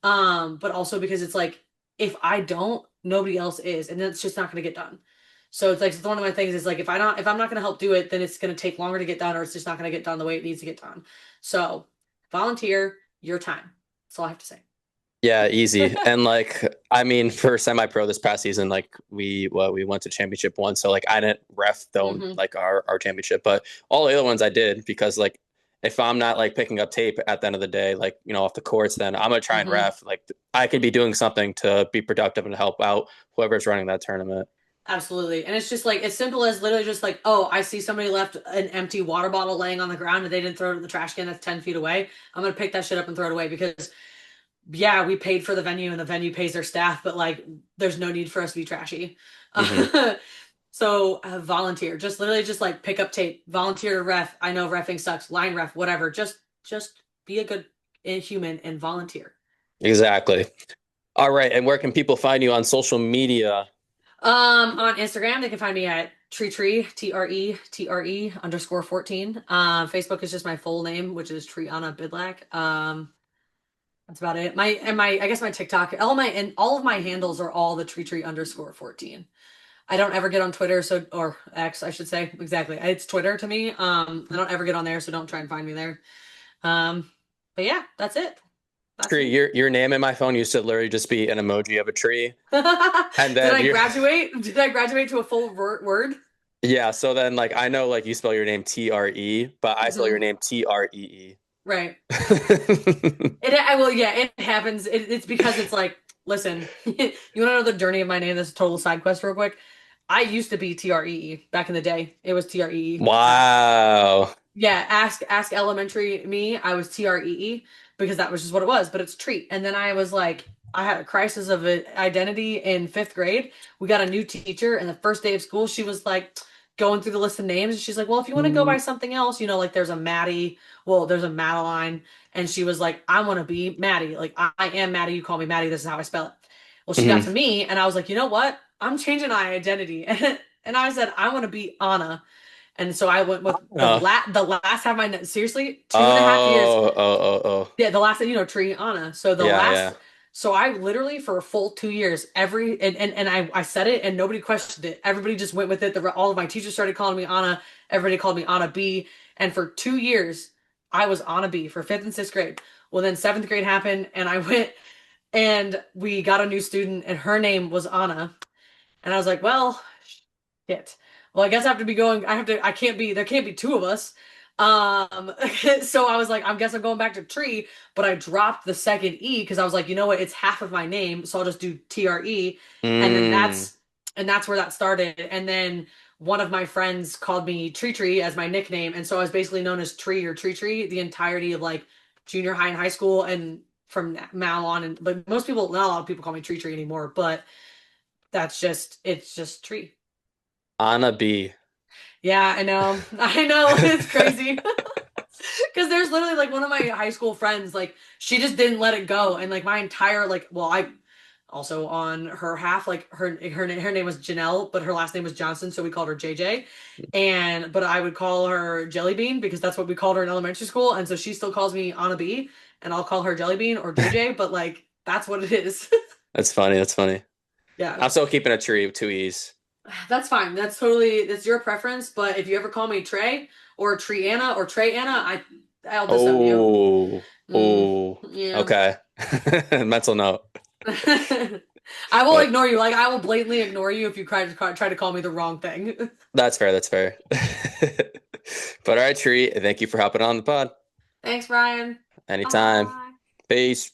But also because it's like if I don't, nobody else is, and then it's just not going to get done. So it's one of my things is like if I'm not going to help do it, then it's going to take longer to get done, or it's just not going to get done the way it needs to get done. So volunteer your time. That's all I have to say. Yeah, easy. And like, I mean, for semi-pro this past season, like we went to championship one, so like I didn't ref though Hmm. like our championship, but all the other ones I did because like if I'm not like picking up tape at the end of the day, like off the courts, then I'm gonna try and Hmm. ref. Like I could be doing something to be productive and help out whoever's running that tournament. Absolutely. And it's just like as simple as literally just like, oh, I see somebody left an empty water bottle laying on the ground and they didn't throw it in the trash can that's 10 feet away. I'm gonna pick that shit up and throw it away because yeah, we paid for the venue and the venue pays their staff, but like there's no need for us to be trashy. Hmm. So volunteer, just literally just like pick up tape, volunteer to ref. I know refing sucks, line ref, whatever. Just be a good human and volunteer. Exactly. All right. And where can people find you on social media? On Instagram, they can find me at TRE underscore 14. Facebook is just my full name, which is Triana Bidlack. That's about it. I guess my TikTok, all of my handles are all the tree underscore 14. I don't ever get on Twitter, so or X, I should say. Exactly. It's Twitter to me. I don't ever get on there, so don't try and find me there. Um, but yeah, that's it. That's Tree, me. your name in my phone used to literally just be an emoji of a tree. And Did then I you graduate? Did I graduate to a full word? yeah, so then like I know like you spell your name Tre, but I spell your Hmm. name Tree. Right. I will. Yeah, it happens. It's because it's like, listen, you want to know the journey of my name? This is a total side quest, real quick. I used to be Tree back in the day. It was Tree. Wow. Yeah, ask elementary me. I was Tree because that was just what it was. But it's treat. And then I was like, I had a crisis of identity in fifth grade. We got a new teacher, and the first day of school, she was like going through the list of names, and she's like, "Well, if you want to go by something else, like there's a Maddie. Well, there's a Madeline." And she was like, "I want to be Maddie. Like I am Maddie. You call me Maddie. This is how I spell it." Well, she got to Hmm. me, and I was like, "You know what? I'm changing my identity." And I said, "I want to be Anna." And so I went with Oh. the last half of my seriously 2.5 years. Oh. Yeah, the last Tree Anna. So the Yeah, last yeah. so I literally for a full 2 years and I said it and nobody questioned it. Everybody just went with it. All of my teachers started calling me Anna. Everybody called me Anna B. And for 2 years I was Anna B for fifth and sixth grade. Well, then seventh grade happened and I went and we got a new student and her name was Anna. And I was like, well, shit. Well, I guess I have to be going. I can't be, there can't be two of us. So I was like, I guess I'm going back to tree, but I dropped the second E because I was like, you know what? It's half of my name. So I'll just do TRE. And then Mm. and that's where that started. And then one of my friends called me Tree Tree as my nickname, and so I was basically known as Tree or Tree Tree the entirety of like junior high and high school, and from now on. And but most people, not a lot of people call me Tree Tree anymore, but that's just it's just Tree. Anna B. Yeah, I know. I know. It's crazy. Because there's literally like one of my high school friends, like she just didn't let it go. And like my entire like well, I also on her half, like her name was Janelle, but her last name was Johnson, so we called her JJ. And but I would call her Jelly Bean because that's what we called her in elementary school. And so she still calls me Anna B, and I'll call her Jelly Bean or JJ, but like that's what it is. That's funny. That's funny. Yeah. I'm still keeping a tree with two E's. That's fine. That's your preference. But if you ever call me Trey or Triana or Trey Anna, I'll disown you. Oh, Mm, oh, yeah. okay. Mental note. I will But ignore you. Like I will blatantly ignore you if you try to call me the wrong thing. that's fair. That's fair. But all right, Tree, thank you for hopping on the pod. Thanks, Brian. Anytime. Bye. Peace.